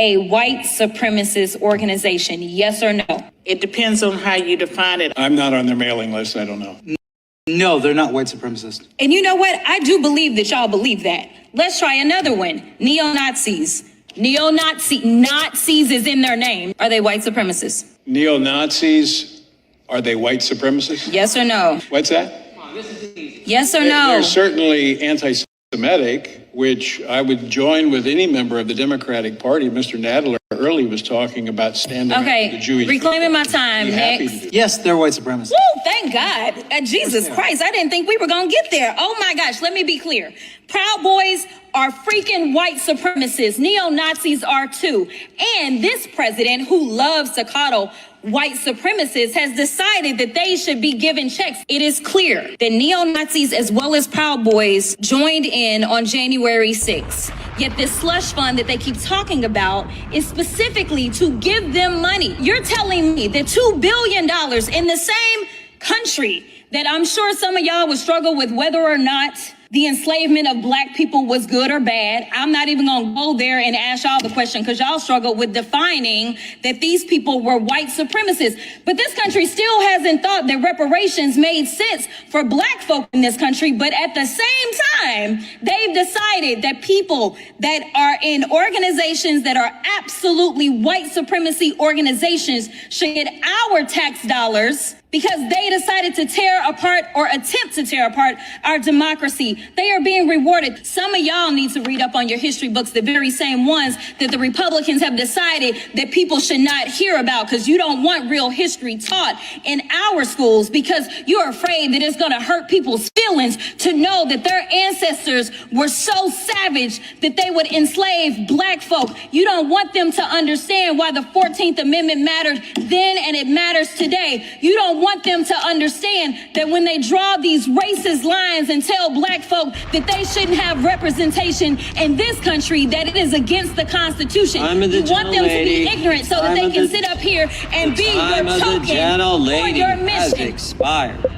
a white supremacist organization? Yes or no? It depends on how you define it. I'm not on their mailing list. I don't know. No, they're not white supremacists. And you know what? I do believe that y'all believe that. Let's try another one. Neo-Nazis. Nazis is in their name. Are they white supremacists? Neo-Nazis, are they white supremacists? Yes or no? What's that? Yes or no? They're certainly anti-Semitic, which I would join with any member of the Democratic Party. Mr. Nadler earlier was talking about standing up to the Jewish reclaiming my time. Next. Yes, they're white supremacists. Woo, thank God. Jesus Christ, I didn't think we were going to get there. Oh my gosh, let me be clear. Proud Boys are freaking white supremacists. Neo-Nazis are too. And this president, who loves to coddle white supremacists, has decided that they should be given checks. It is clear that neo-Nazis as well as Proud Boys joined in on January 6th. Yet this slush fund that they keep talking about is specifically to give them money. You're telling me that $2 billion in the same country that I'm sure some of y'all would struggle with whether or not the enslavement of black people was good or bad. I'm not even gonna go there and ask y'all the question because y'all struggle with defining that these people were white supremacists. But this country still hasn't thought that reparations made sense for black folk in this country. But at the same time, they've decided that people that are in organizations that are absolutely white supremacy organizations should get our tax dollars because they decided to tear apart or attempt to tear apart our democracy. They are being rewarded. Some of y'all need to read up on your history books, the very same ones that the Republicans have decided that people should not hear about because you don't want real history taught in our schools because you're afraid that it's going to hurt people's feelings to know that their ancestors were so savage that they would enslave black folk. You don't want them to understand why the 14th Amendment mattered then and it matters today. You don't want them to understand that when they draw these racist lines and tell black folk that they shouldn't have representation in this country, that it is against the Constitution. You want them to be ignorant so that they can sit up here and be your token for your mission. Expired.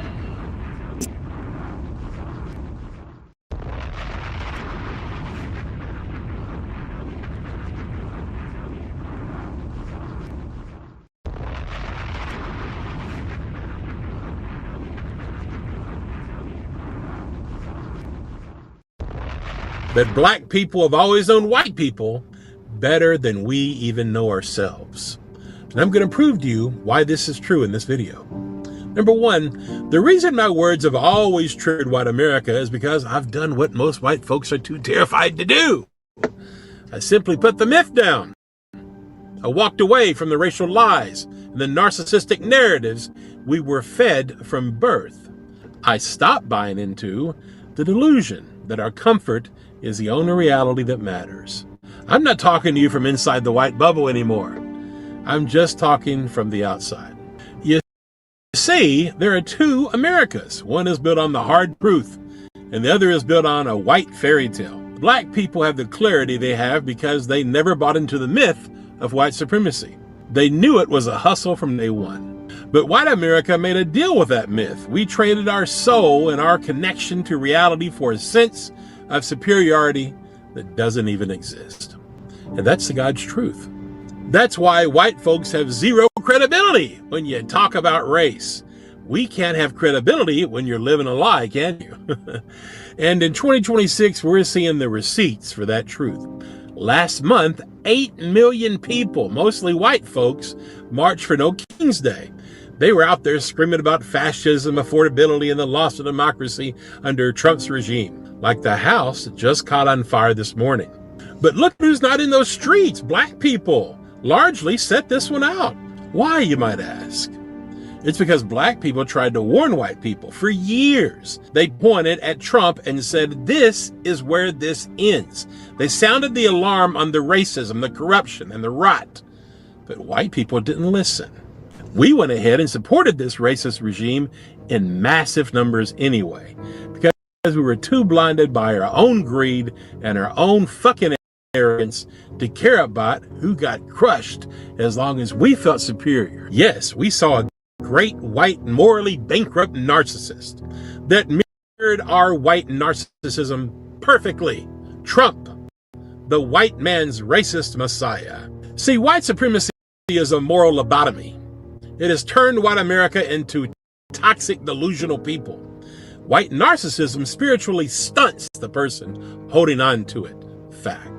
But black people have always known white people better than we even know ourselves. And I'm going to prove to you why this is true in this video. Number one, the reason my words have always triggered white America is because I've done what most white folks are too terrified to do. I simply put the myth down. I walked away from the racial lies and the narcissistic narratives we were fed from birth. I stopped buying into the delusion that our comfort is the only reality that matters. I'm not talking to you from inside the white bubble anymore. I'm just talking from the outside. You see, there are two Americas. One is built on the hard truth, and the other is built on a white fairy tale. Black people have the clarity they have because they never bought into the myth of white supremacy. They knew it was a hustle from day one. But white America made a deal with that myth. We traded our soul and our connection to reality for a sense of superiority that doesn't even exist. And that's the God's truth. That's why white folks have zero credibility when you talk about race. We can't have credibility when you're living a lie, can you? And in 2026, we're seeing the receipts for that truth. Last month, 8 million people, mostly white folks, marched for No King's Day. They were out there screaming about fascism, affordability, and the loss of democracy under Trump's regime, like the house that just caught on fire this morning. But look who's not in those streets. Black people largely set this one out. Why, you might ask? It's because black people tried to warn white people for years. They pointed at Trump and said, this is where this ends. They sounded the alarm on the racism, the corruption, and the rot. But white people didn't listen. We went ahead and supported this racist regime in massive numbers anyway, because we were too blinded by our own greed and our own fucking arrogance to care about who got crushed as long as we felt superior. Yes, we saw a great white morally bankrupt narcissist that mirrored our white narcissism perfectly. Trump, the white man's racist messiah. See, white supremacy is a moral lobotomy. It has turned white America into toxic, delusional people. White narcissism spiritually stunts the person holding on to it. Fact.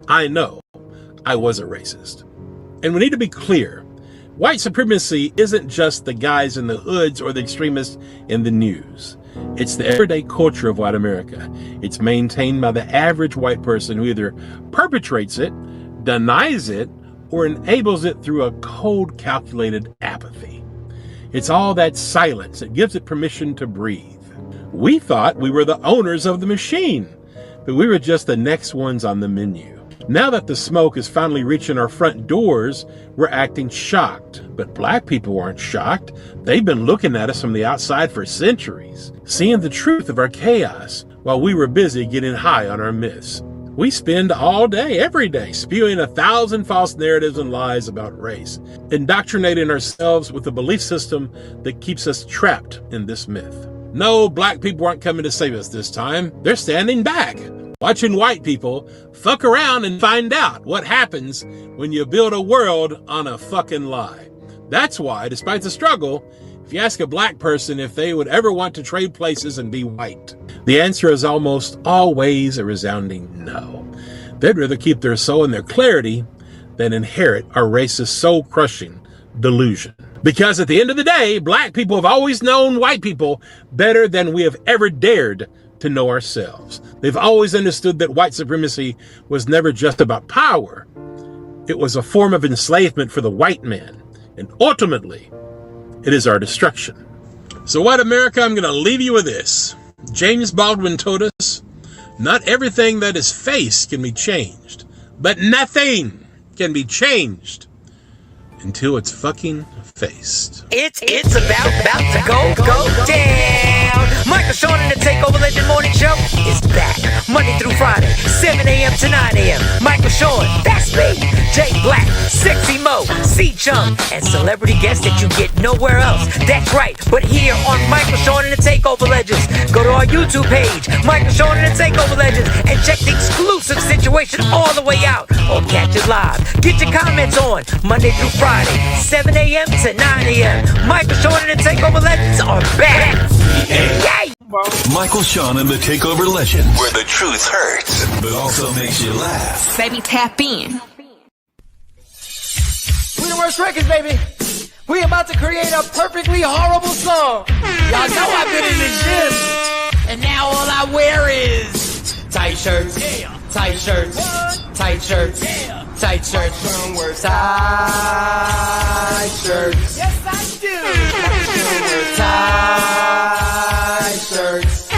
I know I was a racist. And we need to be clear. White supremacy isn't just the guys in the hoods or the extremists in the news. It's the everyday culture of white America. It's maintained by the average white person who either perpetrates it, denies it, or enables it through a cold, calculated apathy. It's all that silence that gives it permission to breathe. We thought we were the owners of the machine, but we were just the next ones on the menu. Now that the smoke is finally reaching our front doors, we're acting shocked. But black people aren't shocked. They've been looking at us from the outside for centuries, seeing the truth of our chaos while we were busy getting high on our myths. We spend all day, every day, spewing 1,000 false narratives and lies about race, indoctrinating ourselves with a belief system that keeps us trapped in this myth. No, black people aren't coming to save us this time. They're standing back, watching white people fuck around and find out what happens when you build a world on a fucking lie. That's why, despite the struggle, if you ask a black person if they would ever want to trade places and be white, the answer is almost always a resounding no. They'd rather keep their soul and their clarity than inherit our racist soul-crushing delusion. Because at the end of the day, black people have always known white people better than we have ever dared to know ourselves. They've always understood that white supremacy was never just about power. It was a form of enslavement for the white man. And ultimately, it is our destruction. So white America, I'm going to leave you with this. James Baldwin told us, not everything that is faced can be changed, but nothing can be changed until it's fucking faced. It's about to go down. Michael Sean and the Takeover Legend Morning Show is back Monday through Friday, 7 a.m. to 9 a.m. Michael Sean, that's me. Jay Black, Sexy Mo, C-Chung, and celebrity guests that you get nowhere else. That's right, but here on Michael Sean and the Takeover Legends. Go to our YouTube page, Michael Sean and the Takeover Legends, and check the exclusive situation all the way out. Or catch it live. Get your comments on Monday through Friday, 7 a.m. to 9 a.m. Michael Sean and the Takeover Legends are back. Yay! Michael Sean and the Takeover Legends, where the truth hurts, but also makes you laugh. Baby, tap in. We the worst records, baby. We about to create a perfectly horrible song. Y'all know I've been in the gym, and now all I wear is tight shirts, tight shirts, tight shirts, tight shirts, tight shirts. Yes, I do. Tight shirts.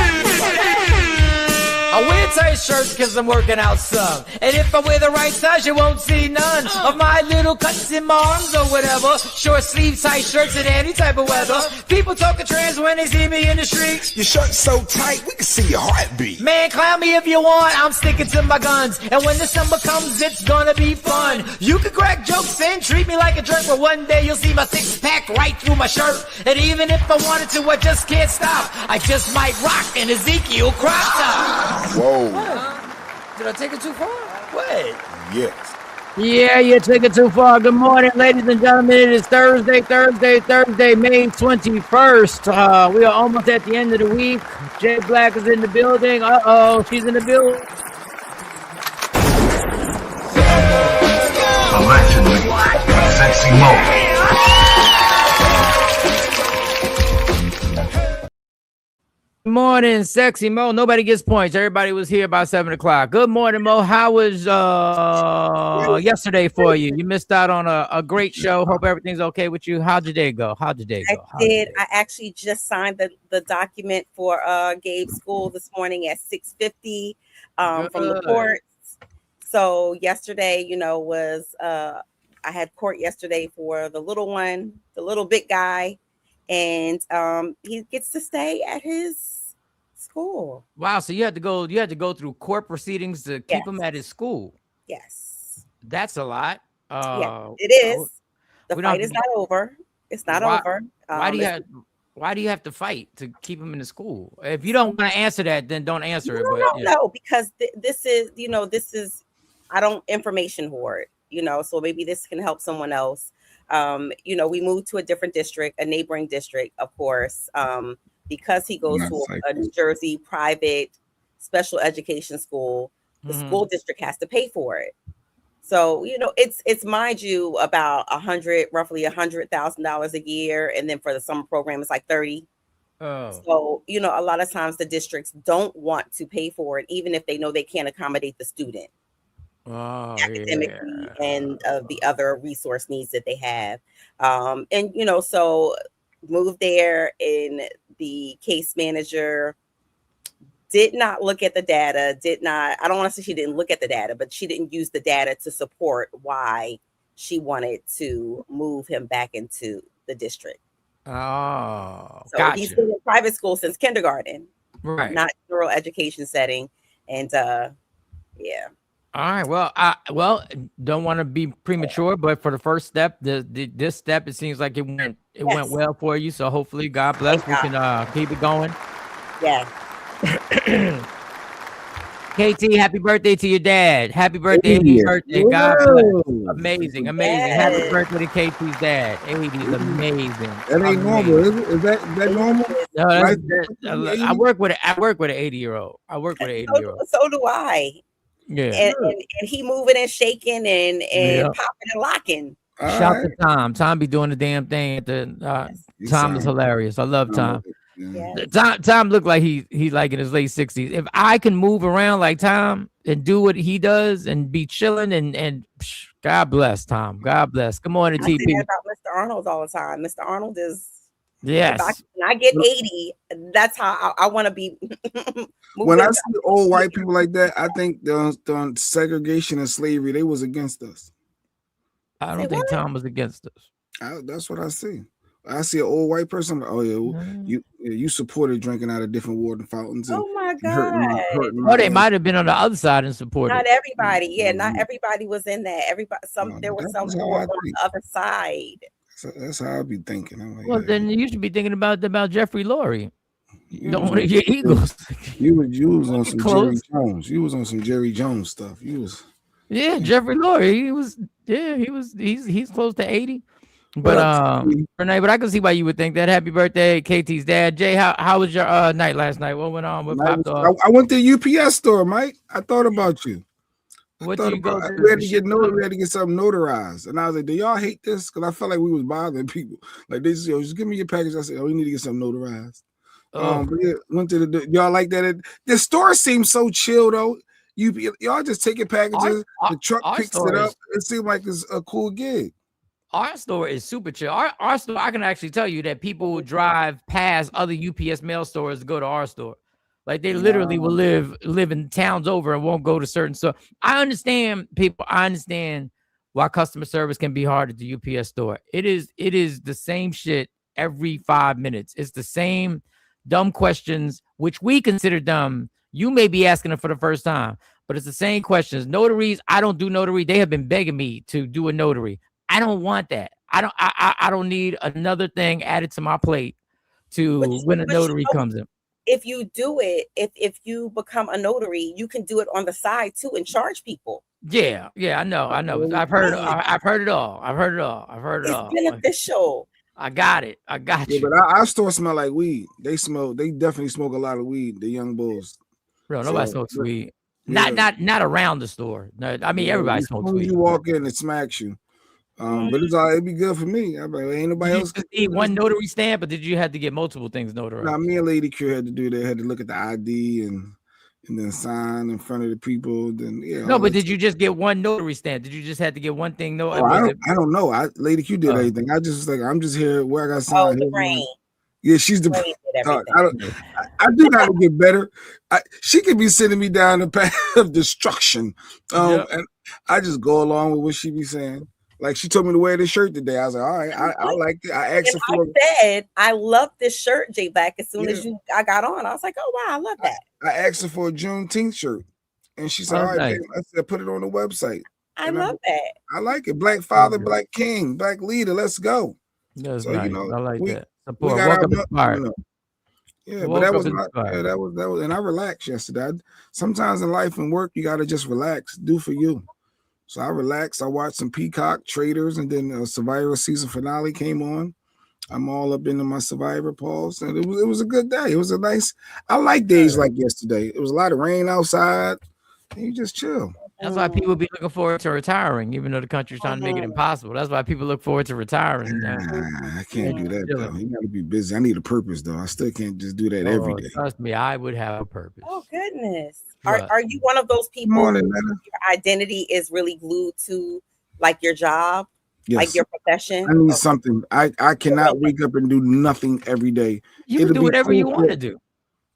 I wear tight shirts because I'm working out some. And if I wear the right size, you won't see none of my little cuts in my arms or whatever. Short sleeve tight shirts in any type of weather. People talking trans when they see me in the street. Your shirt's so tight, we can see your heartbeat. Man, clown me if you want, I'm sticking to my guns. And when the summer comes, it's gonna be fun. You can crack jokes and treat me like a jerk, but one day you'll see my six-pack right through my shirt. And even if I wanted to, I just can't stop. I just might rock an Ezekiel crop top. Whoa. Did I take it too far? What? Yes. Yeah, you took it too far. Good morning, ladies and gentlemen. It is Thursday, May 21st. We are almost at the end of the week. Jay Black is in the building. Uh-oh, she's in the building. Allegedly, Sexy Mo. Good morning, Sexy Mo. Nobody gets points. Everybody was here about 7 o'clock. Good morning, Mo. How was yesterday for you? You missed out on a great show. Hope everything's okay with you. How'd your day go? I did. I actually just signed the document for Gabe's school this morning at 6:50 from the court. So yesterday, was I had court yesterday for the little one, the little big guy, and he gets to stay at his school. Wow, so you had to go through court proceedings to keep him at his school. Yes. That's a lot. Yeah, it is. The fight is not over. It's not over. Why do you have to fight to keep him in the school? If you don't want to answer that, then don't answer it. No, because this is I don't information hoard, so maybe this can help someone else. We moved to a different district, a neighboring district, of course, because he goes to a New Jersey private special education school. The school district has to pay for it. So, it's mind you about roughly $100,000 a year. And then for the summer program, it's like 30. So, a lot of times the districts don't want to pay for it, even if they know they can't accommodate the student academically and the other resource needs that they have. So moved there, and the case manager did not look at the data, I don't want to say she didn't look at the data, but she didn't use the data to support why she wanted to move him back into the district. Oh, so gotcha. He's been in private school since kindergarten, right? Not general education setting, and yeah. All right. Well, don't want to be premature, but for the first step, this step, it seems like it went well for you. So hopefully, God bless. We can keep it going. Yeah. KT, happy birthday to your dad. Happy birthday, 80th birthday. God bless. Amazing. Yes. Happy birthday to KT's dad. 80 is amazing. That ain't normal, is that normal? No, I work with an 80-year-old. So do I. Yeah. And he moving and shaking and popping and locking. Shout to Tom. Tom be doing the damn thing. Tom is hilarious. I love Tom. Tom looked like he's like in his late 60s. If I can move around like Tom and do what he does and be chilling and God bless Tom. God bless. Good morning, TP. I say that about Mr. Arnold all the time. Mr. Arnold is When I get 80, that's how I want to be. When I see old white people like that, I think the segregation and slavery, they was against us. I don't think Tom was against us. That's what I see. I see an old white person. Like, oh yeah, you supported drinking out of different water fountains. And, oh my God! Well, they might have been on the other side and supported. Not everybody. Yeah, not everybody was in that. There were some on the other side. So that's how I be thinking. I'm like, well, then you should be thinking about Jeffrey Lurie. You don't want to get Eagles. You was on some Jerry Jones. You was on some Jerry Jones stuff. Jeffrey Lurie. He's close to 80. But Renee, but I can see why you would think that. Happy birthday, KT's dad. Jay, how was your night last night? What went on? What popped off? I went to the UPS store, Mike. I thought about you. What did you go to? We had to get something notarized, and I was like, "Do y'all hate this?" Because I felt like we was bothering people. Like they said, just give me your package. I said, "Oh, we need to get something notarized." But yeah, went to y'all like that. The store seems so chill though. Y'all just taking packages. The truck picks it up. It seemed like it's a cool gig. Our store is super chill. Our store, I can actually tell you that people will drive past other UPS mail stores to go to our store. Like they literally will live in towns over and won't go to certain stores. I understand people. I understand why customer service can be hard at the UPS store. It is the same shit every 5 minutes. It's the same dumb questions, which we consider dumb. You may be asking them for the first time, but it's the same questions. Notaries, I don't do notary. They have been begging me to do a notary. I don't want that. I don't need another thing added to my plate when a notary comes in. If you do it, if you become a notary, you can do it on the side too and charge people. Yeah, I know. I've heard it all. It's beneficial. I got it. I got you. But our store smell like weed. They definitely smoke a lot of weed. The young bulls. Bro, nobody smokes weed. Not around the store. No, I mean everybody smokes weed. You walk in, it smacks you. But it'd be good for me. I'm like, ain't nobody else. Need one notary stamp, or did you have to get multiple things notarized? Nah, me and Lady Q had to do that. Had to look at the ID and then sign in front of the people. Then No, but did you just get one notary stamp? Did you just have to get one thing? I don't know. Lady Q did everything. I just was like, I'm just here where I got signed. The brain. Yeah, she's the brain. I do got to get better. She could be sending me down the path of destruction, and I just go along with what she be saying. Like she told me to wear this shirt today. I was like, all right, I like it. I asked her for it. I said, I love this shirt, J Back. As soon as I got on, I was like, oh wow, I love that. I asked her for a Juneteenth shirt, and she said, all right, nice. I said, put it on the website. I love that. I like it. Black father, black king, black leader. Let's go. That's nice. I like that. Support. Yeah, but that was, and I relaxed yesterday. Sometimes in life and work, you gotta just relax. Do for you. So I relaxed. I watched some Peacock Traders, and then Survivor season finale came on. I'm all up into my Survivor Pauls, and it was a good day. It was a nice. I like days like yesterday. It was a lot of rain outside, and you just chill. That's why people be looking forward to retiring, even though the country's trying to make it impossible. That's why people look forward to retiring. I can't do that though. You got to be busy. I need a purpose though. I still can't just do that every day. Trust me, I would have a purpose. Oh goodness. Are you one of those people whose identity is really glued to like your job? Yes. Like your profession? I need something. I cannot wake up and do nothing every day. You can do whatever you want to do.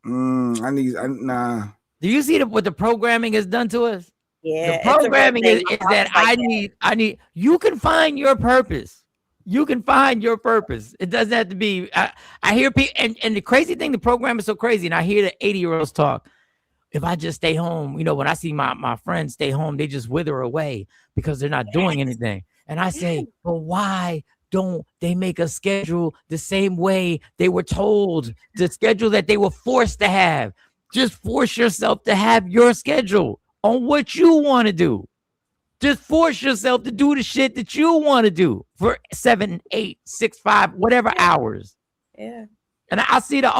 Nah. Do you see what the programming has done to us? Yeah. The programming is that I need, you can find your purpose. You can find your purpose. It doesn't have to be, I hear people, and the crazy thing, the program is so crazy, and I hear the 80-year-olds talk. If I just stay home, you know, when I see my friends stay home, they just wither away because they're not doing anything. And I say, well, why don't they make a schedule the same way they were told, the schedule that they were forced to have? Just force yourself to have your schedule on what you want to do. Just force yourself to do the shit that you want to do for 7, 8, 6, 5, whatever hours. Yeah. And I see the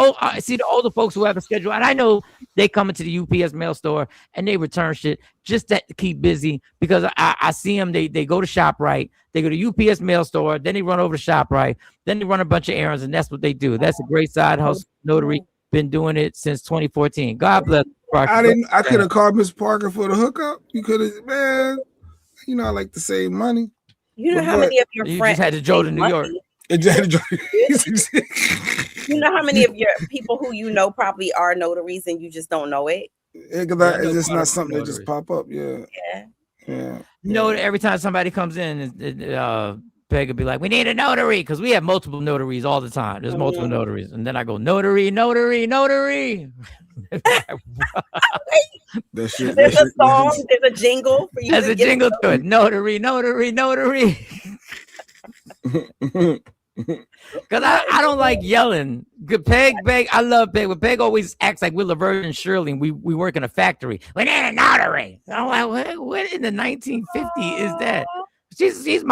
older folks who have a schedule, and I know they come into the UPS mail store and they return shit just to keep busy, because I see them. They go to ShopRite, they go to UPS mail store, then they run over to ShopRite, then they run a bunch of errands, and that's what they do. That's a great side hustle. Notary, been doing it since 2014. God bless. I could have called Miss Parker for the hookup. You could have, man. You know, I like to save money. You know how many of your you friends just had to go to New York. You know how many of your people who you know probably are notaries and you just don't know it? It's just not something that just pop up. Yeah. You know, every time somebody comes in, Peg would be like, we need a notary, because we have multiple notaries all the time. There's multiple notaries. And then I go, notary. There's a song, there's a jingle for you. There's a jingle to it. Notary. Because I don't like yelling. Peg, I love Peg, but Peg always acts like we're Laverne and Shirley, and we work in a factory. We need a notary. I'm like, what in the 1950s is that? She's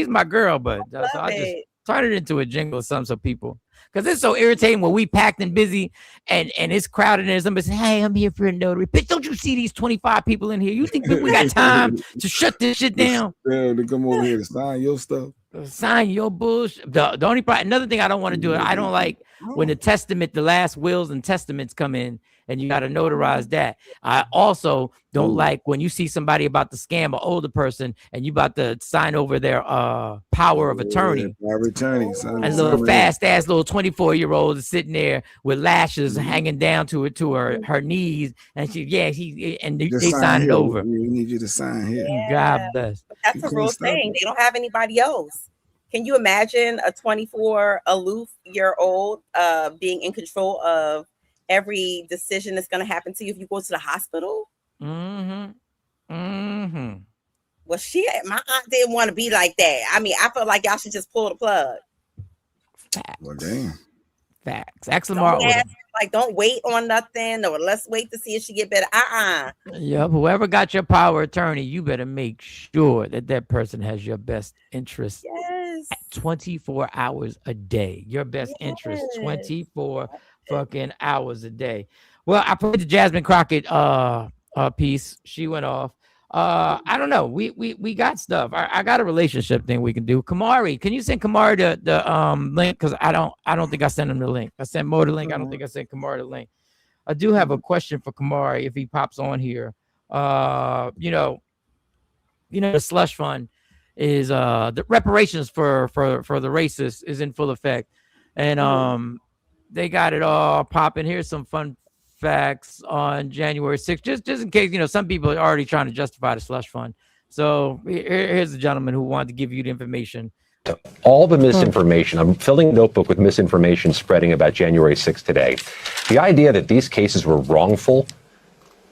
my girl, but so I just turned it into a jingle or something so people, because it's so irritating when we packed and busy and it's crowded and somebody says, hey, I'm here for a notary. Bitch, don't you see these 25 people in here? You think we got time to shut this shit down? Yeah, to come over here to sign your stuff. Sign your bullshit. The only part, another thing I don't want to do, I don't like when the last wills and testaments come in and you got to notarize that. I also don't like when you see somebody about to scam an older person and you about to sign over their power of attorney. Power of attorney. A little fast ass little 24-year-old is sitting there with lashes hanging down to her knees, and they sign it over. We need you to sign here. God bless. But that's a real thing. They don't have anybody else. Can you imagine a 24 aloof-year-old being in control of every decision that's going to happen to you if you go to the hospital? Well, my aunt didn't want to be like that. I mean, I feel like y'all should just pull the plug. Facts. Well, damn. Facts. Ask Lamar. Don't wait on nothing, or let's wait to see if she get better. Yep. Whoever got your power of attorney, you better make sure that person has your best interest. Yes. 24 hours a day. Your best interest. 24 fucking hours a day. Well, I played the Jasmine Crockett piece. She went off. I don't know. We got stuff. I got a relationship thing we can do. Kamari, can you send Kamari the link? Because I don't think I sent him the link. I sent Mo the link. I don't think I sent Kamari the link. I do have a question for Kamari if he pops on here. The slush fund is the reparations for the racists is in full effect, and they got it all popping. Here's some fun facts on January 6th, just in case, some people are already trying to justify the slush fund. So here's a gentleman who wanted to give you the information. All the misinformation. I'm filling a notebook with misinformation spreading about January 6th today. The idea that these cases were wrongful,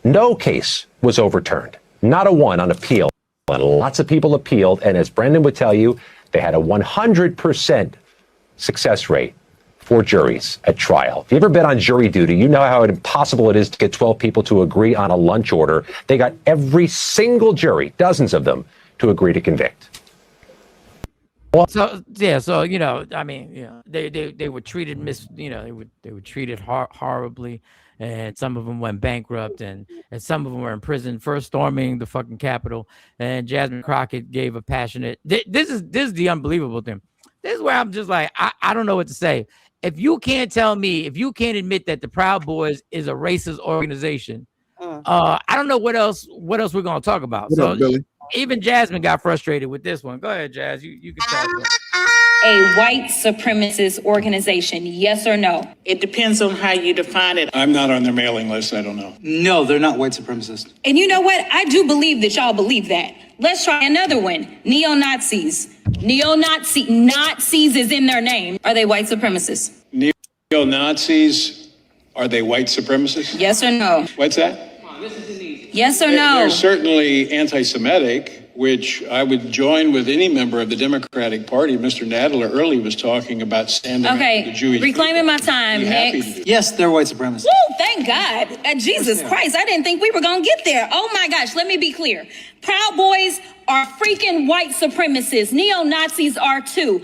no case was overturned. Not a one on appeal. And lots of people appealed. And as Brendan would tell you, they had a 100% success rate for juries at trial. If you've ever been on jury duty, you know how impossible it is to get 12 people to agree on a lunch order. They got every single jury, dozens of them, to agree to convict. So yeah, so I mean, they were treated they were treated horribly, and some of them went bankrupt, and some of them were in prison for storming the fucking Capitol. And Jasmine Crockett gave a passionate. This is the unbelievable thing. This is where I'm just like, I don't know what to say. If you can't tell me, if you can't admit that the Proud Boys is a racist organization, I don't know what else we're gonna talk about. What up, Billy? Even Jasmine got frustrated with this one. Go ahead, Jazz. You can talk. A white supremacist organization, yes or no? It depends on how you define it. I'm not on their mailing list. I don't know. No, they're not white supremacists. And you know what? I do believe that y'all believe that. Let's try another one. Neo-Nazis. Nazis is in their name. Are they white supremacists? Neo-Nazis, are they white supremacists? Yes or no? What's that? Yes or no? They're certainly anti-Semitic, which I would join with any member of the Democratic Party. Mr. Nadler earlier was talking about standing up for the Jewish reclaiming people. my time. Be happy Next. to do Yes, they're white supremacists. Woo, thank God. Jesus Christ, I didn't think we were going to get there. Oh my gosh, let me be clear. Proud Boys are freaking white supremacists. Neo-Nazis are too.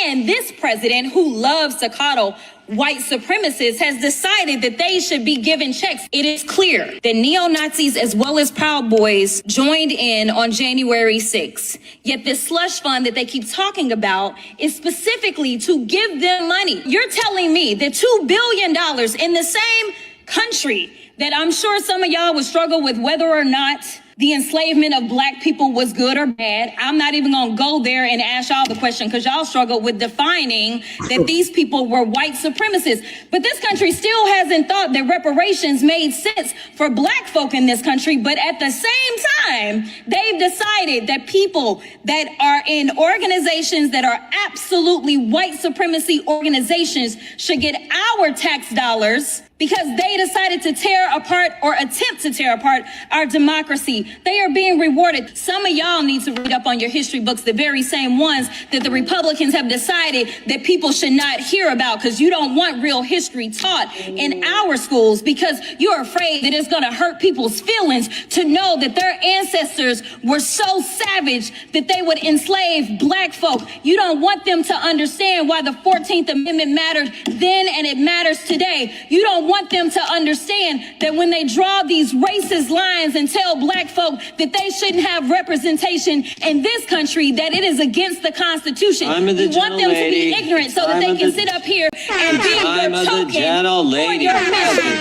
And this president, who loves to coddle white supremacists, has decided that they should be given checks. It is clear that neo-Nazis as well as Proud Boys joined in on January 6th. Yet this slush fund that they keep talking about is specifically to give them money. You're telling me that $2 billion in the same country that I'm sure some of y'all would struggle with whether or not the enslavement of black people was good or bad. I'm not even gonna go there and ask y'all the question because y'all struggle with defining that these people were white supremacists. But this country still hasn't thought that reparations made sense for black folk in this country. But at the same time, they've decided that people that are in organizations that are absolutely white supremacy organizations should get our tax dollars because they decided to tear apart or attempt to tear apart our democracy. They are being rewarded. Some of y'all need to read up on your history books, the very same ones that the Republicans have decided that people should not hear about because you don't want real history taught in our schools because you're afraid that it's going to hurt people's feelings to know that their ancestors were so savage that they would enslave black folk. You don't want them to understand why the 14th Amendment mattered then and it matters today. You don't want them to understand that when they draw these racist lines and tell black folk that they shouldn't have representation in this country, that it is against the Constitution. You want them to be ignorant so that they can sit up here and be your token for your mission.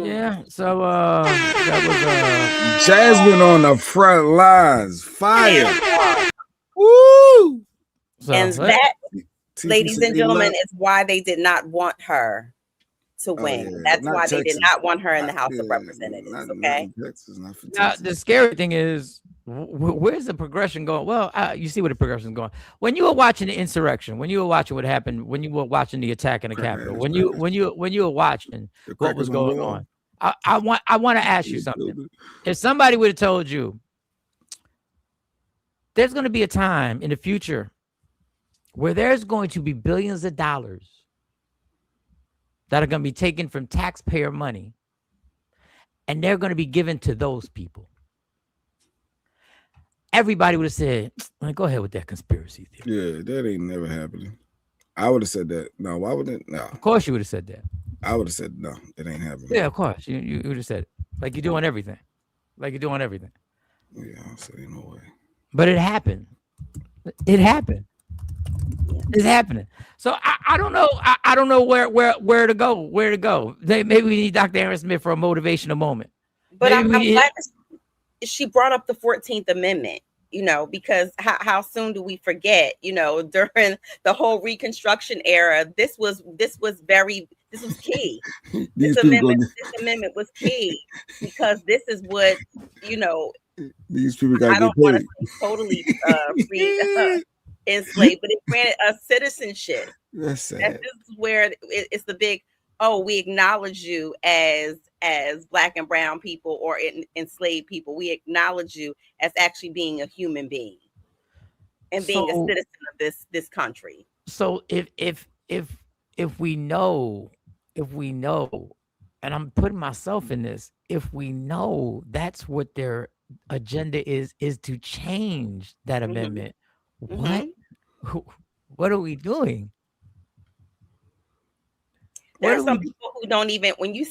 Yeah, so that was Jasmine on the front lines, fire. Woo! And that, ladies and gentlemen, is why they did not want her to win. Yeah. That's Not why Texas. they did not want her in the House of Representatives. Okay. now, the scary thing is, where's the progression going? Well, you see where the progression is going. When you were watching the insurrection, when you were watching what happened, when you were watching the attack in the Capitol, when you were watching what was going on, I want to ask you something. If somebody would have told you there's going to be a time in the future where there's going to be billions of dollars that are going to be taken from taxpayer money and they're going to be given to those people, everybody would have said, go ahead with that conspiracy theory. Yeah, that ain't never happening. I would have said that. No, why would it? No. Of course you would have said that. I would have said no, it ain't happening. Yeah, of course. You would have said it. Like you're doing everything. Yeah, I'll say no way. But it happened. It happened. It's happening. So I don't know. I don't know where to go. Maybe we need Dr. Aaron Smith for a motivational moment. But I'm glad she brought up the 14th Amendment, because how soon do we forget, during the whole Reconstruction era, this was key. This amendment was key because this is what, these people got I don't want to say totally free enslaved, but it granted us citizenship. That's sad. This is where it's the big, we acknowledge you as black and brown people or enslaved people. We acknowledge you as actually being a human being and being a citizen of this country. So if we know, and I'm putting myself in this, if we know that's what they're agenda is to change that Mhm. amendment. Mhm. What are we doing? There What are are some we? people who don't even when you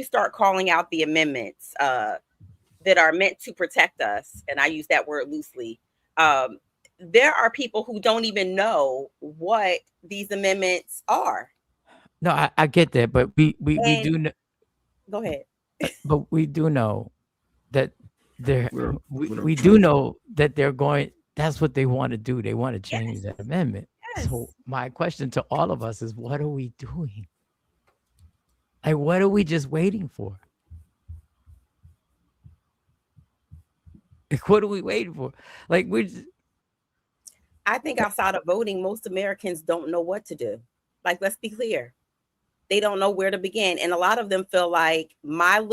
start calling out the amendments that are meant to protect us, and I use that word loosely. There are people who don't even know what these amendments are. No, I get that, but we And do know, go ahead. but we do know that they're What up, what up, we do Trump? know that they're going. That's what they want to do. They want to change Yes, that amendment. So yes. my question to all of us is, what are we doing? Like, what are we just waiting for? Like, what are we waiting for? Like, we're just, I think outside of voting, most Americans don't know what to do. Like, let's be clear. They don't know where to begin. And a lot of them feel like my one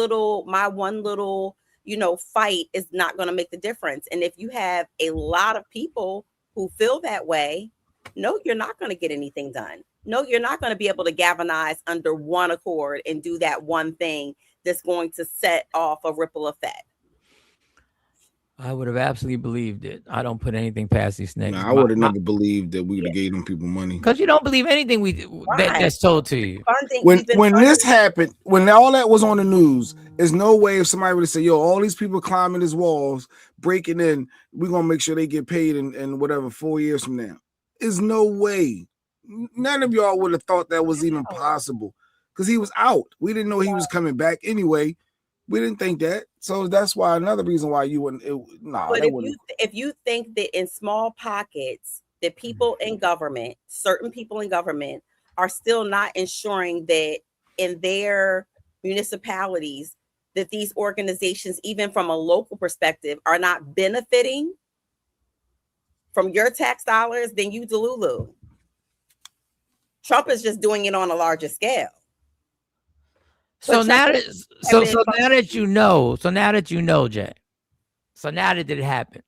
little, fight is not going to make the difference. And if you have a lot of people who feel that way, no, you're not going to get anything done. No, you're not going to be able to galvanize under one accord and do that one thing that's going to set off a ripple effect. I would have absolutely believed it. I don't put anything past these niggas. Nah, I would have never believed that we would have gave them people money. Because you don't believe anything that's told to you. When this happened, when all that was on the news, there's no way if somebody would have said, yo, all these people climbing these walls, breaking in, we're gonna make sure they get paid in whatever 4 years from now. There's no way. None of y'all would have thought that was even possible because he was out. We didn't know he was coming back anyway. We didn't think that. So that's why another reason why you wouldn't. But if you think that in small pockets, that people in government, certain people in government, are still not ensuring that in their municipalities, that these organizations, even from a local perspective, are not benefiting from your tax dollars, then you delulu. Trump is just doing it on a larger scale. So now that you know, Jay. So now that it happened,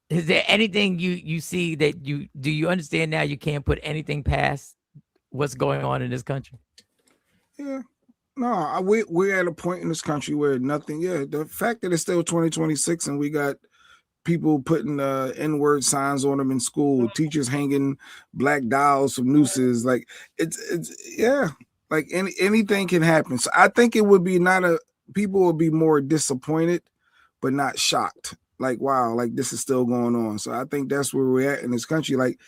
is there anything you see that you understand now? You can't put anything past what's going on in this country. Yeah, no, we're at a point in this country where nothing. Yeah, the fact that it's still 2026 and we got people putting N-word signs on them in school, teachers hanging black dolls from nooses, like it's yeah. Like anything can happen. So I think it would be people would be more disappointed, but not shocked. Like, wow, like this is still going on. So I think that's where we're at in this country. Like,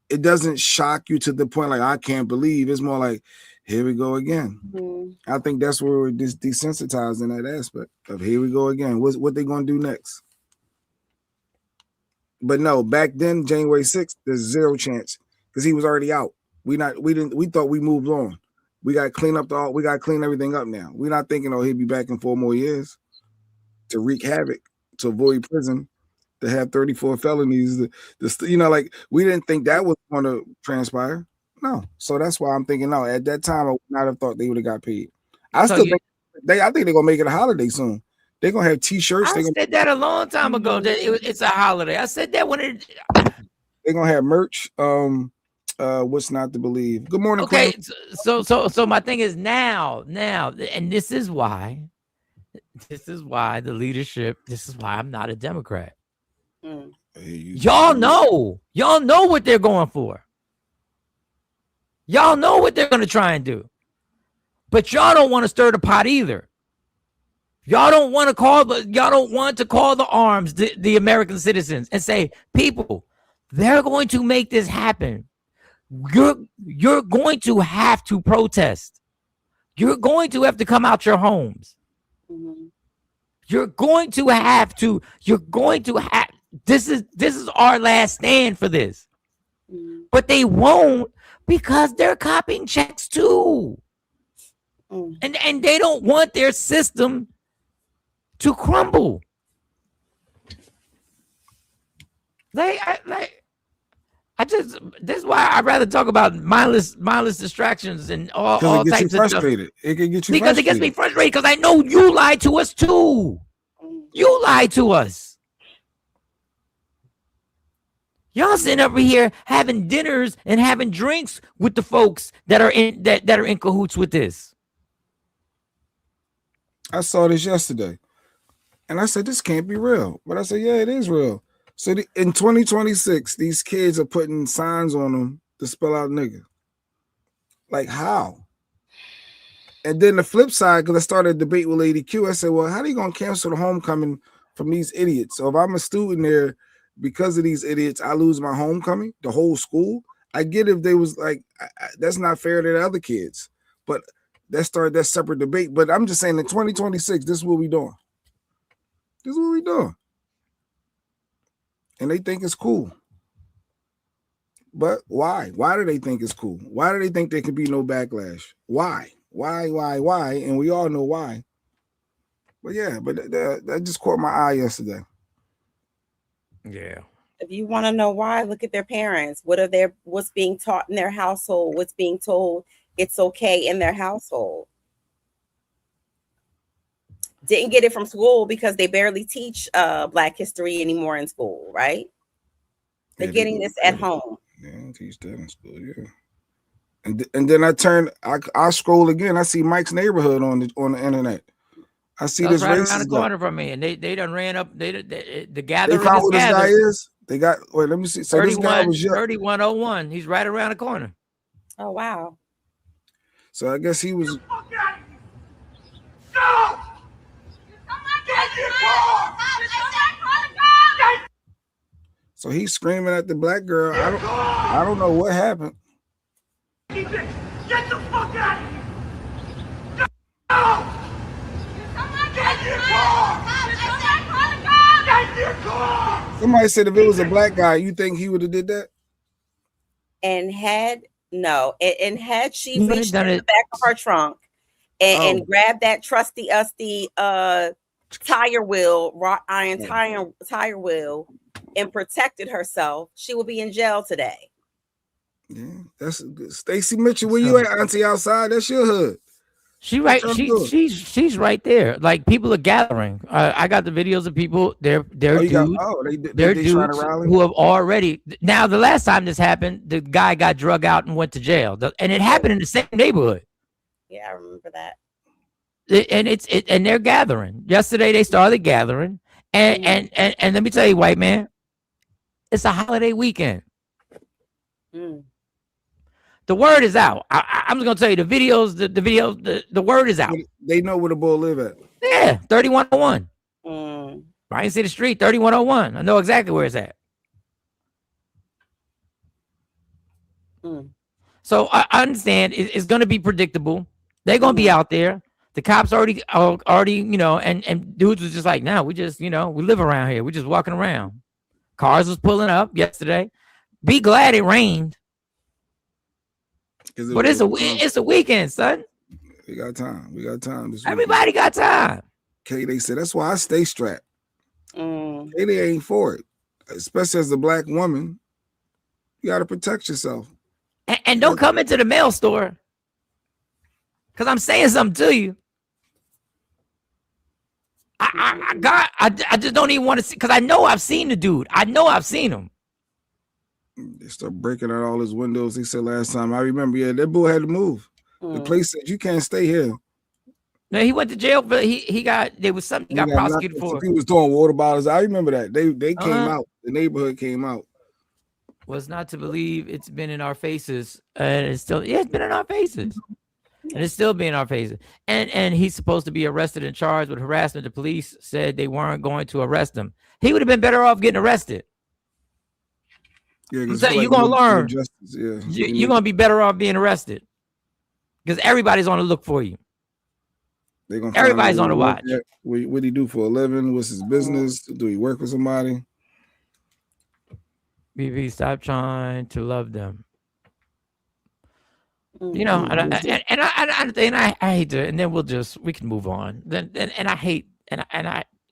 it doesn't shock you to the point like I can't believe. It's more like, here we go again. Mm-hmm. I think that's where we're desensitized in that aspect of here we go again. What they gonna do next? But no, back then, January 6th, there's zero chance because he was already out. We thought we moved on. We got to clean everything up now. We're not thinking, he'll be back in 4 more years to wreak havoc, to avoid prison, to have 34 felonies. Like we didn't think that was going to transpire. No. So that's why I'm thinking, no, at that time, I would not have thought they would have got paid. I think they're going to make it a holiday soon. They're going to have T-shirts. I said that a long time ago. That it's a holiday. I said that when they're going to have merch. What's not to believe? Good morning. Okay, so my thing is now, and this is why the leadership. This is why I'm not a Democrat. Y'all know what they're going for. Y'all know what they're going to try and do, but y'all don't want to stir the pot either. Y'all don't want to call the arms the American citizens and say, people, they're going to make this happen. You're going to have to protest. You're going to have to come out your homes. Mm-hmm. You're going to have. This is our last stand for this. Mm-hmm. But they won't because they're copying checks too. Mm-hmm. And they don't want their system to crumble. This is why I'd rather talk about mindless distractions and all types of stuff. It can get you because it gets me frustrated because I know you lied to us too. You lied to us. Y'all sitting over here having dinners and having drinks with the folks that are in cahoots with this. I saw this yesterday, and I said, this can't be real. But I said, yeah, it is real. So in 2026, these kids are putting signs on them to spell out nigga. Like how? And then the flip side, because I started a debate with Lady Q, I said, well, how are you going to cancel the homecoming from these idiots? So if I'm a student there, because of these idiots, I lose my homecoming, the whole school. I get if they was like, that's not fair to the other kids. But that separate debate. But I'm just saying in 2026, this is what we doing. This is what we doing. And they think it's cool. But why? Why do they think it's cool? Why do they think there can be no backlash? Why? Why? And we all know why. But yeah, but that just caught my eye yesterday. Yeah. If you want to know why, look at their parents. What's being taught in their household? What's being told it's okay in their household? Didn't get it from school because they barely teach Black history anymore in school, right? They're getting this at home. Yeah, I teach that in school, yeah. And then I scroll again. I see Mike's Neighborhood on the internet. I see this right racist around the corner from me, and they done ran up. The gathering. They found who this guy gathered. is. They got. Wait, let me see. So this guy was 3101. He's right around the corner. Oh wow. So I guess he was. So he's screaming at the black girl. I don't know what happened. Get the fuck out of here! No! Get your car! Get your car! Somebody said if it was a black guy, you think he would have did that? And had she reached in it. the back of her trunk and grabbed that trusty tire wheel, wrought iron tire wheel, and protected herself, she would be in jail today. Yeah, that's Stacey Mitchell. Where you at, Auntie? Outside? That's your hood. She's right there. Like people are gathering. I got the videos of people. They're dudes who have already. Now the last time this happened, the guy got drug out and went to jail, and it happened in the same neighborhood. Yeah, I remember that. And they're gathering. Yesterday they started gathering, and let me tell you, white man, it's a holiday weekend. The word is out. I'm just gonna tell you the videos. The word is out. They know where the bull live at. Yeah, 3101. Ryan City Street, 3101. I know exactly where it's at. So I understand it's gonna be predictable. They're gonna be out there. The cops already, and dudes was just like, no, we just, we live around here. We're just walking around. Cars was pulling up yesterday. Be glad it rained. But it's a weekend, son. We got time. Everybody got time. They said that's why I stay strapped. They ain't for it, especially as a black woman. You got to protect yourself. And don't come into the mail store, because I'm saying something to you. I just don't even want to see, because I know I've seen the dude. I know I've seen him. They start breaking out all his windows. They said last time, I remember, that boy had to move. The police said, you can't stay here. No, he went to jail, but he got prosecuted for. He was throwing water bottles. I remember that. They came out. The neighborhood came out. Was not to believe it's been in our faces. And it's still, it's been in our faces. And it's still being in our faces. And he's supposed to be arrested and charged with harassment. The police said they weren't going to arrest him. He would have been better off getting arrested. Yeah, so you're gonna learn. You're gonna be better off being arrested, because everybody's on the look for you. Everybody's on the watch. What did he do for a living? What's his business? Do he work for somebody? BB, stop trying to love them. And I hate to, and then we can move on.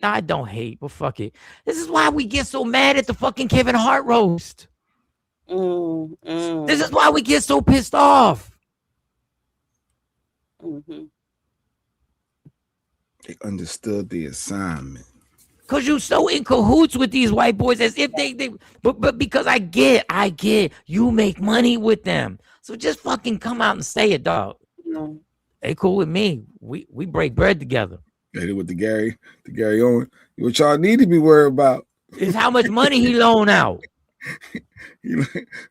I don't hate, but fuck it. This is why we get so mad at the fucking Kevin Hart roast. This is why we get so pissed off. They understood the assignment. Cause you so in cahoots with these white boys, as if but because I get you make money with them. So just fucking come out and say it, dog. They cool with me. We break bread together. Hit it with the Gary Owen. What y'all need to be worried about is how much money he loaned out.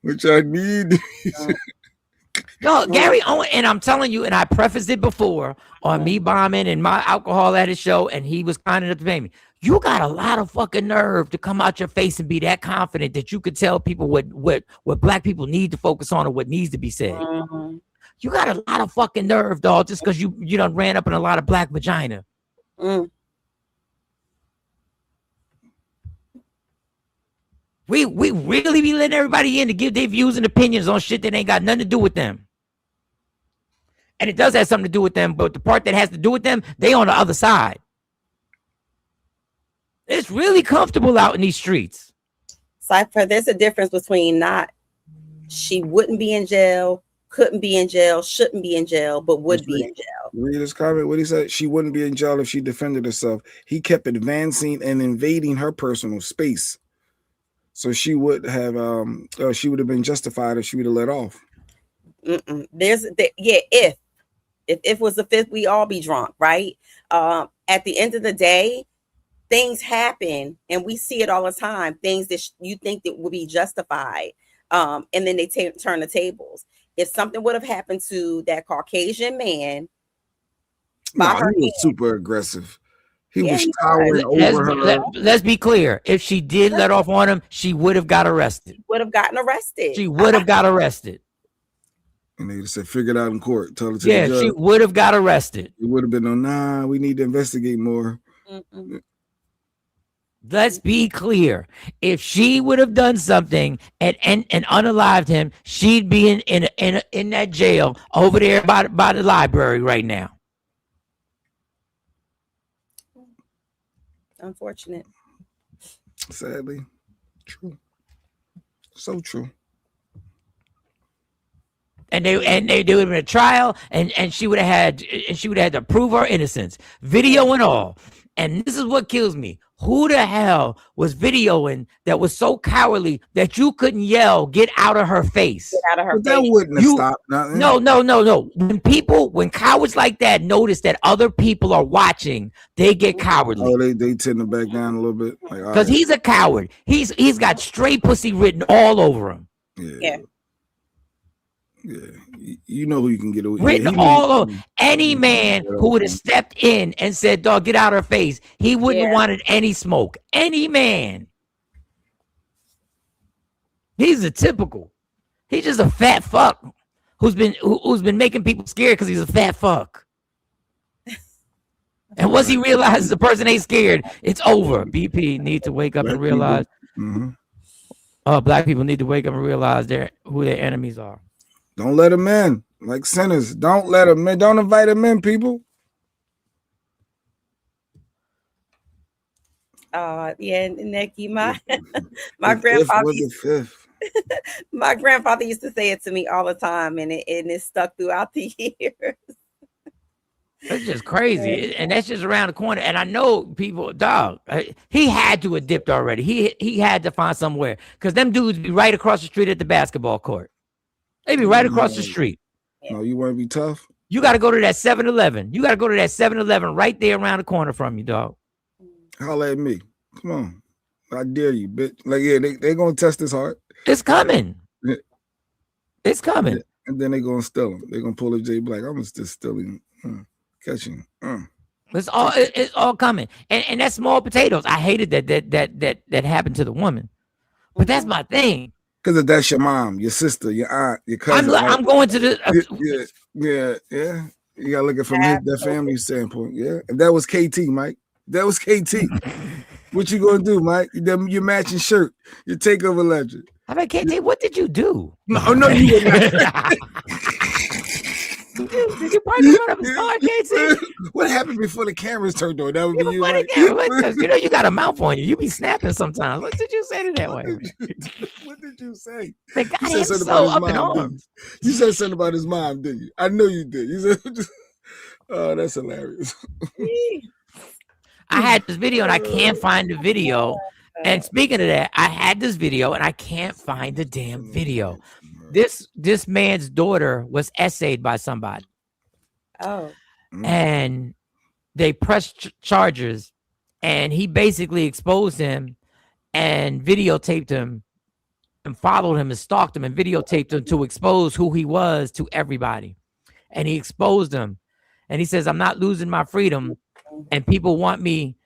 What y'all need. No, Gary Owen, and I'm telling you, and I prefaced it before on me bombing and my alcohol at his show, and he was kind enough to pay me. You got a lot of fucking nerve to come out your face and be that confident that you could tell people what black people need to focus on or what needs to be said. You got a lot of fucking nerve, dog, just because you done ran up in a lot of black vagina. We really be letting everybody in to give their views and opinions on shit that ain't got nothing to do with them. And it does have something to do with them, but the part that has to do with them, they on the other side. It's really comfortable out in these streets. Cypher, there's a difference between she wouldn't be in jail, couldn't be in jail, shouldn't be in jail, but would be in jail. Read his comment. What he said? She wouldn't be in jail if she defended herself. He kept advancing and invading her personal space. So she would have been justified if she would have let off. If was the fifth, we all be drunk, right? At the end of the day, things happen, and we see it all the time. Things that you think that would be justified, and then they turn the tables. If something would have happened to that Caucasian man, he was super aggressive. He was towering over her. Let's be clear. If she did let off on him, she would have got arrested. Would have gotten arrested. She would have got arrested. And they said, figure it out in court. Tell it to the judge. She would have got arrested. It would have been we need to investigate more. Let's be clear. If she would have done something and unalived him, she'd be in that jail over there by the library right now. Unfortunate. Sadly. True. So true. And they would have been a trial, and she would have had to prove her innocence, video and all. And this is what kills me. Who the hell was videoing that was so cowardly that you couldn't yell, "Get out of her face"? Get out of her face. That wouldn't have stopped nothing. No. When cowards like that notice that other people are watching, they get cowardly. Oh, they tend to back down a little bit. Because he's a coward. He's got straight pussy written all over him. Yeah. You know who you can get away. Written all over. Any man who would have stepped in and said, "Dog, get out of her face," he wouldn't have wanted any smoke. Any man. He's a typical. He's just a fat fuck who's been making people scared because he's a fat fuck. And once he realizes the person ain't scared, it's over. BP need to wake up and realize. Black people need to wake up and realize who their enemies are. Don't let them in like sinners. Don't let them in. Don't invite them in, people. Nikki, my grandfather. My grandfather used to say it to me all the time, and it stuck throughout the years. That's just crazy, and that's just around the corner. And I know people, dog. He had to have dipped already. He had to find somewhere because them dudes be right across the street at the basketball court. They be right across the street. No, you want to be tough? You got to go to that 7-Eleven. You got to go to that 7-Eleven right there around the corner from you, dog. Holla at me. Come on. I dare you, bitch. Like, yeah, they going to test this hard. It's coming. Yeah. It's coming. Yeah. And then they going to steal him. They going to pull up Jay Black. I'm just stealing. Catching. It's all coming. And that's small potatoes. I hated that happened to the woman. But that's my thing. Because that's your mom, your sister, your aunt, your cousin. I'm going to the yeah. You gotta look at it from that family standpoint. Yeah. If that was KT, Mike. That was KT. What you gonna do, Mike? Your matching shirt, your takeover legend. I mean, KT, what did you do? No, you did not. Did you probably run up and start, KT? What happened before the cameras turned on? That would be you. Right? You know you got a mouth on you. You be snapping sometimes. What did you say to that way? What did you say? The guy is so up in arms. You said something about his mom, didn't you? I know you did. You said, "Oh, that's hilarious." I had this video and I can't find the video. And speaking of that, I had this video and I can't find the damn video. This man's daughter was essayed by somebody. Oh. And they pressed charges, and he basically exposed him and videotaped him and followed him and stalked him and videotaped him to expose who he was to everybody. And he exposed him. And he says, I'm not losing my freedom, and people want me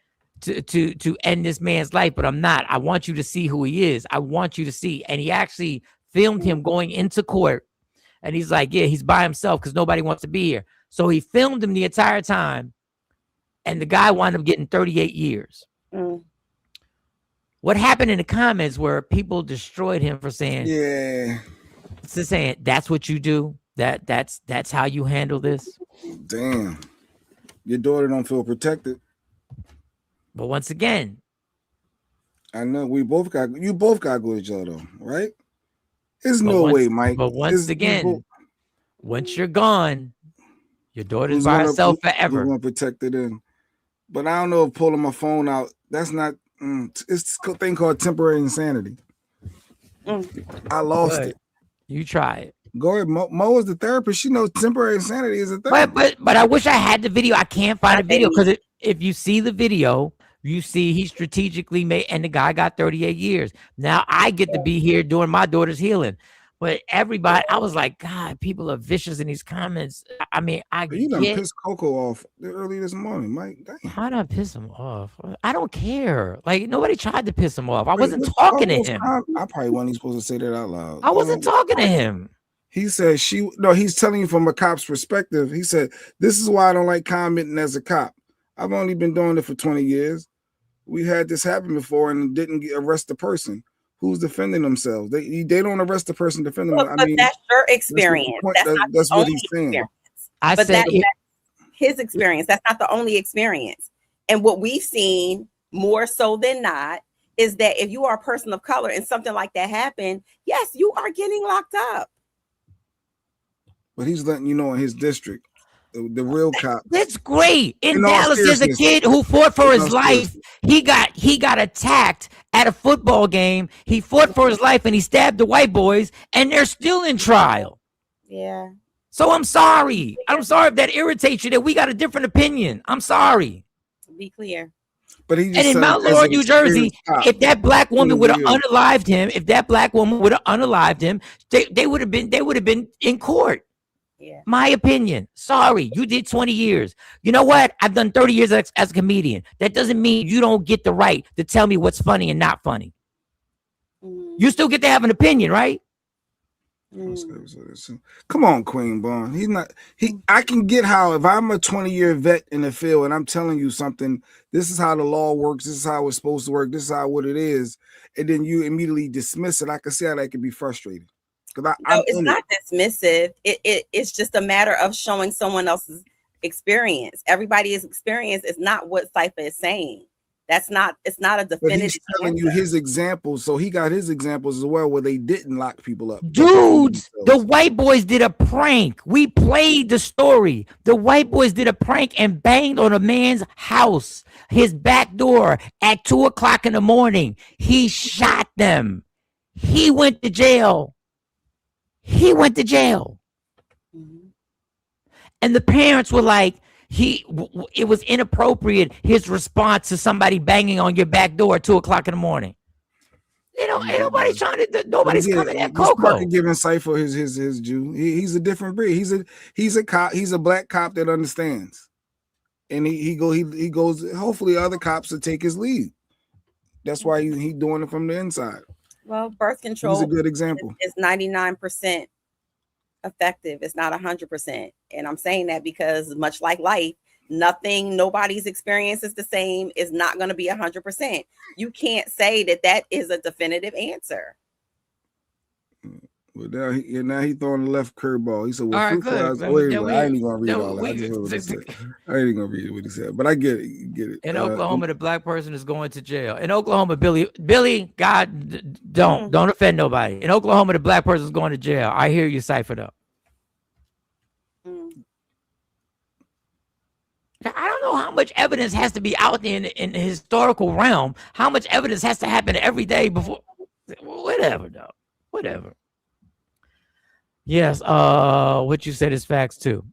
to end this man's life, but I'm not. I want you to see who he is. I want you to see. And he actually filmed him going into court. And he's like, yeah, he's by himself because nobody wants to be here. So he filmed him the entire time. And the guy wound up getting 38 years. What happened in the comments where people destroyed him for saying, that's what you do. That's how you handle this. Damn. Your daughter don't feel protected. But once again, I know you both got to go to jail though, right? There's no way, Mike. But once again, once you're gone, your daughter's by herself forever. Who's gonna protect it in? But I don't know if pulling my phone out, that's not it's a thing called temporary insanity. I lost it. You try it. Go ahead. Mo is the therapist. She knows temporary insanity is a thing. But I wish I had the video. I can't find a video because if you see the video, you see he strategically made, and the guy got 38 years. Now I get to be here doing my daughter's healing. But everybody, I was like, God, people are vicious in these comments. I mean, you done pissed Coco off early this morning, Mike. Damn. How did I piss him off? I don't care. Like, nobody tried to piss him off. I wasn't talking to him. I probably wasn't supposed to say that out loud. I wasn't talking to him. He said he's telling you from a cop's perspective. He said, this is why I don't like commenting as a cop. I've only been doing it for 20 years. We had this happen before and didn't arrest the person who's defending themselves. They don't arrest the person defending them. But that's your experience. That's what he's saying. That's his experience. That's not the only experience. And what we've seen more so than not is that if you are a person of color and something like that happened, yes, you are getting locked up. But he's letting you know in his district, the real cop. That's great. In Dallas, there's a kid who fought for his life. He got attacked at a football game. He fought for his life and he stabbed the white boys, and they're still in trial. Yeah. So I'm sorry. I'm sorry if that irritates you that we got a different opinion. I'm sorry. Be clear. But he just and in Mount Laurel, New Jersey, if that black woman would have unalived him, they would have been in court. Yeah. My opinion. Sorry, you did 20 years. You know what? I've done 30 years as a comedian. That doesn't mean you don't get the right to tell me what's funny and not funny. You still get to have an opinion, right? Come on, Queen Bond. I can get how if I'm a 20-year vet in the field and I'm telling you something, this is how the law works, this is how it's supposed to work, this is how what it is, and then you immediately dismiss it. I can see how that could be frustrating. No, it's not dismissive. It's just a matter of showing someone else's experience. Everybody's experience is not what Cypher is saying. It's not a definitive. But he's telling you his examples, so he got his examples as well where they didn't lock people up. Dudes, the white boys did a prank. We played the story. The white boys did a prank and banged on a man's house, his back door at 2:00 in the morning. He shot them. He went to jail. And the parents were like, it was inappropriate, his response to somebody banging on your back door at 2:00 in the morning. Ain't nobody trying to, nobody's coming at Coco. Giving Cypher his due. He's a different breed. He's a cop. He's a black cop that understands. And he goes, hopefully other cops will take his lead. That's why he doing it from the inside. Well, birth control is a good example. Is 99% effective. It's not 100%. And I'm saying that because much like life, nobody's experience is the same. Is not going to be 100%. You can't say that is a definitive answer. Well, now he throwing the left curveball. He said, "Well, I ain't even gonna read all that. I ain't even gonna read what he said, but I get it. In Oklahoma, the black person is going to jail. In Oklahoma, Billy, God, don't offend nobody. In Oklahoma, the black person is going to jail. I hear you, Cypher, though. I don't know how much evidence has to be out there in the historical realm. How much evidence has to happen every day before? Whatever, though. Whatever. Yes, what you said is facts too.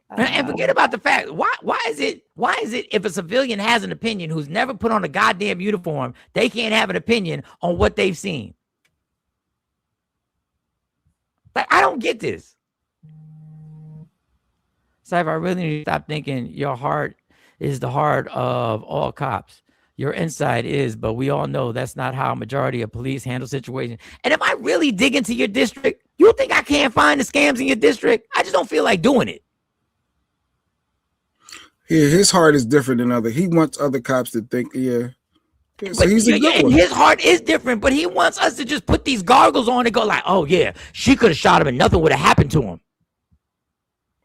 And forget about the fact, why is it if a civilian has an opinion who's never put on a goddamn uniform, they can't have an opinion on what they've seen? Like, I don't get this. Cypher, I really need to stop thinking your heart is the heart of all cops. Your inside is, but we all know that's not how a majority of police handle situations. And if I really dig into your district, you think I can't find the scams in your district? I just don't feel like doing it. Yeah, his heart is different than other. He wants other cops to think, so But he's a good one. his heart is different, but he wants us to just put these goggles on and go like, oh yeah, she could have shot him and nothing would have happened to him.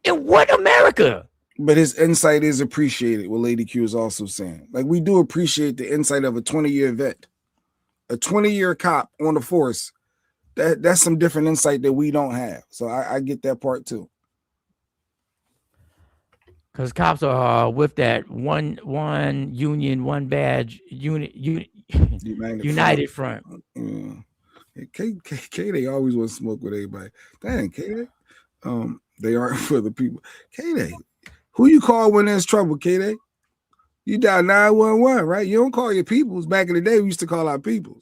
In what America? But his insight is appreciated, what Lady Q is also saying. Like, we do appreciate the insight of a 20-year vet. A 20-year cop on the force, that's some different insight that we don't have. So I get that part too. Because cops are with that one union, one badge, united front. Yeah. K, they always want to smoke with everybody. Dang, K, they aren't for the people. K, who you call when there's trouble, K? You dial 911, right? You don't call your peoples. Back in the day, we used to call our peoples.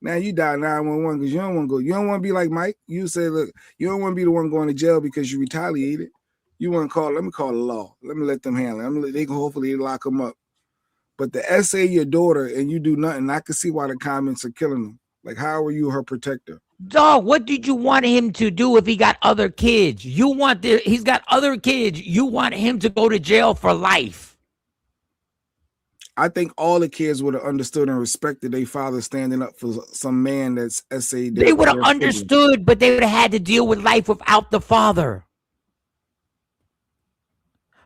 Now you dial 911 because you don't want to go. You don't want to be like Mike. You say, look, you don't want to be the one going to jail because you retaliated. You want to call, let me call the law. Let me let them handle it. They can hopefully lock them up. But the essay your daughter and you do nothing, I can see why the comments are killing them. Like, how are you her protector? Dog, what did you want him to do if he got other kids? He's got other kids. You want him to go to jail for life. I think all the kids would have understood and respected their father standing up for some man that's essayed. They would have understood, but they would have had to deal with life without the father.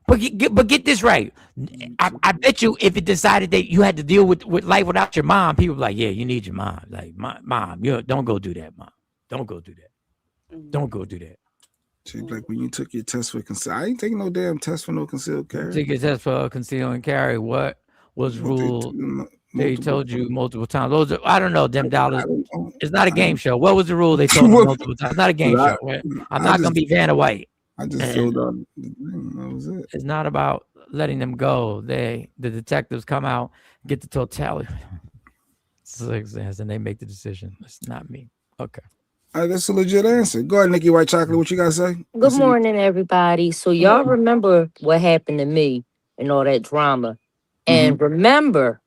But get this right. I bet you if it decided that you had to deal with life without your mom, people were like, yeah, you need your mom. Like, mom, don't go do that, mom. Don't go do that. Don't go do that. She's like, when you took your test for concealed, I ain't taking no damn test for no concealed carry. Take your test for conceal and carry. What was ruled? They told you multiple times. Those are, I don't know, them dollars. It's not a game show. What was the rule they told you multiple times? It's not a game show. Right? I'm not going to be Vanna White. I just filled out. That was it. It's not about letting them go. The detectives come out, get the totality. And they make the decision. It's not me. Okay. That's a legit answer. Go ahead, Nikki White Chocolate. What you got to say? Good morning, everybody. So y'all remember what happened to me and all that drama. And remember,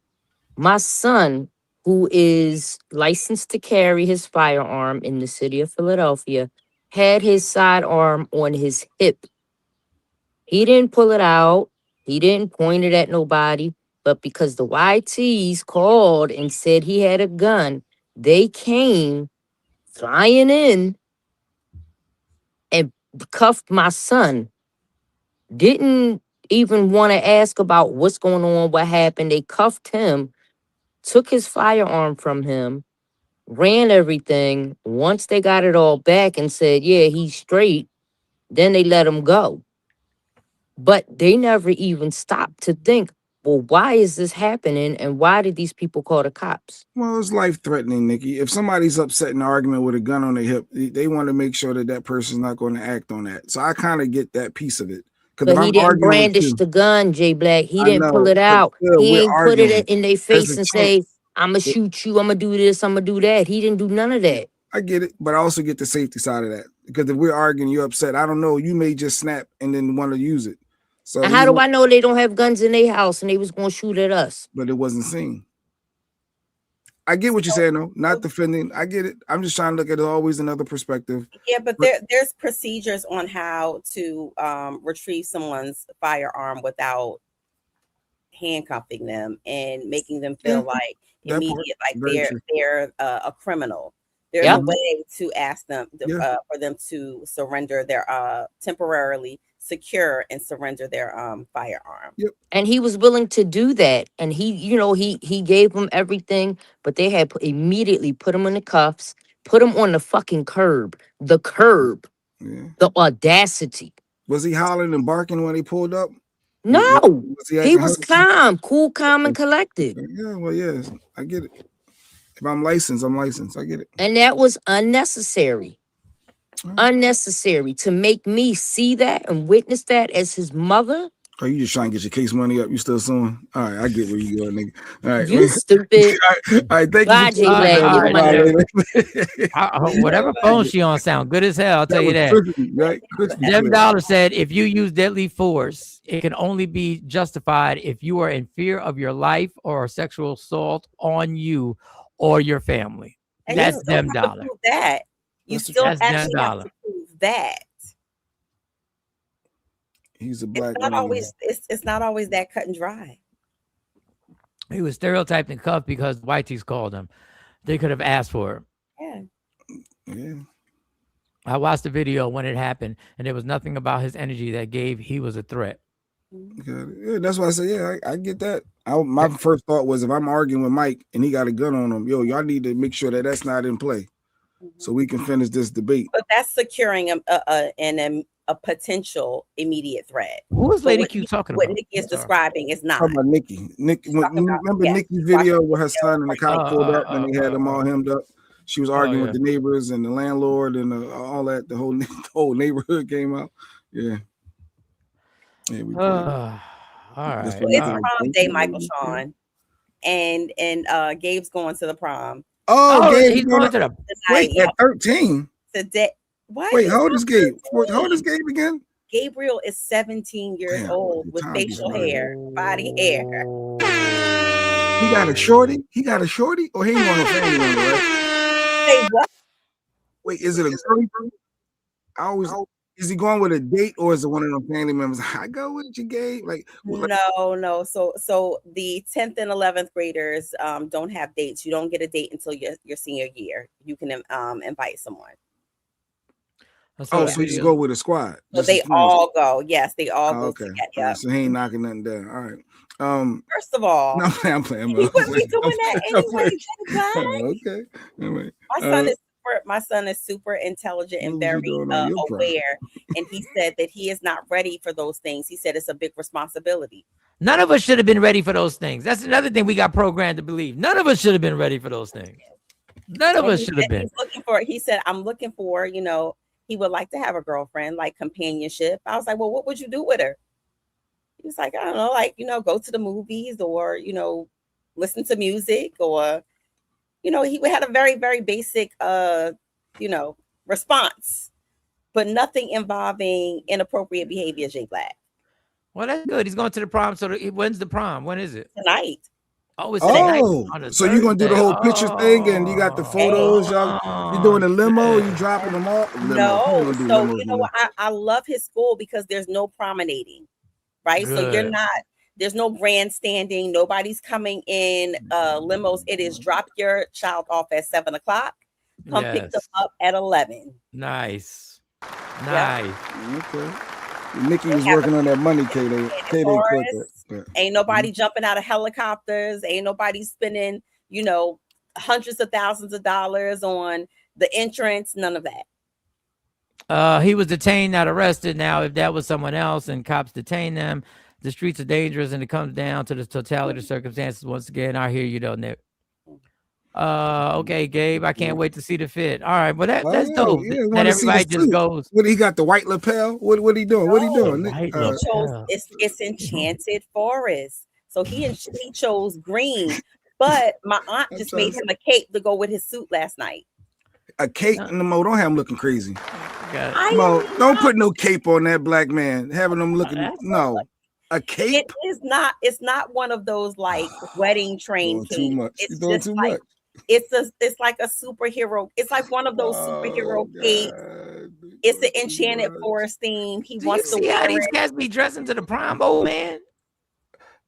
my son, who is licensed to carry his firearm in the city of Philadelphia, had his sidearm on his hip. He didn't pull it out. He didn't point it at nobody. But because the YTs called and said he had a gun, they came flying in and cuffed my son. Didn't even want to ask about what's going on, what happened. They cuffed him, took his firearm from him, ran everything. Once they got it all back and said, yeah, he's straight, then they let him go. But they never even stopped to think, well, why is this happening? And why did these people call the cops? Well, it's life-threatening, Nikki. If somebody's upset in an argument with a gun on their hip, they want to make sure that that person's not going to act on that. So I kind of get that piece of it. But he didn't brandish the gun, Jay Black. He didn't pull it out. He ain't put it in their face and say, I'm going to shoot you, I'm going to do this, I'm going to do that. He didn't do none of that. I get it, but I also get the safety side of that. Because if we're arguing, you're upset, I don't know, you may just snap and then want to use it. So and how do I know they don't have guns in their house and they was going to shoot at us? But it wasn't seen. I get what you're saying, though. Not defending. I get it. I'm just trying to look at it always another perspective. Yeah, but there's procedures on how to retrieve someone's firearm without handcuffing them and making them feel like immediate, like they're a criminal. There's a way to ask them for them to surrender their temporarily secure and surrender their firearm. And he was willing to do that. And he, he gave them everything, but they had immediately put him in the cuffs, put him on the fucking curb. The curb. Yeah. The audacity. Was he hollering and barking when he pulled up? No. He was calm, cool, calm, and collected. Yeah, well, yes. I get it. If I'm licensed, I'm licensed. I get it. And that was unnecessary. unnecessary to make me see that and witness that as his mother. Oh, you just trying to get your case money up? You still suing? All right, I get where you going, nigga. All right, You stupid. all right, thank Bye, you. J Lag. Whatever phone she on sound good as hell. I'll tell you that. Crispy, right? Them Dollar said, if you use deadly force, it can only be justified if you are in fear of your life or sexual assault on you or your family. And that's you still them have to Dollar. prove that. You still That's actually them have Dollar. to prove that. He's a black It's not man. always it's not always that cut and dry. He was stereotyped and cuffed because whiteys called him. They could have asked for it. Yeah. I watched the video when it happened, and there was nothing about his energy that gave he was a threat. Yeah, that's why I say, yeah, I get that. My first thought was, if I'm arguing with Mike and he got a gun on him, y'all need to make sure that that's not in play, so we can finish this debate. But that's securing a potential immediate threat. Who was Lady Q talking what about? Nikki is describing is not. Talking about Nikki. Remember Nikki's video where her son and the cop pulled up and they had them all hemmed up? She was arguing with the neighbors and the landlord and all that. The whole neighborhood came out. Yeah. All right. Well, it's prom day, Michael Sean, and Gabe's going to the prom. Oh, Gabe, he's going to the wait at 13. Today. What? Wait, how old is Gabe? How old is Gabe again? Gabriel is 17 years old with facial hair, body hair. He got a shorty? Or he ain't want a family member, right? Say what? Wait, is it a girl? Is he going with a date or is it one of them family members? I go with you, Gabe. No. So the 10th and 11th graders don't have dates. You don't get a date until your senior year. You can invite someone. So you just go with a squad. So they all go. Yes, they all go okay. together. Yeah. So he ain't knocking nothing down. All right. First of all, no, I'm playing. You wouldn't be doing that anyway. Okay. All right. My son is super intelligent and very aware, and he said that he is not ready for those things. He said it's a big responsibility. None of us should have been ready for those things. That's another thing we got programmed to believe. None of us should have been ready for those things. None of us should have been. He said, I'm looking for, he would like to have a girlfriend, like companionship. I was like, well, what would you do with her? He was like, I don't know, go to the movies or, listen to music or, he had a very, very basic, response, but nothing involving inappropriate behavior, Jay Black. Well, that's good. He's going to the prom. So when's the prom? When is it? Tonight. Oh, it's tonight. So you're going to do the whole picture thing and you got the photos. You're doing a limo. You dropping them off? No. So, what? I love his school because there's no promenading, right? Good. So there's no grandstanding. Nobody's coming in limos. It is drop your child off at 7:00. Come pick them up at 11. Nice. Okay. Nikki was working on that money, K-Day. Ain't nobody jumping out of helicopters. Ain't nobody spending, hundreds of thousands of dollars on the entrance. None of that. He was detained, not arrested. Now, if that was someone else and cops detain them, the streets are dangerous and it comes down to the totality of circumstances. Once again, I hear you, though, Nick. Okay, Gabe, I can't wait to see the fit. All right, well, that's dope. That everybody just goes. What, he got the white lapel? What he doing? What he doing? It's Enchanted Forest. So he chose green, but my aunt just made him a cape to go with his suit last night. A cape in the Mo, don't have him looking crazy. Mo, don't put no cape on that black man. Having him looking a cape. It's not one of those like wedding train capes. Too much. It's doing just too like much. It's like a superhero. It's like one of those superhero capes. It's the Enchanted Forest theme. He wants to see how these cats be dressing to the prom, old man.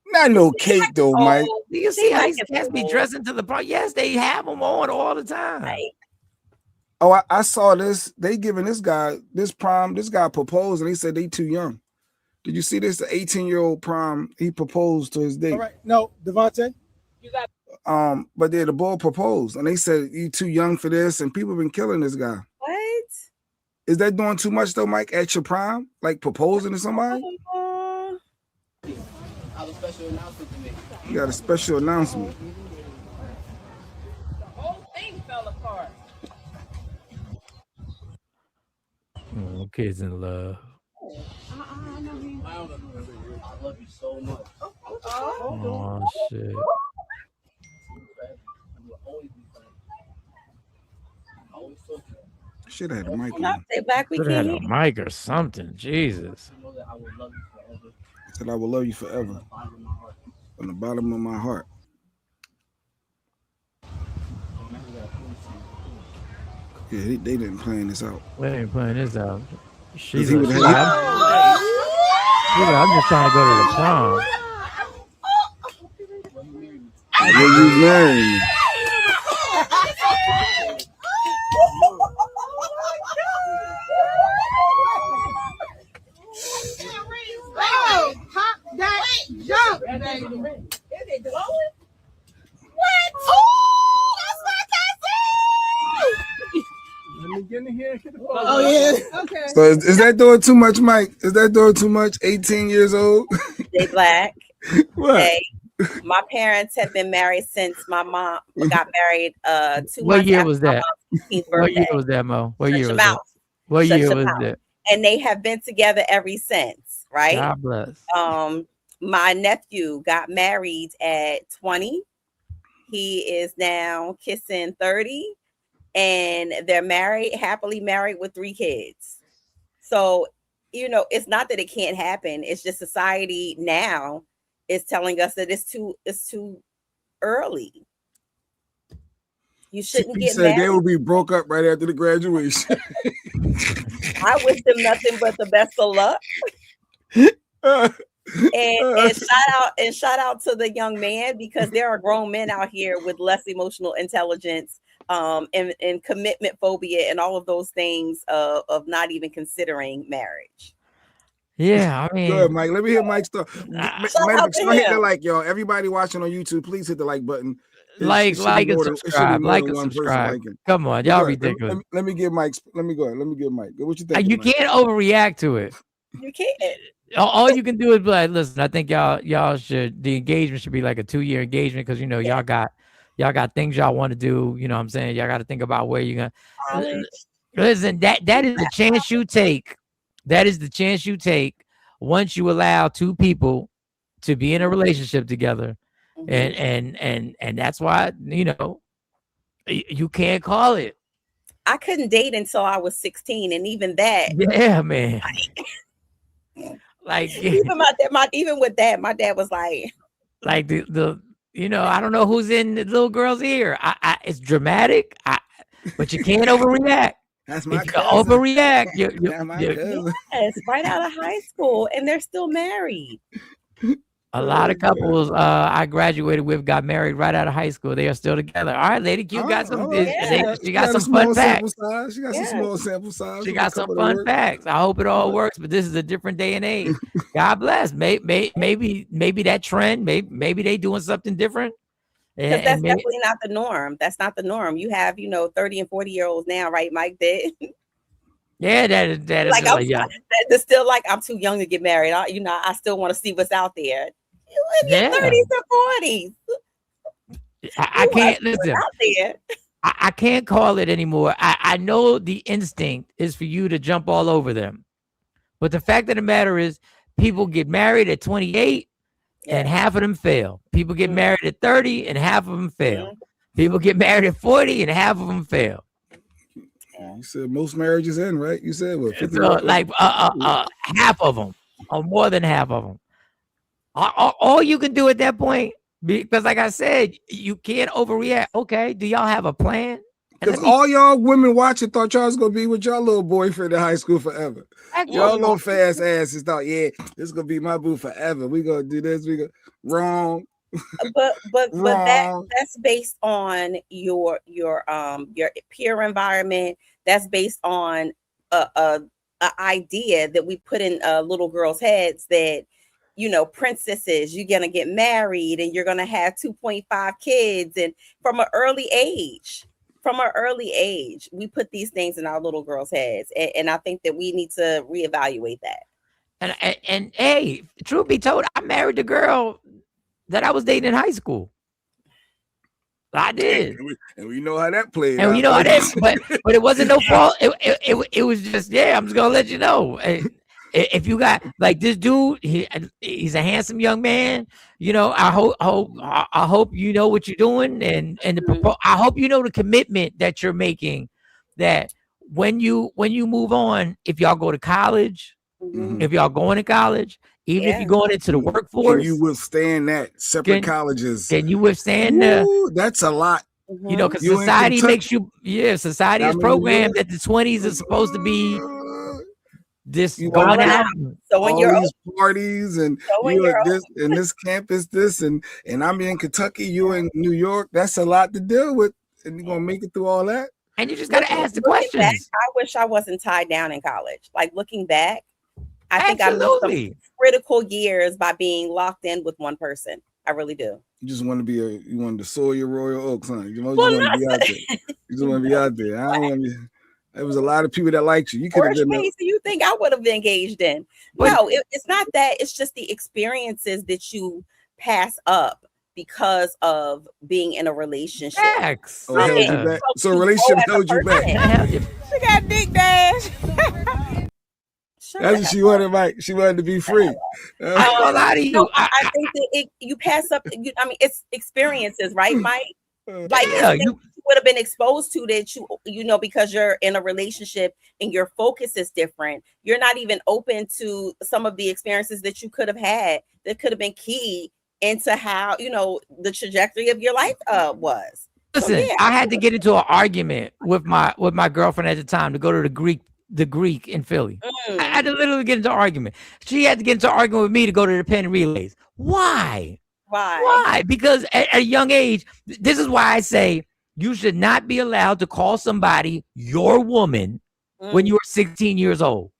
Not no cape though, Mike. Do you see how these cats be dressing to the prom? Yes, they have them on all the time. Right. Oh, I saw this. They giving this guy prom. This guy proposed, and they said they too young. Did you see this? The 18-year-old prom. He proposed to his date. All right, no, Devontae. You got. But the boy proposed, and they said you too young for this, and people have been killing this guy. What? Is that doing too much though, Mike? At your prime, like proposing to somebody? I have a special announcement to make. You got a special announcement. The whole thing fell apart. Oh, kids in love. I love you so much. Oh shit. Should have had a mic Come up, on. say back. We Could have can't had hear. a mic or something. Jesus. Said I will love you forever. From the bottom of my heart. Yeah, they didn't plan this out. We ain't playing this out. Because he would have I'm just trying to go to the prom. Will you marry me? Oh, hop that jump. Is it blowing? What? Oh, that's my cousin. Let me get in here. Oh, yeah. Okay. So is that doing too much, Mike? Is that doing too much? 18 years old? They black. What? Hey, my parents have been married since my mom got married 2 What months year after was my that? mom's 15th What birthday. year was that, Mo? What Shut year your was that? mouth. What Shut year your was mouth. that? And they have been together ever since, right? God bless. My nephew got married at 20. He is now kissing 30, and they're married, happily married with 3 kids. So, you know, it's not that it can't happen. It's just society now is telling us that it's too early. You shouldn't He get said they married. will be broke up right after the graduation. I wish them nothing but the best of luck. And shout out to the young man, because there are grown men out here with less emotional intelligence and commitment phobia and all of those things of not even considering marriage. Yeah, I mean, Go ahead, Mike. Let me hear Mike's stuff. Shout out to Start hitting the him. like, y'all. Everybody watching on YouTube, please hit the like button. like and It should subscribe. be more Like than and one person subscribe. liking. Come on, But y'all go ahead. ridiculous. Let me give Mike. Let me go ahead. Let me give Mike. What you think? You can't overreact to it. You can't. All you can do is be like, listen, I think y'all should, the engagement should be like a 2-year engagement, because you know y'all got things y'all want to do. You know what I'm saying? Y'all got to think about where you're gonna listen. That is the chance you take. That is the chance you take once you allow 2 people to be in a relationship together. And that's why, you know, you can't call it. I couldn't date until I was 16, and even that, yeah, man. Like even with that, my dad was like the you know, I don't know who's in the little girl's ear. It's dramatic, but you can't overreact. That's my if you cousin. overreact, yes, right out of high school, and they're still married. A lot of couples I graduated with got married right out of high school. They are still together. All right, Lady Q got some. She got some fun facts. She got some small sample size. She got some fun facts. I hope it all works, but this is a different day and age. God bless. Maybe that trend. Maybe they doing something different. Because that's definitely not the norm. That's not the norm. You have 30 and 40-year-olds now, right, Mike? Yeah, that is like they're still like, I'm too young to get married. I still want to see what's out there. You in your 30s or 40s. I can't listen. Out there. I can't call it anymore. I know the instinct is for you to jump all over them, but the fact of the matter is, people get married at 28 and half of them fail. People get married at 30 and half of them fail. People get married at 40 and half of them fail. You said most marriages end, right? You said what? 50 half of them, or more than half of them. All you can do at that point, because like I said, you can't overreact. Okay, do y'all have a plan? Because all y'all women watching thought y'all was gonna be with y'all little boyfriend in high school forever. Y'all little fast asses thought, yeah, this is gonna be my boo forever. We gonna do this. We gonna wrong. But that's based on your peer environment. That's based on a idea that we put in little girls' heads that, princesses, you're gonna get married and you're gonna have 2.5 kids, and from an early age, we put these things in our little girls' heads, and I think that we need to reevaluate that. And hey, truth be told, I married the girl that I was dating in high school. I did. And we know how that played And out. you know how that, but it wasn't no fault. It was just, yeah, I'm just gonna let you know. If you got like this dude, he's a handsome young man. You know, I hope you know what you're doing, and I hope you know the commitment that you're making. That when you move on, if y'all go to college, if y'all going to college, even if you're going into the workforce, can you withstand that? Separate colleges. Can you withstand that's a lot. You know, because society makes you, society is programmed that the 20s is supposed to be this going out. So when all you're these parties and you at this and this campus, this and I'm in Kentucky, you in New York, that's a lot to deal with. And you're gonna make it through all that. And you just gotta ask the questions. Back, I wish I wasn't tied down in college. Like looking back, I think I missed some critical years by being locked in with one person. I really do. You just want to be you want to soil your Royal Oaks, huh? You just want to be out there. You just want to be out there. I don't want to be. There was a lot of people that liked you. You could have been. Which do you think I would have engaged in? No, it's not that. It's just the experiences that you pass up because of being in a relationship. Oh, held you back. So a relationship held you back. She got dick dash. That's what she wanted, Mike. She wanted to be free. I think that you pass up. I mean, it's experiences, right, Mike? Like you would have been exposed to that you know, because you're in a relationship and your focus is different. You're not even open to some of the experiences that you could have had that could have been key into how, you know, the trajectory of your life was. Listen, so, yeah. I had to get into an argument with my girlfriend at the time to go to the Greek in Philly. I had to literally get into an argument. She had to get into an argument with me to go to the Penn Relays. Why? Why? Because at a young age, this is why I say you should not be allowed to call somebody your woman when you are 16 years old.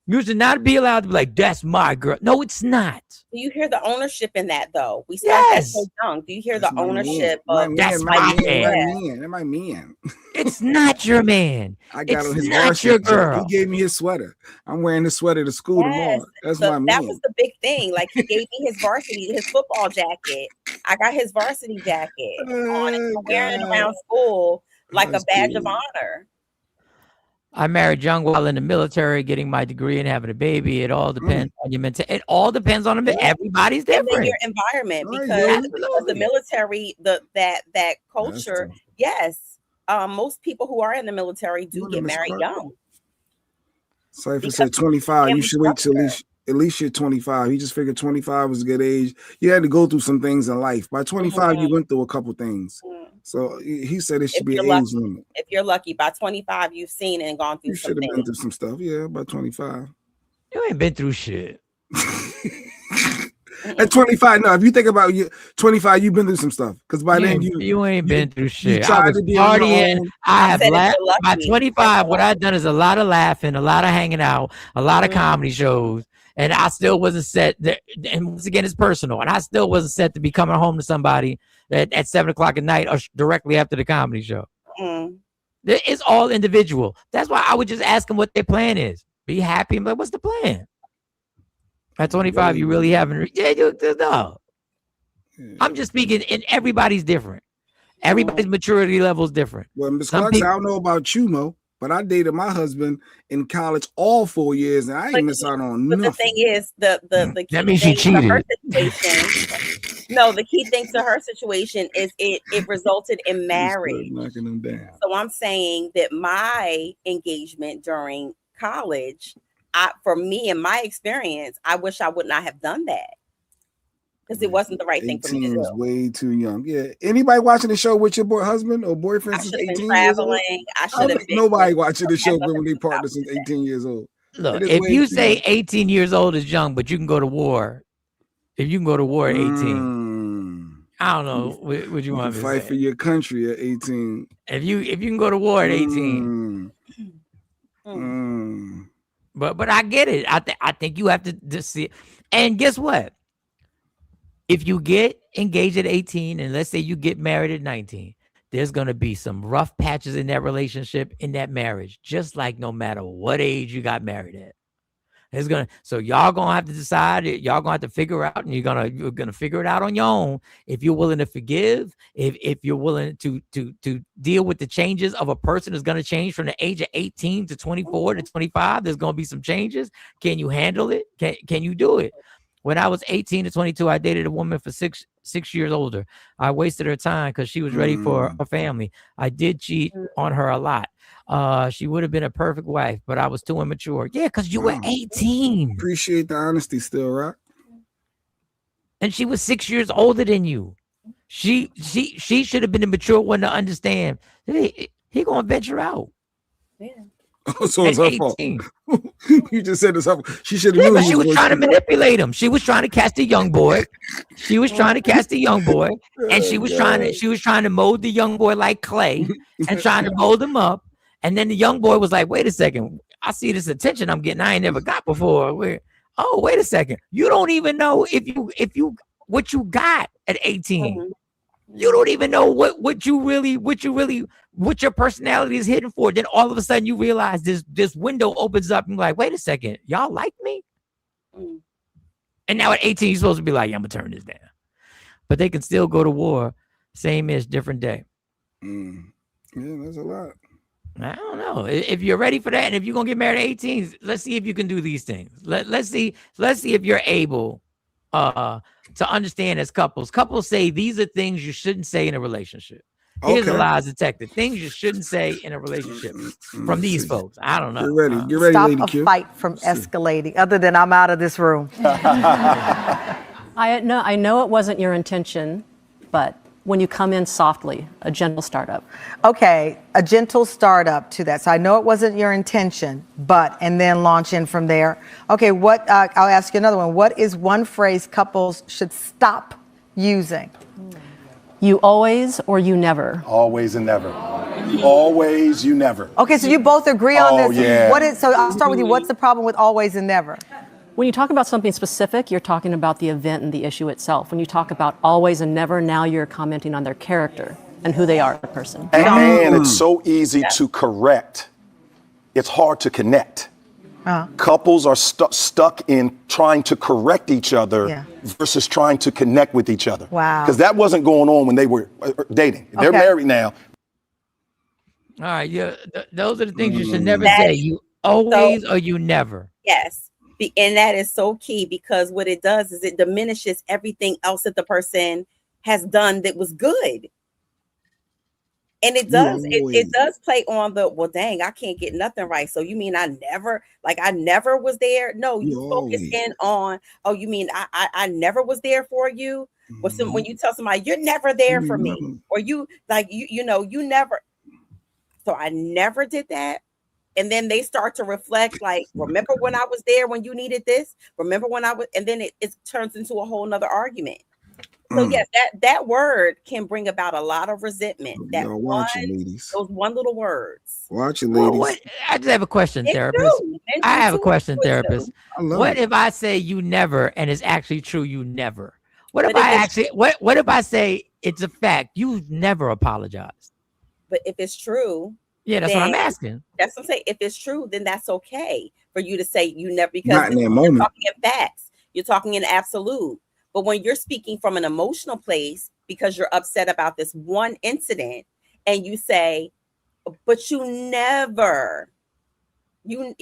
You should not be allowed to be like, that's my girl. No, it's not. Do you hear the ownership in that, though? We start that so young. Do you hear the ownership of that's my man? That's my man. It's not your man. I got on his not your girl. He gave me his sweater. I'm wearing this sweater to school tomorrow. That's my man. That was the big thing. Like he gave me his football jacket. I got his varsity jacket on and I'm wearing it around school like a badge of honor. I married young while in the military, getting my degree and having a baby. It all depends on your mental. It all depends on them. Everybody's different. And your environment, because the military, that culture. Yes, most people who are in the military do get married young. So if it said 25, you should wait till at least you're 25. He just figured 25 was a good age. You had to go through some things in life. By 25, you went through a couple things. So he said it should be an age limit. If you're lucky, by 25, you've seen and gone through. You should have been through some stuff. Yeah, by 25. You ain't been through shit. At 25, no. If you think about 25, you've been through some stuff. Because by then you ain't been through shit. I was partying. I have laughed. By 25, what I've done is a lot of laughing, a lot of hanging out, a lot of comedy shows. And I still wasn't set. And once again, it's personal. And I still wasn't set to be coming home to somebody at 7 o'clock at night or directly after the comedy show. It's all individual. That's why I would just ask them what their plan is. Be happy. But what's the plan? At 25, you really haven't. No. I'm just speaking, and everybody's different. Everybody's maturity level is different. Well, Ms. Clark, I don't know about you, Mo, but I dated my husband in college all 4 years, and I ain't miss out on nothing. But the thing is, the key that means she cheated. Her situation, no, the key thing to her situation is it resulted in marriage. Knocking them down. So I'm saying that my engagement during college, for me and my experience, I wish I would not have done that because it wasn't the right thing for me to do. 18 is way too young. Yeah. Anybody watching the show with your husband or boyfriend since 18 years old? I should have been. Nobody watching the show when they partner since 18 years old. Look, if you say 18 years old is young, but you can go to war. If you can go to war at 18, I don't know what you want to fight for your country at 18. If you can go to war at 18. But I get it. I think you have to just see it. And guess what? If you get engaged at 18 and let's say you get married at 19, there's going to be some rough patches in that relationship, in that marriage, just like no matter what age you got married at. It's gonna, so y'all gonna have to decide. Y'all gonna have to figure out, and you're gonna figure it out on your own. If you're willing to forgive, if you're willing to deal with the changes of a person that's gonna change from the age of 18 to 24 to 25, there's gonna be some changes. Can you handle it? Can you do it? When I was 18 to 22, I dated a woman for six years older. I wasted her time because she was ready for a family. I did cheat on her a lot. She would have been a perfect wife, but I was too immature. Yeah, because you were 18. Appreciate the honesty still, right? And she was 6 years older than you. She should have been a mature one to understand. He gonna venture out. Yeah. Oh, so it's her fault. You just said it's her fault. She should have known. But she was trying to manipulate him. She was trying to catch the young boy. She was trying to catch the young boy, and she was trying to mold the young boy like clay and trying to mold him up. And then the young boy was like, "Wait a second, I see this attention I'm getting. I ain't never got before. Wait a second. You don't even know if you what you got at 18. Mm-hmm. You don't even know what your personality is hidden for. Then all of a sudden you realize this window opens up and you're like, wait a second, y'all like me? Mm. And now at 18, you're supposed to be like, yeah, I'm gonna turn this down. But they can still go to war, same ish, different day. Yeah, that's a lot. I don't know if you're ready for that, and if you're gonna get married at 18, let's see if you can do these things. Let's see if you're able to understand as couples. Couples say these are things you shouldn't say in a relationship. Here's the lies detected. Things you shouldn't say in a relationship from these folks. I don't know. Get ready, Stop Lady a Q. fight from escalating. Other than I'm out of this room. I know it wasn't your intention, but when you come in softly, a gentle startup. Okay, a gentle startup to that. So I know it wasn't your intention, but, and then launch in from there. Okay, I'll ask you another one. What is one phrase couples should stop using? You always or you never? Always and never. Always, you never. Okay, so you both agree on this. Yeah. So I'll start with you. What's the problem with always and never? When you talk about something specific, you're talking about the event and the issue itself. When you talk about always and never, now you're commenting on their character and who they are as a person. And it's so easy to correct. It's hard to connect. Couples are stuck in trying to correct each other versus trying to connect with each other. Wow. Because that wasn't going on when they were dating. They're married now. All right, yeah, those are the things you should never say. You always or you never. Yes. And that is so key, because what it does is it diminishes everything else that the person has done that was good. And it does, it does play on the, well, dang, I can't get nothing right. So you mean I never was there? No, you focus in on, oh, you mean I never was there for you? When you tell somebody you're never there for me, or you never, so I never did that. And then they start to reflect, like, remember when I was there when you needed this? Remember when I was, and then it turns into a whole nother argument. So yes, that word can bring about a lot of resentment. That those one little words. Watch it, ladies. I just have a question, therapist. I have a question, therapist. What if I say you never, and it's actually true, you never? What if what if I say it's a fact, you never apologized? But if it's true. Yeah, that's what I'm asking. That's what I'm saying. If it's true, then that's okay for you to say you never, because not in that moment. You're talking in facts. You're talking in absolute. But when you're speaking from an emotional place because you're upset about this one incident, and you say, but you never, you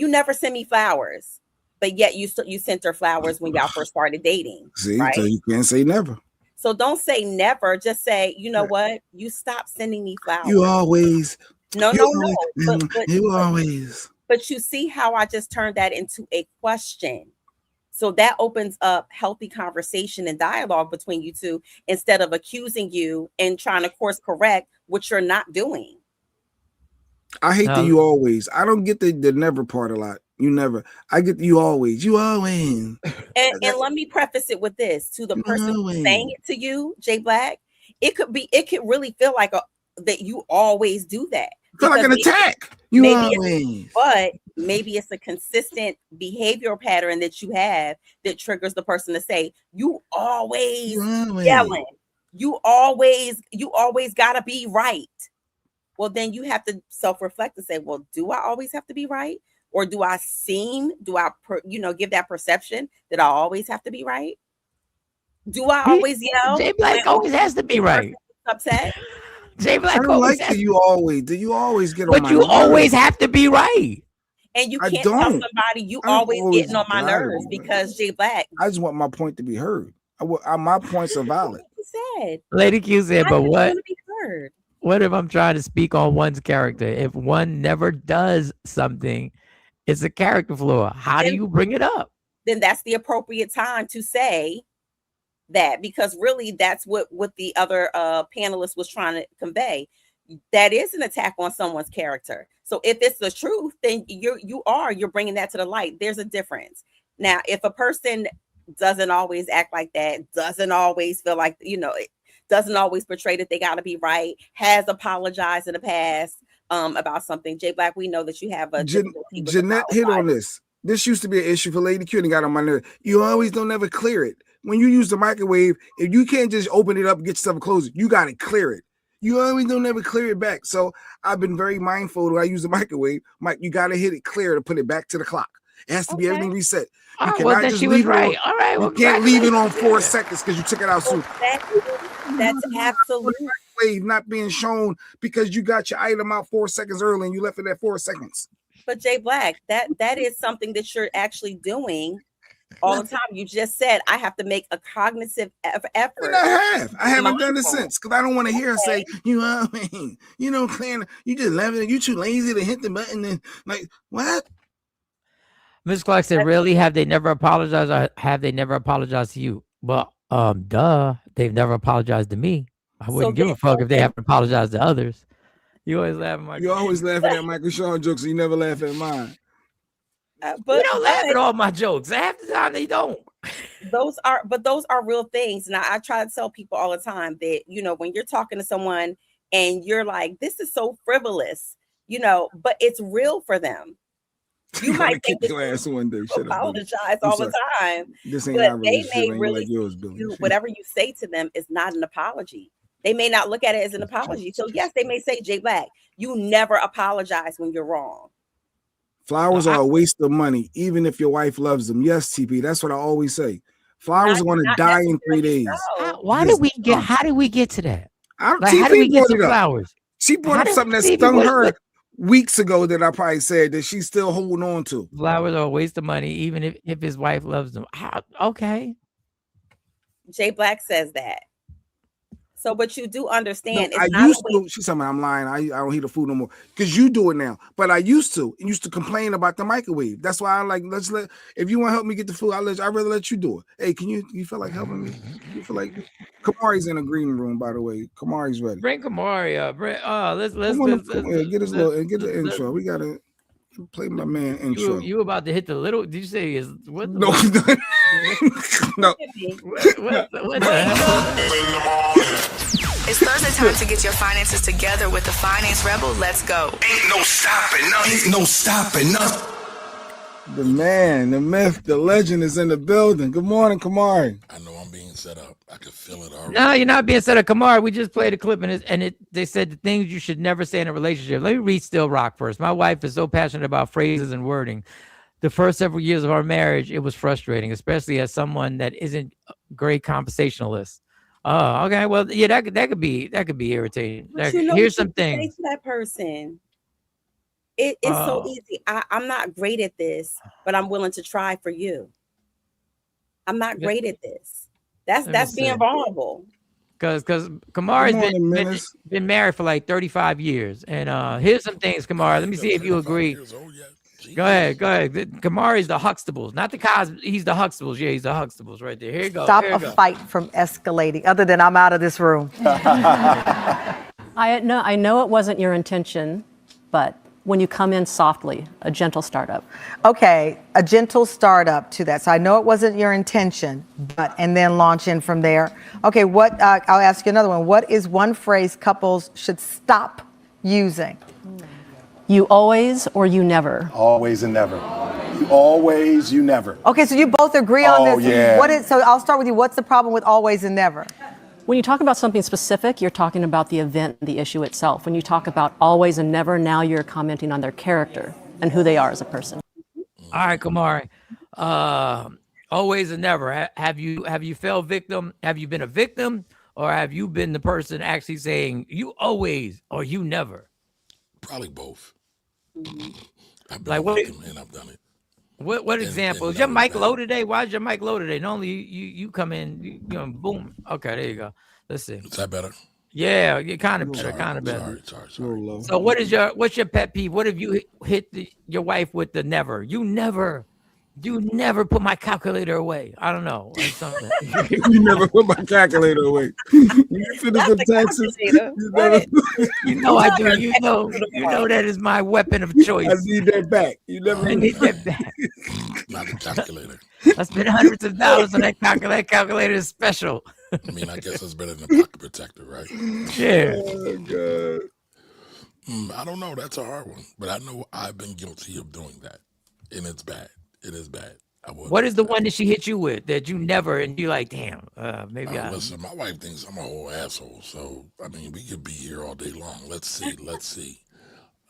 never send me flowers, but yet you sent her flowers when y'all first started dating. See, right? So you can't say never. So don't say never. Just say, you know what? You stop sending me flowers. You always. No. But you always. But you see how I just turned that into a question. So that opens up healthy conversation and dialogue between you two, instead of accusing you and trying to course correct what you're not doing. I hate the you always. I don't get the never part a lot. You never. I get the you always. You always. And let me preface it with this to the person who's saying it to you, Jay Black. It could really feel like that you always do that. Feel like an attack. You always. But maybe it's a consistent behavioral pattern that you have that triggers the person to say, you always yelling. You always gotta be right. Well, then you have to self-reflect and say, well, do I always have to be right? Or do I give that perception that I always have to be right? Do I always yell? Jay Black always has to be right. Upset? Jay Black I don't always like has do you always get on But my you nerves. always have to be right. And you I can't tell don't. somebody you I don't always always getting on my gotta nerves be because Jay Black. I just want my point to be heard. My points are valid. Said. Lady Q said, I but just what? want to be heard. What if I'm trying to speak on one's character? If one never does something, it's a character flaw. How do you bring it up? Then that's the appropriate time to say that, because really that's what the other panelist was trying to convey. That is an attack on someone's character. So if it's the truth, then you're bringing that to the light. There's a difference. Now, if a person doesn't always act like that, doesn't always feel like, it doesn't always portray that they got to be right, has apologized in the past about something. Jay Black, we know that you have a Jeanette hit on this. This used to be an issue for Lady Q and got on my nerve. You always don't ever clear it. When you use the microwave, if you can't just open it up and get yourself close, you got to clear it. You always don't ever clear it back. So I've been very mindful when I use the microwave. Mike, you got to hit it clear to put it back to the clock. It has to be everything reset. You cannot just leave it on. All right, you can't leave it on 4 seconds because you took it out soon. That's absolutely not being shown because you got your item out 4 seconds early and you left it at 4 seconds. But Jay Black, that is something that you're actually doing all the time. You just said I have to make a cognitive effort. And I haven't done it since because I don't want to hear her say, clean. You just left it. You too lazy to hit the button. And like what? Ms. Clark said, really? Have they never apologized, or have they never apologized to you? Well, duh. They've never apologized to me. I wouldn't give a fuck if they haven't apologized to others. You always laugh at You're always laughing at Michael Sean jokes, and you never laugh at mine. But you don't laugh at all my jokes. Half the time they don't. Those are real things. And I try to tell people all the time that, when you're talking to someone and you're like, this is so frivolous, but it's real for them. You might think glass one day. Apologize all the time. This ain't but they may like really yours, Billy. Whatever you say to them is not an apology. They may not look at it as an apology. So yes, they may say, Jay Black, you never apologize when you're wrong. Flowers are a waste of money, even if your wife loves them. Yes, TP. That's what I always say. Flowers are going to die in 3 days. How did we get to that? How did we get to flowers? She brought up something that stung her weeks ago that I probably said that she's still holding on to. Flowers are a waste of money, even if his wife loves them. Okay. Jay Black says that. So, but you do understand. I used to. She's saying I'm lying. I don't heat the food no more because you do it now. But I used to complain about the microwave. That's why I like. If you want to help me get the food, I'd rather let you do it. Hey, you feel like helping me? You feel like Kamari's in the green room, by the way. Kamari's ready. Bring Kamari up. Let's get his the intro. We gotta play my man intro. You about to hit the little? Did you say is what? No, no. What the hell? It's Thursday time to get your finances together with the Finance Rebel. Let's go. Ain't no stopping us. Ain't no stopping us. The man, the myth, the legend is in the building. Good morning, Kamari. I know I'm being set up. I can feel it already. No, you're not being set up. Kamari, we just played a clip and they said the things you should never say in a relationship. Let me read Still Rock first. My wife is so passionate about phrases and wording. The first several years of our marriage, it was frustrating, especially as someone that isn't a great conversationalist. Oh, okay. Well, yeah, that could be irritating. Here's some things. Say to that person. It's so easy. I'm not great at this, but I'm willing to try for you. I'm not great at this. That's being vulnerable. Because Kamari's been married for like 35 years. And here's some things, Kamari. Let me see if you agree. Go ahead. Kamari's the Huxtables, not the Cosby. He's the Huxtables. Yeah, he's the Huxtables right there. Here you go. Stop fight from escalating. Other than I'm out of this room. I know it wasn't your intention, but when you come in softly, a gentle startup. Okay, a gentle startup to that. So I know it wasn't your intention, and then launch in from there. Okay, I'll ask you another one. What is one phrase couples should stop using? You always or you never? Always and never. You always, you never. Okay, so you both agree on this. Yeah. So I'll start with you. What's the problem with always and never? When you talk about something specific, you're talking about the event, the issue itself. When you talk about always and never, now you're commenting on their character and who they are as a person. All right, Kamari. Always and never. Have you fell victim? Have you been a victim, or have you been the person actually saying you always or you never? Probably both. I've been Like a what? victim and I've done it. What example? Is your mic low today? Why is your mic low today? Normally you come in, you know, boom. Okay, there you go. Let's see. Is that better? Yeah, you're kind of better, kind of better. Sorry. So what's your pet peeve? What if you hit your wife with the never? You never put my calculator away. I don't know. Or something. You never put my calculator away. You finish the taxes. You know I do. You know that is my weapon of choice. I need that back. You never. I need that back. Not the calculator. I spent hundreds of dollars on that calculator. That calculator is special. I mean, I guess it's better than a pocket protector, right? Yeah. Oh, God. I don't know. That's a hard one. But I know I've been guilty of doing that. And it's bad. It is bad. What is the one that she hit you with that you never, and you're like, damn, maybe I. Listen, my wife thinks I'm a whole asshole. So, I mean, we could be here all day long. Let's see.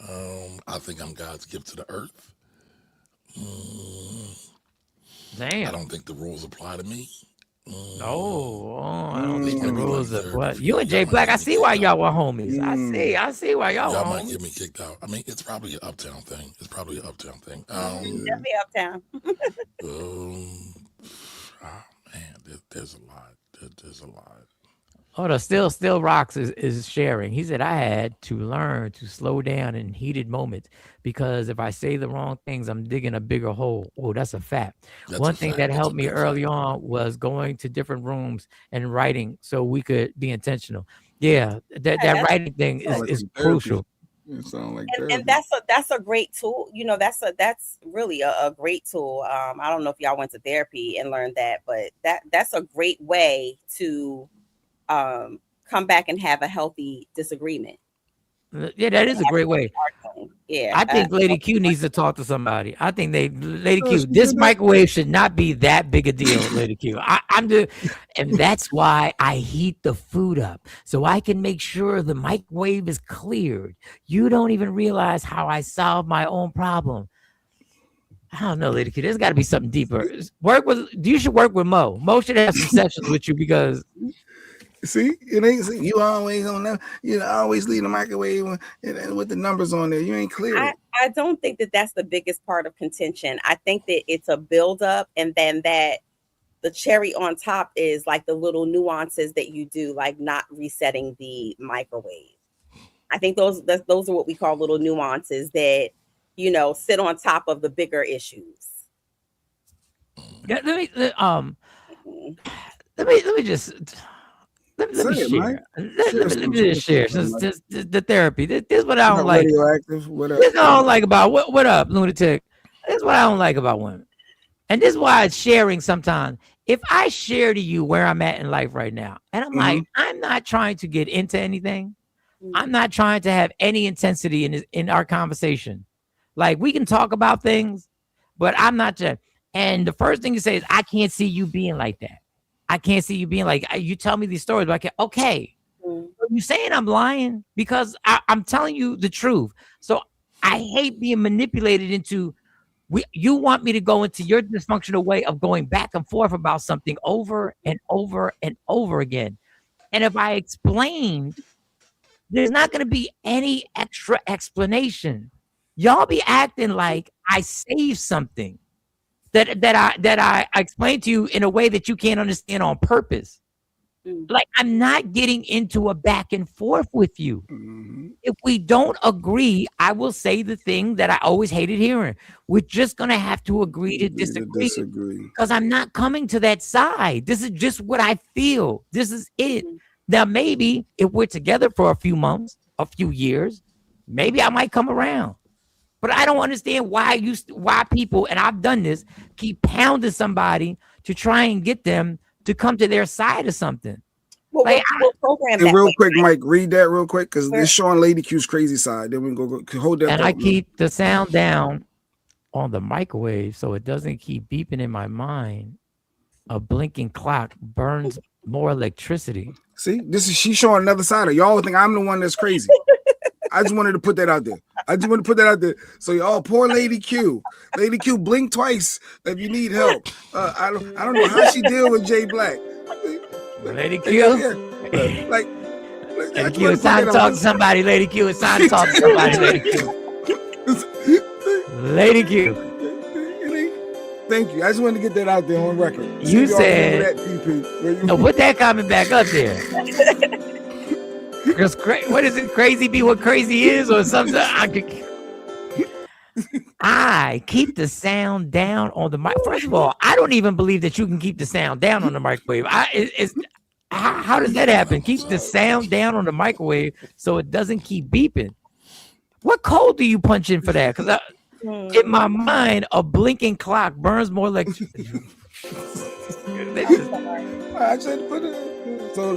I think I'm God's gift to the earth. Damn. I don't think the rules apply to me. I don't think the rules of what you and Jay Black. I see why y'all were homies. I see why y'all Y'all were might homies. get me kicked out. I mean, it's probably an uptown thing. Definitely uptown. Man, there's a lot. There's a lot. Oh, the still rocks is sharing. He said I had to learn to slow down in heated moments because if I say the wrong things, I'm digging a bigger hole. Oh, that's a fact. One thing that helped me early on was going to different rooms and writing so we could be intentional. Yeah, that writing thing is crucial. It sounds like and that's a great tool. You know, that's really a great tool. I don't know if y'all went to therapy and learned that, but that's a great way to come back and have a healthy disagreement. Yeah, that is a great way. Yeah, I think Lady Q needs to talk to somebody. I think Lady Q, this microwave should not be that big a deal, Lady Q. And that's why I heat the food up so I can make sure the microwave is cleared. You don't even realize how I solve my own problem. I don't know, Lady Q. There's got to be something deeper. You should work with Mo. Mo should have some sessions with you because. See, it ain't. See, you always on that. You always leave the microwave with the numbers on there. You ain't clear. I don't think that's the biggest part of contention. I think that it's a buildup, and then that the cherry on top is like the little nuances that you do, like not resetting the microwave. I think those are what we call little nuances that sit on top of the bigger issues. Yeah, let me just. Let me just share the therapy. This is what I don't like. Radioactive. What up? This is what I don't like about what up, lunatic. This is what I don't like about women, and this is why it's sharing sometimes. If I share to you where I'm at in life right now, and I'm like, I'm not trying to get into anything. I'm not trying to have any intensity in our conversation. Like we can talk about things, but I'm not. And the first thing you say is, I can't see you being like that. I can't see you being like, you tell me these stories, but I can't. Okay. You're saying I'm lying because I'm telling you the truth. So I hate being manipulated into, you want me to go into your dysfunctional way of going back and forth about something over and over and over again. And if I explain, there's not going to be any extra explanation. Y'all be acting like I saved something. That I explained to you in a way that you can't understand on purpose. Like I'm not getting into a back and forth with you. If we don't agree, I will say the thing that I always hated hearing. We're just gonna have to agree to disagree. Because I'm not coming to that side. This is just what I feel. This is it. Now maybe if we're together for a few months, a few years, maybe I might come around. But I don't understand why people, and I've done this, keep pounding somebody to try and get them to come to their side of something. Well, we'll program that. Real quick, Mike, read that real quick because it's showing Lady Q's crazy side. Then we can go hold that. And I keep the sound down on the microwave so it doesn't keep beeping in my mind. A blinking clock burns more electricity. See, she's showing another side of y'all. Think I'm the one that's crazy. I just wanted to put that out there. I just want to put that out there. So, poor Lady Q. Lady Q, blink twice if you need help. I don't know how she deal with Jay Black. Lady Q? Yeah. Like, Lady Q, it's time to talk to somebody, Lady Q. It's time to talk to somebody, Lady Q. Lady Q. Thank you. I just wanted to get that out there on record. You said, no, put that comment back up there. Because what is it? Crazy be what crazy is, or something? I keep the sound down on the mic. First of all, I don't even believe that you can keep the sound down on the microwave. How does that happen? Keep the sound down on the microwave so it doesn't keep beeping. What code do you punch in for that? Because in my mind, a blinking clock burns more electricity. I said put it. So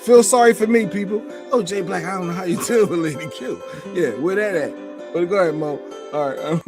feel sorry for me, people. Oh, Jay Black, I don't know how you deal with Lady Q. Yeah, where that at? But go ahead, Mo. All right.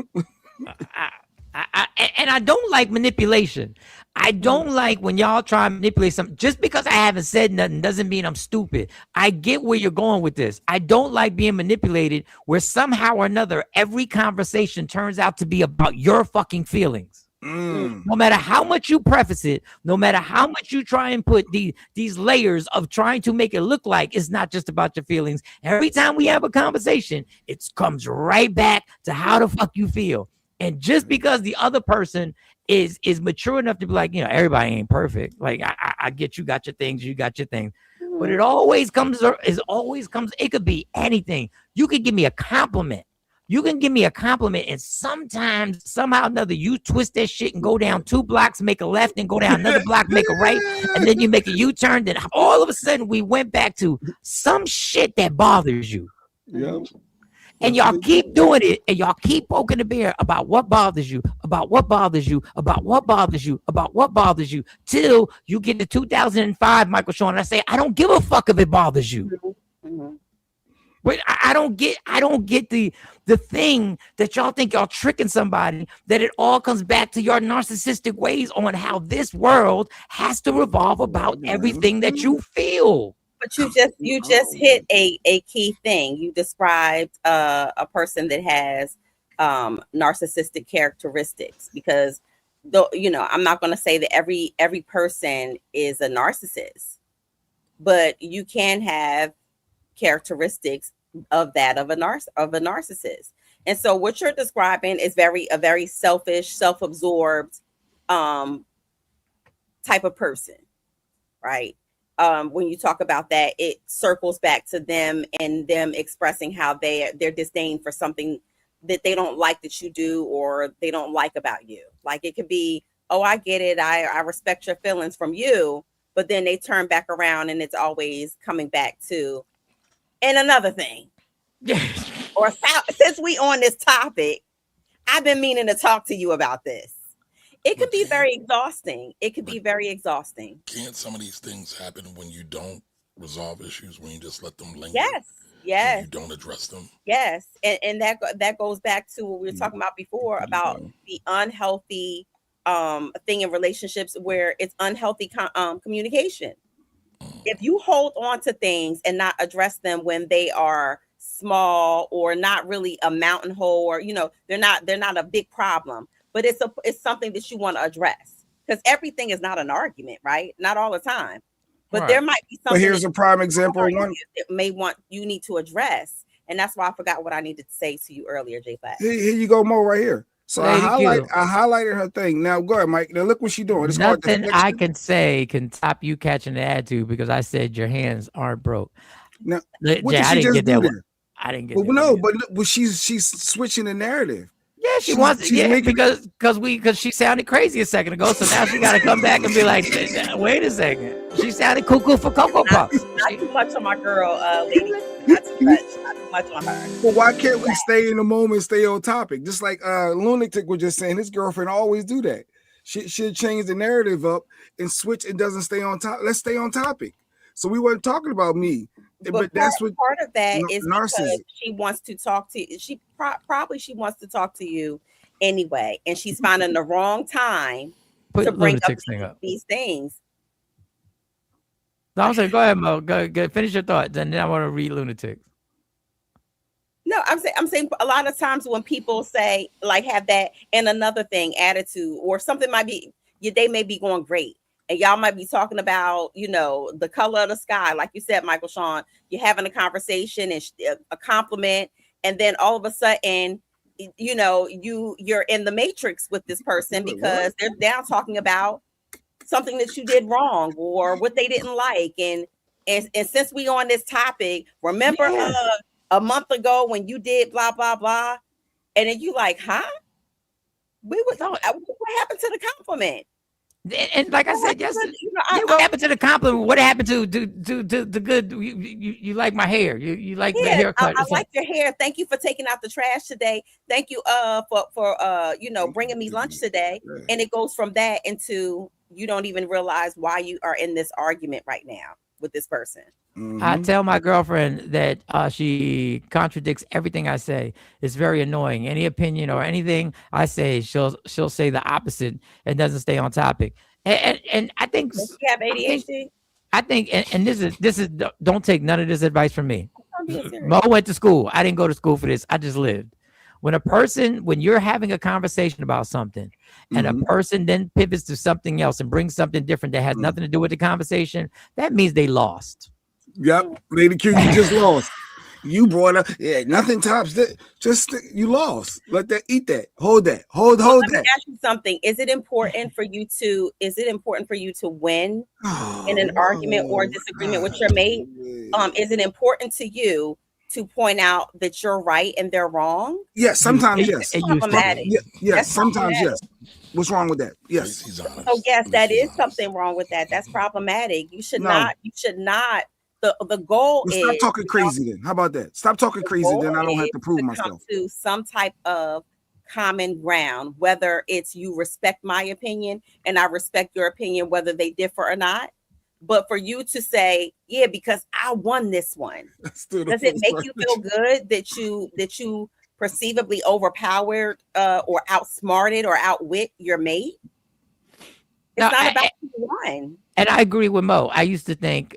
And I don't like manipulation. I don't like when y'all try and manipulate something. Just because I haven't said nothing doesn't mean I'm stupid. I get where you're going with this. I don't like being manipulated where somehow or another every conversation turns out to be about your fucking feelings. No matter how much you preface it, no matter how much you try and put these layers of trying to make it look like it's not just about your feelings. Every time we have a conversation, it comes right back to how the fuck you feel. And just because the other person is mature enough to be like, everybody ain't perfect. Like I get you got your things, but it always comes, it could be anything. You could give me a compliment. You can give me a compliment, and sometimes, somehow or another, you twist that shit and go down 2 blocks, make a left, and go down another block, make a right, and then you make a U-turn. Then all of a sudden, we went back to some shit that bothers you. Yep. And y'all keep doing it, and y'all keep poking the bear about what bothers you, about what bothers you, about what bothers you, about what bothers you, till you get to 2005, Michael Sean, and I say, I don't give a fuck if it bothers you. Wait, I don't get the thing that y'all think y'all tricking somebody, that it all comes back to your narcissistic ways on how this world has to revolve about everything that you feel. But you just hit a key thing. You described a person that has narcissistic characteristics, because I'm not going to say that every person is a narcissist, but you can have characteristics of a narcissist. And so what you're describing is a very selfish, self-absorbed type of person, right? When you talk about that, it circles back to them and them expressing how their disdain for something that they don't like that you do, or they don't like about you. Like it could be, oh, I get it, I respect your feelings from you, but then they turn back around and it's always coming back to, and another thing. Or since we on this topic, I've been meaning to talk to you about this. It could be very exhausting. It could be very exhausting. Can't some of these things happen when you don't resolve issues, when you just let them linger? Yes. You don't address them. Yes. And that goes back to what we were talking about before about the unhealthy thing in relationships, where it's unhealthy communication. If you hold on to things and not address them when they are small or not really a mountain hole, or they're not a big problem, but it's something that you want to address, because everything is not an argument, right? Not all the time, but there might be something. But here's a prime example. One that you need to address, and that's why I forgot what I needed to say to you earlier, J. Black. Here you go, Mo, right here. So I highlighted her thing. Now go ahead, Mike. Now look what she's doing. It's nothing I can say can stop you catching the attitude, because I said your hands aren't broke. Now, what did she just do there? I didn't get that. No, but she's switching the narrative. Yeah, she wants because she sounded crazy a second ago, so now she got to come back and be like, wait a second, she sounded cuckoo for Cocoa Puffs. Not too much on my girl, lady. Not too much on her. Well, why can't we stay in the moment, stay on topic? Just like Lunatic was just saying, his girlfriend always do that. She'll change the narrative up and switch. It doesn't stay on top. Let's stay on topic. So we weren't talking about me. But that's what part of that is, because she wants to talk to you. She probably wants to talk to you anyway, and she's finding the wrong time to bring up these things. No, I'm saying, go ahead, Mo. Go finish your thoughts, and then I want to read Lunatics. No, I'm saying a lot of times when people say like have that and another thing attitude or something might be your day may be going great and y'all might be talking about the color of the sky like you said, Michael Sean. You're having a conversation and a compliment, and then all of a sudden you're in the matrix with this person because they're now talking about something that you did wrong or what they didn't like, and since we on this topic, remember a month ago when you did blah blah blah, and then you like, huh? What happened to the compliment? And like I said, what happened to the compliment? What happened to the good? You like my hair? You like the haircut? I like your hair. Thank you for taking out the trash today. Thank you for bringing me lunch today. And it goes from that into you don't even realize why you are in this argument right now with this person. I tell my girlfriend that she contradicts everything I say. It's very annoying. Any opinion or anything I say, she'll say the opposite and doesn't stay on topic. And I think you have ADHD. I think and this is don't take none of this advice from me. Mo went to school. I didn't go to school for this. I just lived. When you're having a conversation about something and a person then pivots to something else and brings something different that has nothing to do with the conversation, that means they lost. Yep, Lady Q, you just lost. You brought up, nothing tops that. You lost. Let that, eat that, hold that, hold Let that. me ask you something. Is it important for you to win in an argument or disagreement with your mate? Is it important to you to point out that you're right and they're wrong? Yes, sometimes yes. Problematic. Yes, sometimes yes. What's wrong with that? Yes. So yes, that is something wrong with that. That's problematic. You should not. The goal is stop talking crazy then. How about that? Stop talking crazy, then I don't have to prove myself. Come to some type of common ground, whether it's you respect my opinion and I respect your opinion, whether they differ or not. But for you to say, yeah, because I won this one, does it make you feel good that you perceivably overpowered or outsmarted or outwit your mate? It's not about who won. And I agree with Mo. I used to think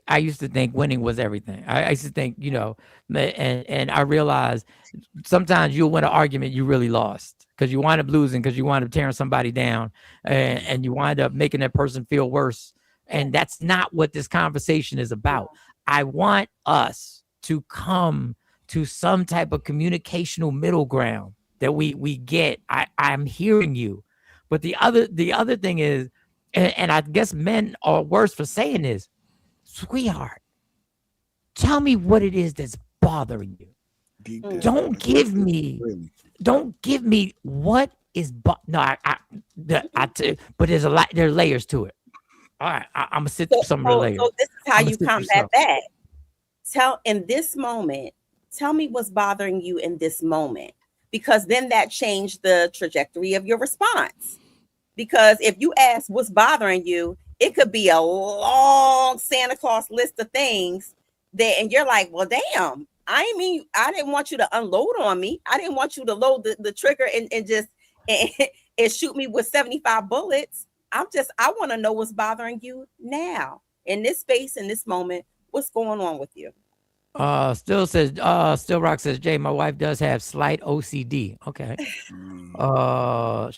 winning was everything. I used to think, and I realized sometimes you'll win an argument you really lost because you wind up losing because you wind up tearing somebody down and you wind up making that person feel worse. And that's not what this conversation is about. I want us to come to some type of communicational middle ground that we get. I'm hearing you. But the other thing is, and I guess men are worse for saying this, sweetheart, tell me what it is that's bothering you. Don't give me what is, but there's a lot, there are layers to it. All right, I'm gonna sit through some of the layers. So this is how you combat that. In this moment, tell me what's bothering you in this moment, because then that changed the trajectory of your response. Because if you ask what's bothering you, it could be a long Santa Claus list of things and you're like, well, damn, I didn't want you to unload on me. I didn't want you to load the trigger and just and shoot me with 75 bullets. I want to know what's bothering you now in this space, in this moment. What's going on with you? Still Rock says, Jay, my wife does have slight OCD. Okay.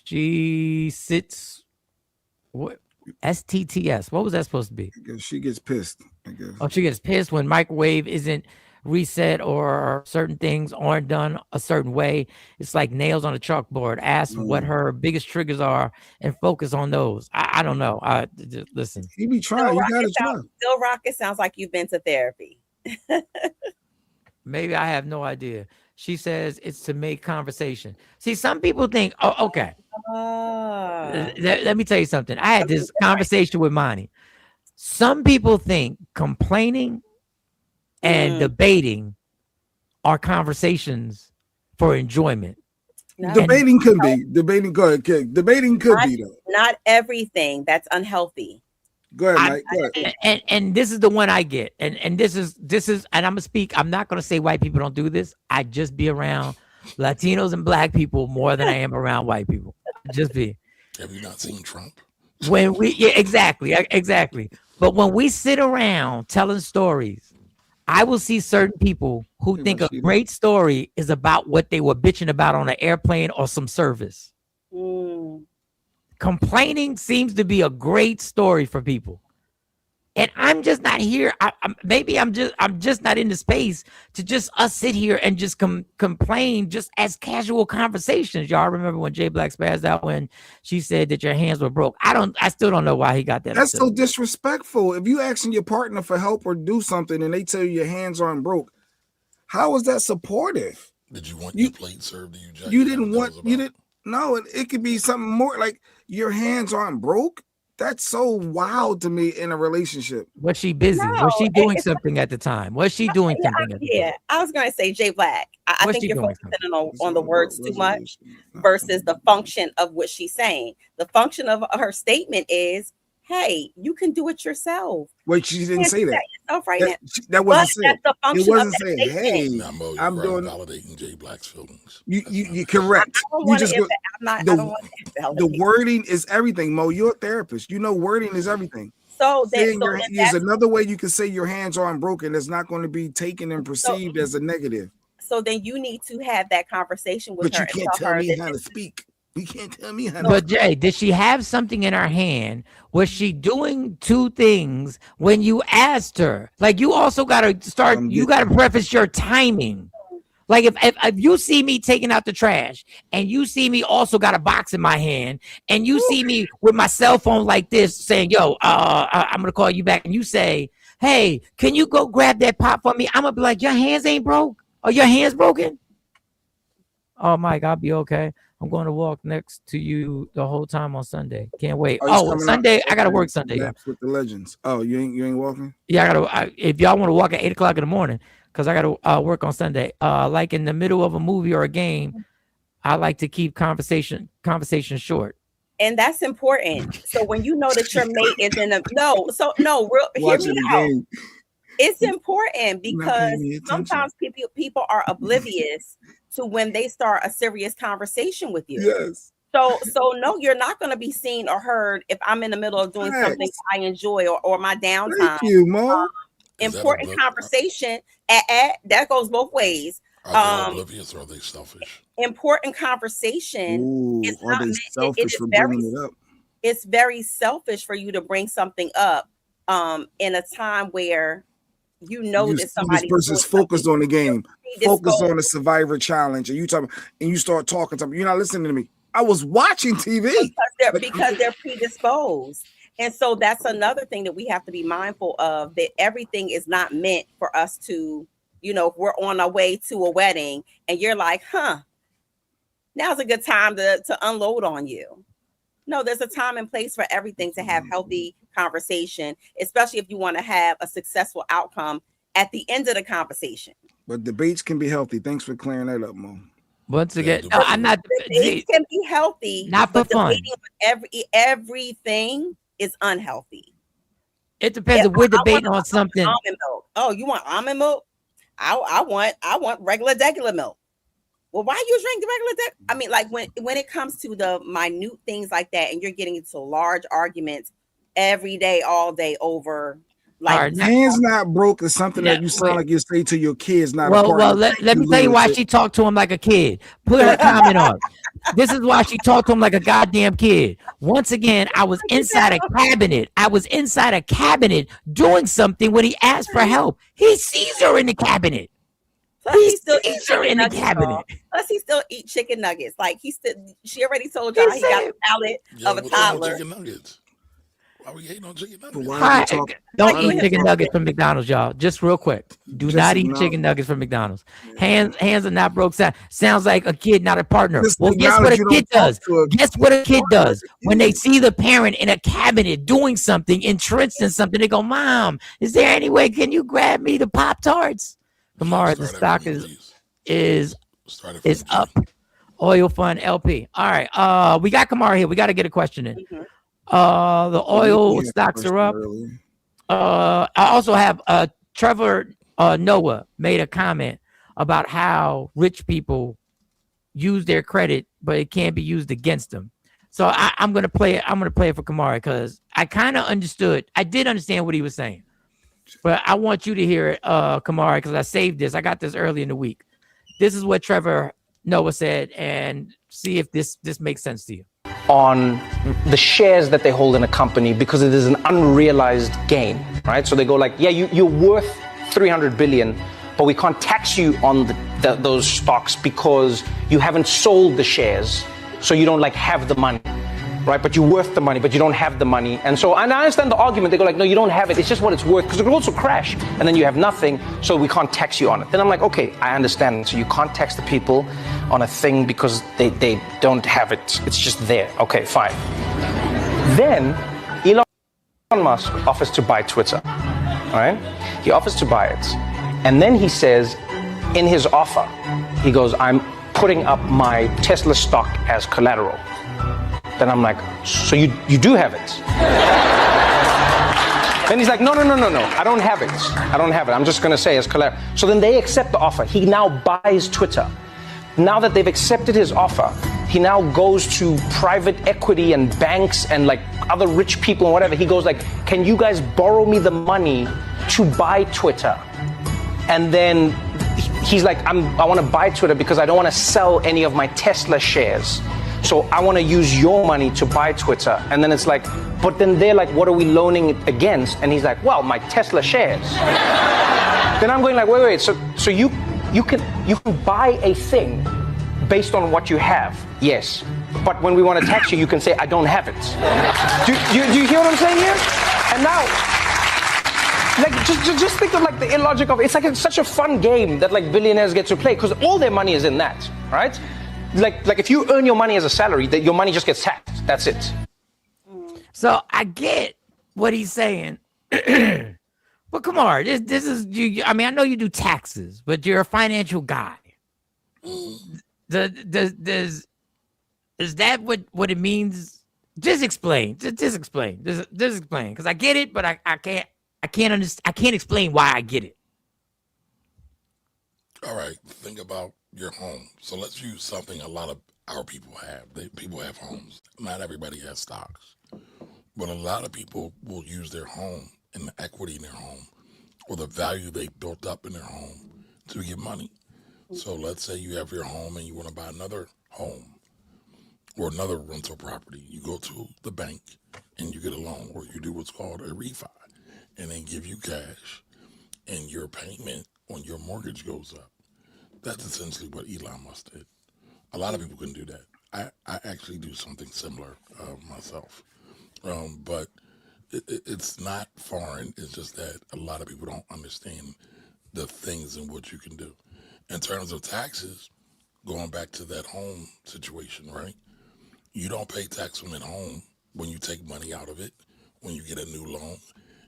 She sits STTS. What was that supposed to be? She gets pissed, I guess. Oh, she gets pissed when microwave isn't reset or certain things aren't done a certain way. It's like nails on a chalkboard. Ask what her biggest triggers are and focus on those. I don't know. Listen. You be trying. You gotta try. Still Rock, it sounds like you've been to therapy. Maybe I have no idea. She says it's to make conversation. See, some people think, oh, okay. Let me tell you something. I had this conversation with Monty. Some people think complaining and debating are conversations for enjoyment. No. Debating could be. Debating could be though. Not everything. That's unhealthy. Go ahead, Mike. Go ahead. And this is the one I get. And this is and I'm gonna speak. I'm not gonna say white people don't do this. I just be around Latinos and black people more than I am around white people. Just be. Have you not seen Trump? Exactly. But when we sit around telling stories, I will see certain people who think a great story is about what they were bitching about on an airplane or some service. Complaining seems to be a great story for people. And I'm just not here. I'm just not in the space to just us sit here and just complain just as casual conversations. Y'all remember when Jay Black spazzed out when she said that your hands were broke? I still don't know why he got that. That's so disrespectful. If you asking your partner for help or do something and they tell you your hands aren't broke, how is that supportive? Did you want your plate served to you, Jack? You didn't want. You didn't. No, it could be something more like your hands aren't broke. That's so wild to me in a relationship. Was she busy? Was she doing something at the time? Was she doing something at the time? Yeah, I was going to say Jay Black. I think you're focusing on the words too much versus the function of what she's saying. The function of her statement is, hey, you can do it yourself. Wait, she didn't say that. Right now. That wasn't said. The function it wasn't of that saying, statement. hey, I'm doing validating Jay Black's feelings. You correct. You just go, the wording is everything, Mo. You're a therapist. You know wording is everything. So there's another way you can say your hands aren't broken that's not going to be taken and perceived as a negative. So then you need to have that conversation with her. But you can't tell me how to speak. You can't tell me how to But Jay, did she have something in her hand? Was she doing two things when you asked her? Like, you also got to start, you got to preface your timing. Like, if you see me taking out the trash and you see me also got a box in my hand and you see me with my cell phone like this saying, yo, I'm going to call you back, and you say, hey, can you go grab that pop for me? I'm going to be like, your hands ain't broke? Or your hands broken? Oh, Mike, I'll be okay. I'm going to walk next to you the whole time on Sunday. Can't wait. Oh, Sunday, I got to work Sunday. With the legends. Oh, you ain't walking? Yeah, if y'all want to walk at 8 o'clock in the morning, because I got to work on Sunday. Like in the middle of a movie or a game, I like to keep conversation short. And that's important. So when you know that your mate is in a hear me out. It's important because sometimes people are oblivious to when they start a serious conversation with you. Yes. So no, you're not going to be seen or heard if I'm in the middle of doing something I enjoy or my downtime. Thank you, Mo. Important conversation. That goes both ways. Are they oblivious or are they selfish? Important conversation. Are they selfish for bringing it up? It's very selfish for you to bring something up in a time where you know that somebody this person's focused on the game, focused on the Survivor Challenge, and you start talking to them. You're not listening to me. I was watching TV because they're predisposed. And so that's another thing that we have to be mindful of, that everything is not meant for us to, if we're on our way to a wedding and you're like, now's a good time to unload on you. No, there's a time and place for everything to have healthy conversation, especially if you want to have a successful outcome at the end of the conversation. But debates can be healthy. Thanks for clearing that up, Mo. Once again, I'm not. Debates can be healthy, not for fun. Everything is unhealthy. It depends if we're debating on something. Almond milk. Oh, you want almond milk? I want regular milk. Well, why you drink the regular? I mean, like when it comes to the minute things like that, and you're getting into large arguments every day, all day over. Like hands not broke is something that you sound like you say to your kids. Not well. Let me tell you why she talked to him like a kid. Put her comment on. This is why she talked to him like a goddamn kid. Once again, I was inside a cabinet. Doing something when he asked for help. He sees her in the cabinet. Plus, he still eats chicken nuggets. Plus, he still eat chicken nuggets. Like she already told y'all he got the palate of a toddler. Chicken nuggets. Why we hating on chicken nuggets? Don't eat chicken nuggets from McDonald's, y'all. Just real quick. Do not eat chicken nuggets from McDonald's. Hands are not broke. Sounds like a kid, not a partner. Well, guess what a kid does? Guess what a kid does? When they see the parent in a cabinet doing something, entrenched in something, they go, Mom, is there any way? Can you grab me the Pop-Tarts? Kamara, the stock is up. Oil Fund LP. All right. We got Kamara here. We got to get a question in. The oil stocks are up. I also have Trevor Noah made a comment about how rich people use their credit, but it can't be used against them. So I'm gonna play it. I'm gonna play it for Kamara because I kind of understood. I did understand what he was saying. But I want you to hear it, Kamari, because I saved this. I got this early in the week. This is what Trevor Noah said, and see if this makes sense to you. On the shares that they hold in a company because it is an unrealized gain, right? So they go like, yeah, you're worth 300 billion, but we can't tax you on those stocks because you haven't sold the shares, so you don't like have the money, right? But you're worth the money, but you don't have the money. And I understand the argument. They go like, no, you don't have it. It's just what it's worth, because it could also crash, and then you have nothing, so we can't tax you on it. Then I'm like, okay, I understand. So you can't tax the people on a thing because they don't have it. It's just there. Okay, fine. Then Elon Musk offers to buy Twitter, all right? He offers to buy it. And then he says in his offer, he goes, I'm putting up my Tesla stock as collateral. Then I'm like, so you do have it? Then he's like, no, I don't have it. I'm just going to say as collateral. So then they accept the offer. He now buys Twitter. Now that they've accepted his offer, he now goes to private equity and banks and like other rich people and whatever. He goes like, can you guys borrow me the money to buy Twitter? And then he's like, I want to buy Twitter because I don't want to sell any of my Tesla shares. So I want to use your money to buy Twitter. And then it's like, but then they're like, what are we loaning it against? And he's like, well, my Tesla shares. Then I'm going like, wait. So you can buy a thing based on what you have. Yes. But when we want to tax you, you can say, I don't have it. Do you hear what I'm saying here? And now, like, just think of like the illogic of it. It's like it's such a fun game that like billionaires get to play because all their money is in that, right? Like if you earn your money as a salary, that your money just gets taxed. That's it. So I get what he's saying. But come on, this is you. I mean, I know you do taxes, but you're a financial guy. Is that what it means? Just explain. Just explain. Just explain. Because I get it, but I can't understand. I can't explain why I get it. All right, think about your home. So let's use something a lot of our people have. People have homes. Not everybody has stocks, but a lot of people will use their home and the equity in their home or the value they built up in their home to get money. So let's say you have your home and you want to buy another home or another rental property. You go to the bank and you get a loan, or you do what's called a refi, and they give you cash and your payment on your mortgage goes up. That's essentially what Elon Musk did. A lot of people can do that. I actually do something similar myself. But it's not foreign. It's just that a lot of people don't understand the things in what you can do. In terms of taxes, going back to that home situation, right? You don't pay tax on that home when you take money out of it. When you get a new loan,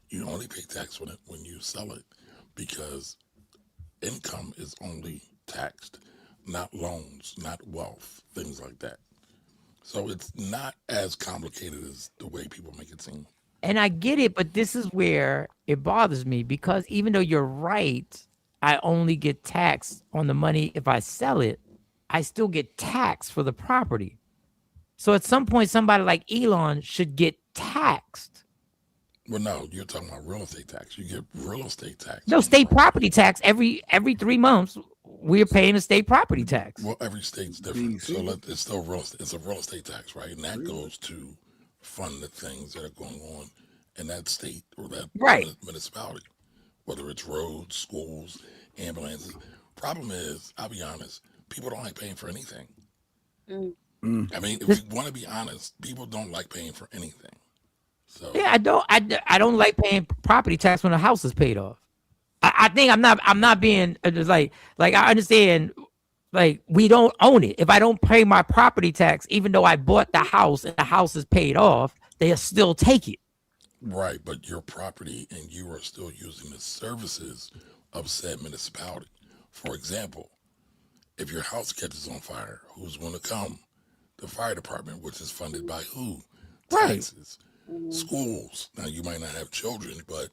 you only pay tax on it when you sell it, because income is only taxed, not loans, not wealth, things like that. So it's not as complicated as the way people make it seem. And I get it, but this is where it bothers me, because even though you're right, I only get taxed on the money if I sell it, I still get taxed for the property. So at some point, somebody like Elon should get taxed. Well, no, you're talking about real estate tax. You get real estate tax. No, state property tax every 3 months. We're paying a state property tax. Well, every state's different. So it's still real estate. It's a real estate tax, right? And that goes to fund the things that are going on in that state or that municipality, whether it's roads, schools, ambulances. Problem is, I'll be honest, people don't like paying for anything. I mean, if we want to be honest, people don't like paying for anything. So yeah, I don't like paying property tax when the house is paid off. I think I'm not being just like I understand, like, we don't own it. If I don't pay my property tax, even though I bought the house and the house is paid off, they'll still take it. Right, but your property and you are still using the services of said municipality. For example, if your house catches on fire, who's going to come? The fire department, which is funded by who? Taxes. Schools. Now, you might not have children, but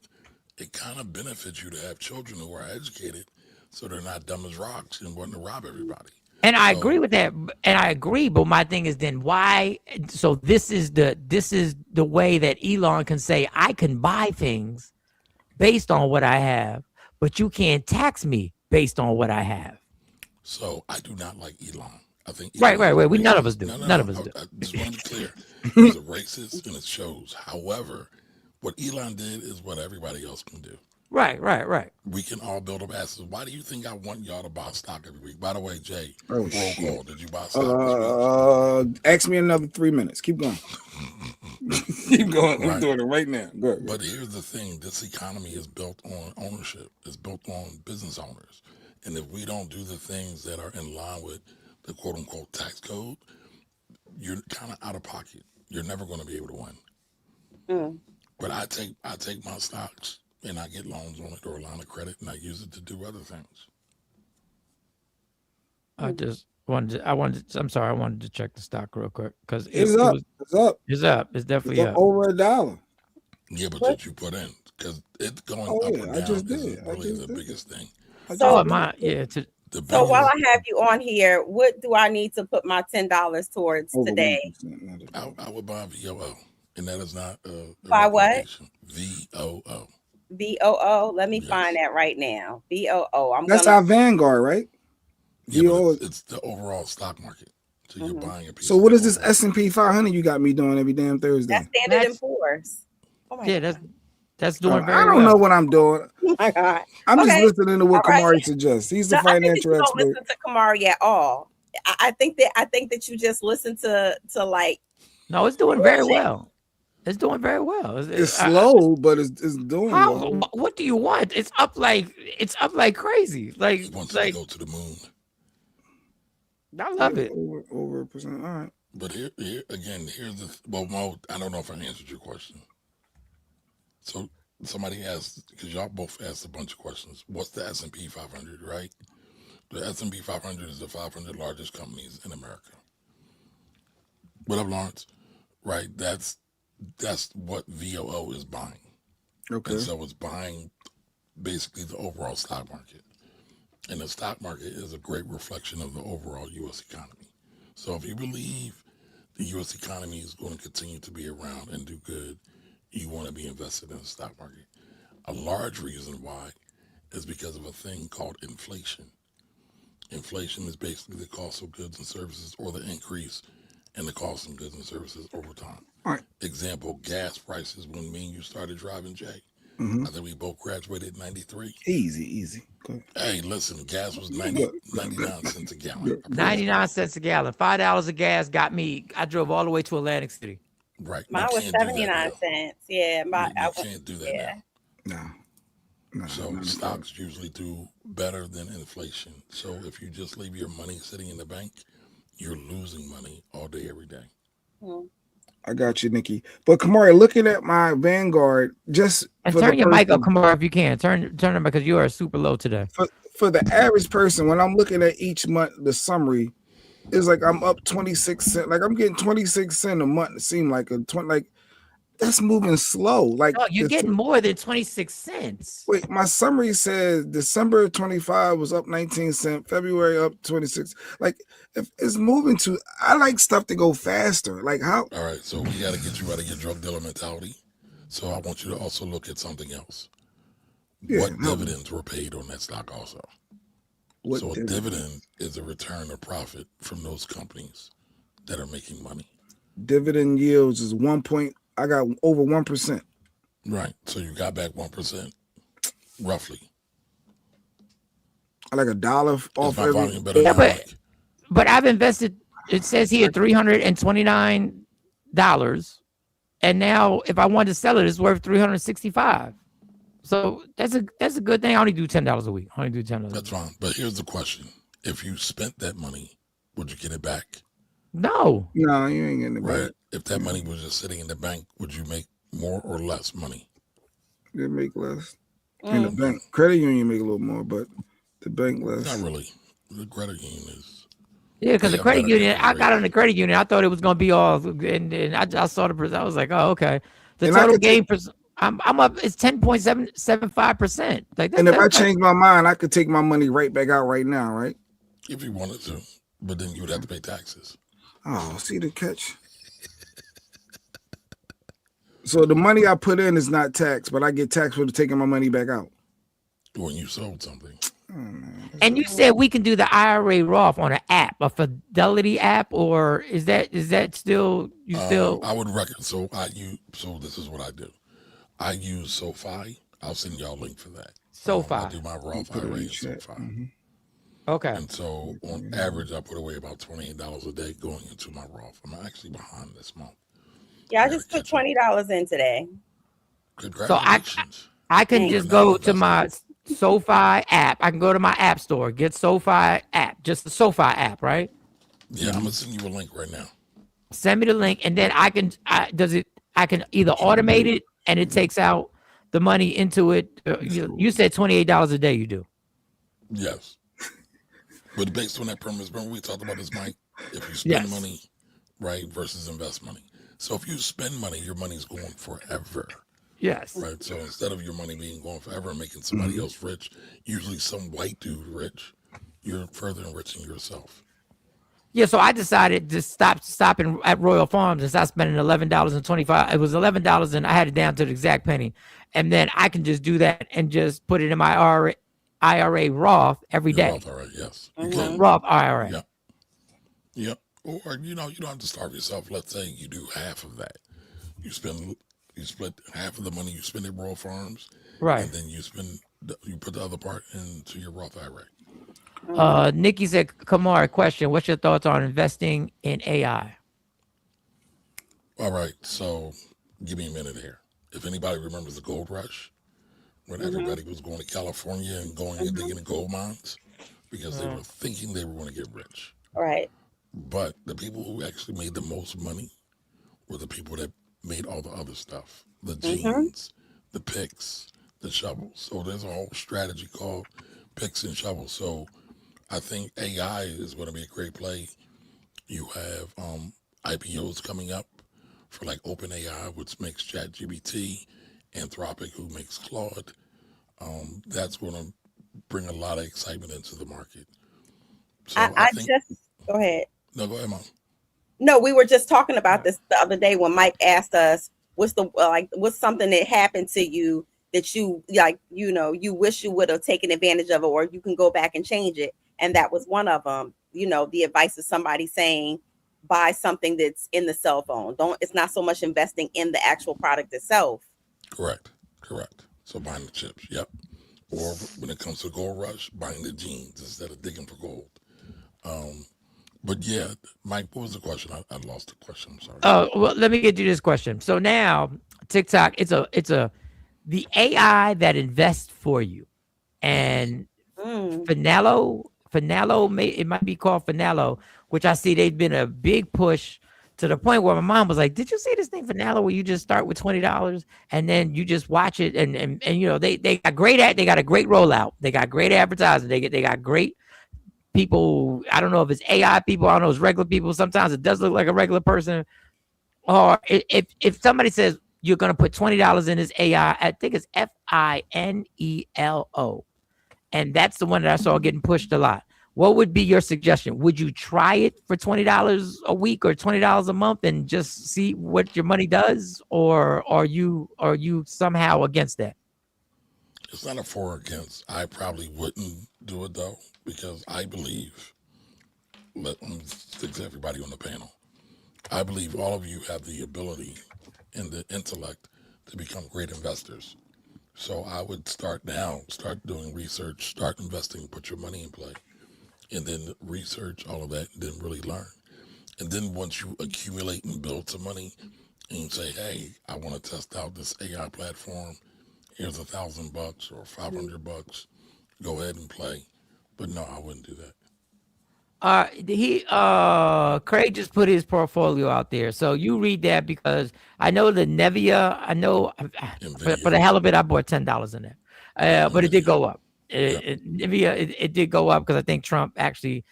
it kind of benefits you to have children who are educated so they're not dumb as rocks and wanting to rob everybody. And I agree with that. And I agree, but my thing is then why? So this is the way that Elon can say, I can buy things based on what I have, but you can't tax me based on what I have. So I do not like Elon. I think Right. We Elon none of us do. No, None of us do. I just want to be clear. He's a racist, and it shows. However, what Elon did is what everybody else can do. Right. We can all build up assets. Why do you think I want y'all to buy stock every week? By the way, Jay, Oh, roll shit. call. Did you buy stock this week? Ask me another 3 minutes. Keep going. Keep going. I'm doing it right now. Go ahead. But here's the thing: this economy is built on ownership. It's built on business owners, and if we don't do the things that are in line with the quote unquote tax code, you're kind of out of pocket. You're never going to be able to win. But I take my stocks and I get loans on it or a line of credit, and I use it to do other things. I wanted to check the stock real quick because It's up. It's up. It's up. It's definitely up. Over $1. Yeah, but did you put in? Because it's going up or down. I just isn't did. really the biggest thing. So, So while I have you on here, what do I need to put my $10 towards today? I would buy VOO, and that is not Buy what? VOO. VOO. Let me find that right now. VOO. That's our Vanguard, right? Yeah, but it's the overall stock market. So you're buying a piece. So what is this S&P 500 you got me doing every damn Thursday? That's Standard & Poor's. Oh my God. That's doing very I well. don't know what I'm doing. Oh my God. I'm just Okay. listening to what All right. Kamari suggests. He's the No, I think that financial you don't expert. listen to Kamari at all. I think that you just listen to like. No, it's doing very well. It's doing very well. It's slow, but it's doing well. What do you want? It's up like crazy. Like He wants to go to the moon. I love it. Over 1%. All right. But here again, here's the Mo, I don't know if I answered your question. So somebody asked, because y'all both asked a bunch of questions. What's the S&P 500, right? The S&P 500 is the 500 largest companies in America. What up, Lawrence? Right, that's what VOO is buying. Okay. And so it's buying basically the overall stock market. And the stock market is a great reflection of the overall U.S. economy. So if you believe the U.S. economy is going to continue to be around and do good, you want to be invested in the stock market. A large reason why is because of a thing called inflation. Inflation is basically the cost of goods and services, or the increase in the cost of goods and services over time. All right. Example, gas prices when me and you started driving, Jay. Mhm. I think we both graduated in 93. Easy. Go ahead. Hey, listen, gas was 99 cents a gallon. 99 cents a gallon. $5 of gas got me. I drove all the way to Atlantic City. Right. Mine was 79 cents. Yeah, You can't do that yeah. now. So stocks usually do better than inflation. So if you just leave your money sitting in the bank, you're losing money all day, every day. I got you, Nikki. But Kamari, looking at my Vanguard, just And for turn the your mic up, person- Kamar, if you can. Turn it because you are super low today. for the average person, when I'm looking at each month, the summary, it's like I'm up 26 cents. Like I'm getting 26 cents a month. It seemed like that's moving slow. Like No, you're getting more than 26 cents. Wait, my summary says December 25 was up 19 cents, February up 26. Like if it's moving to, I like stuff to go faster. Like how? All right, so we got to get you out of your drug dealer mentality. So I want you to also look at something else. Yeah, What dividends were paid on that stock also? What So a dividend? dividend is a return or profit from those companies that are making money. Dividend yields is 1 point. I got over 1%. Right. So you got back 1%, roughly. I like $1 off my every. volume better Yeah, than but I've invested. It says here $329, and now if I wanted to sell it, it's worth $365. So that's a good thing. I only do $10 a week. I only do $10. That's fine. But here's the question: if you spent that money, would you get it back? No, you ain't getting it back. Right. If that money was just sitting in the bank, would you make more or less money? They make less. In the bank, credit union make a little more, but the bank less. Not really. The credit union is. Yeah, because the Yeah, credit better union, than I got on the credit union. I thought it was gonna be all, and I saw the percent. I was like, oh, okay. The And I total could gain, I'm up. It's 10.75%. Like, And if I that's- change my mind, I could take my money right back out right now, right? If you wanted to, but then you would have to pay taxes. Oh, see the catch. So the money I put in is not taxed, but I get taxed for taking my money back out. When you sold something. And you said we can do the IRA Roth on an app, a Fidelity app, or is that still I would recommend. So this is what I do. I use SoFi. I'll send y'all a link for that. SoFi. I do my Roth IRA in SoFi. Okay. And so on average, I put away about $28 a day going into my Roth. I'm actually behind this month. Yeah, I just put $20 in today. Congratulations. So I can just go to my SoFi app. I can go to my app store, get SoFi app, just the SoFi app, right? Yeah, I'm gonna send you a link right now. Send me the link, and then I can either automate it and it takes out the money into it. You said $28 a day. You do. Yes. But based on that premise, remember we talked about this, Mike? If you spend money, right, versus invest money. So if you spend money, your money's going forever. Yes. Right. So instead of your money being going forever and making somebody else rich, usually some white dude rich, you're further enriching yourself. Yeah, so I decided to stopping at Royal Farms and stop spending $11.25. It was $11, and I had it down to the exact penny. And then I can just do that and just put it in my IRA Roth every day. Roth IRA, yes. You can. Roth IRA. Yep. Yep. Or you don't have to starve yourself. Let's say you do half of that. You split half of the money you spend at Royal Farms, right? And then you put the other part into your Roth IRA. Nikki said, Kamar, question. What's your thoughts on investing in AI? All right. So give me a minute here. If anybody remembers the gold rush, when everybody was going to California and going and digging in gold mines because they were thinking they were going to get rich. Right. But the people who actually made the most money were the people that made all the other stuff, the jeans, the picks, the shovels. So there's a whole strategy called picks and shovels. So I think AI is going to be a great play. You have IPOs coming up for like OpenAI, which makes ChatGPT, Anthropic, who makes Claude. That's going to bring a lot of excitement into the market. So I think, go ahead. No, go ahead, Mom. No, we were just talking about this the other day when Mike asked us, what's something that happened to you that you you wish you would have taken advantage of it, or you can go back and change it. And that was one of them. The advice of somebody saying, buy something that's in the cell phone. It's not so much investing in the actual product itself. Correct. So buying the chips, yep. Or when it comes to gold rush, buying the jeans instead of digging for gold. But yeah, Mike, what was the question? I lost the question. I'm sorry. Well, let me get you this question. So now TikTok, it's the AI that invests for you, and Finallo, it might be called Finallo, which I see they've been a big push to the point where my mom was like, "Did you see this thing Finallo where you just start with $20 and then you just watch it and they got they got a great rollout, they got great advertising, they got great." People, I don't know if it's AI people, I don't know if it's regular people. Sometimes it does look like a regular person. Or if somebody says you're going to put $20 in this AI, I think it's FINELO. And that's the one that I saw getting pushed a lot. What would be your suggestion? Would you try it for $20 a week or $20 a month and just see what your money does? Or are you somehow against that? It's not a for or against. I probably wouldn't do it though, because I believe, let me stick to everybody on the panel. I believe all of you have the ability and the intellect to become great investors. So I would start doing research, start investing, put your money in play, and then research all of that, and then really learn. And then once you accumulate and build some money, and you say, hey, I want to test out this AI platform, here's $1,000 or $500, go ahead and play. But no, I wouldn't do that. Craig just put his portfolio out there. So you read that, because I know the Nevia, for the hell of it, I bought $10 in there. But it did go up. Nevia, it did go up because I think Trump actually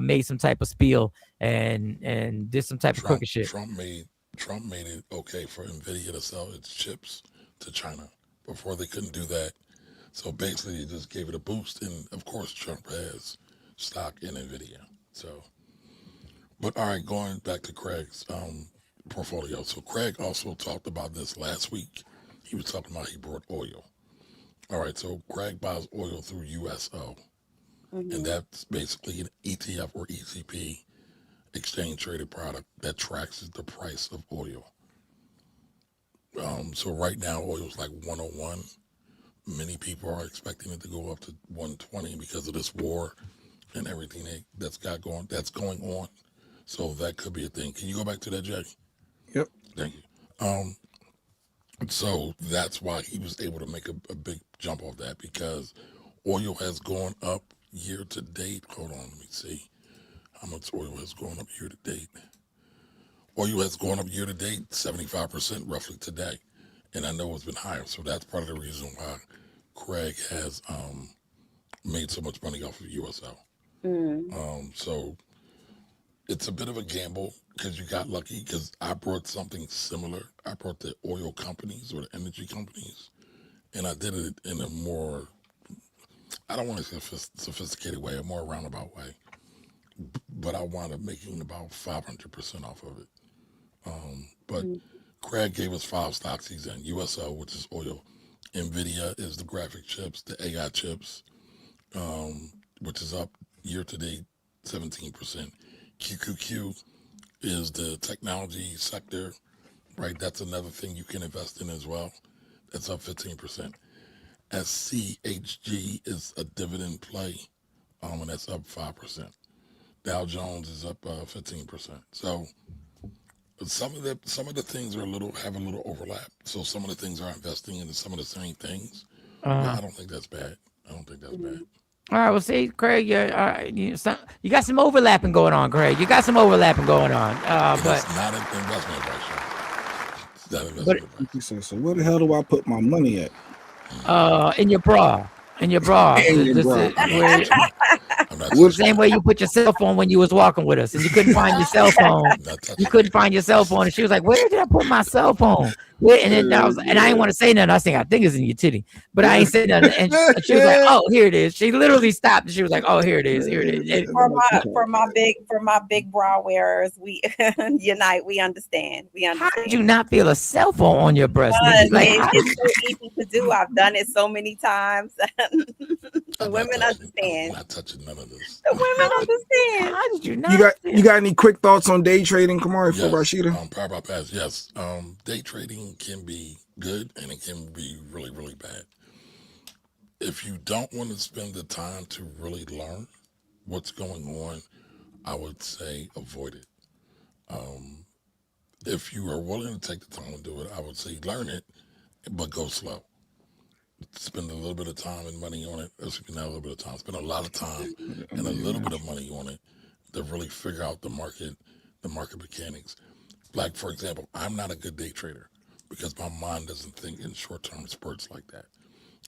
made some type of spiel and did some type of crooked shit. Trump made it okay for NVIDIA to sell its chips to China. Before they couldn't do that. So basically it just gave it a boost. And of course Trump has stock in NVIDIA. So, but all right, going back to Craig's, portfolio. So Craig also talked about this last week. He was talking about he bought oil. All right, so Craig buys oil through USO, and that's basically an ETF or ECP, exchange traded product that tracks the price of oil. So right now, oil is like 101. Many people are expecting it to go up to 120 because of this war and everything that's going on. So that could be a thing. Can you go back to that, Jay? Yep. Thank you. So that's why he was able to make a big jump off that, because oil has gone up year to date. Hold on, let me see how much oil has gone up year to date. Oil has gone up year to date 75% roughly today, and I know it's been higher. So that's part of the reason why Craig has made so much money off of USO. So it's a bit of a gamble because you got lucky, because I brought something similar. I brought the oil companies or the energy companies, and I did it in a more, I don't want to say sophisticated way, a more roundabout way. But I wound up making about 500% off of it. But Craig gave us 5 stocks. He's in USO, which is oil. NVIDIA is the graphic chips, the AI chips, which is up year to date 17%. QQQ is the technology sector, right? That's another thing you can invest in as well. That's up 15%. SCHG is a dividend play, and that's up 5%. Dow Jones is up 15%. So some of the things have a little overlap. So some of the things are investing in some of the same things. But I don't think that's bad. All right, well, see, Craig, you got some overlapping going on, Craig. You got some overlapping going on. But it's not an investment advice. It's not an investment advice. So where the hell do I put my money at? In your bra. In your bra. The same way you put your cell phone when you was walking with us and you couldn't find your cell phone. You couldn't find your cell phone, and she was like, "Where did I put my cell phone?" And then I didn't want to say nothing. I think it's in your titty, but I ain't saying nothing. And she was like, "Oh, here it is." She literally stopped and she was like, "Oh, here it is. Here it is." For my big bra wearers, we unite. We understand. How did you not feel a cell phone on your breast? It's so easy to do. I've done it so many times. The women understand. I'm not touching none of this. The women understand. How did you not? You got any quick thoughts on day trading, Kamari, for Rashida? Power by pass, yes. Day trading can be good and it can be really, really bad. If you don't want to spend the time to really learn what's going on, I would say avoid it. If you are willing to take the time to do it, I would say learn it, but go slow. Spend a little bit of time and money on it. Not a little bit of time. Spend a lot of time and a little bit of money on it to really figure out the market mechanics. Like, for example, I'm not a good day trader because my mind doesn't think in short-term spurts like that.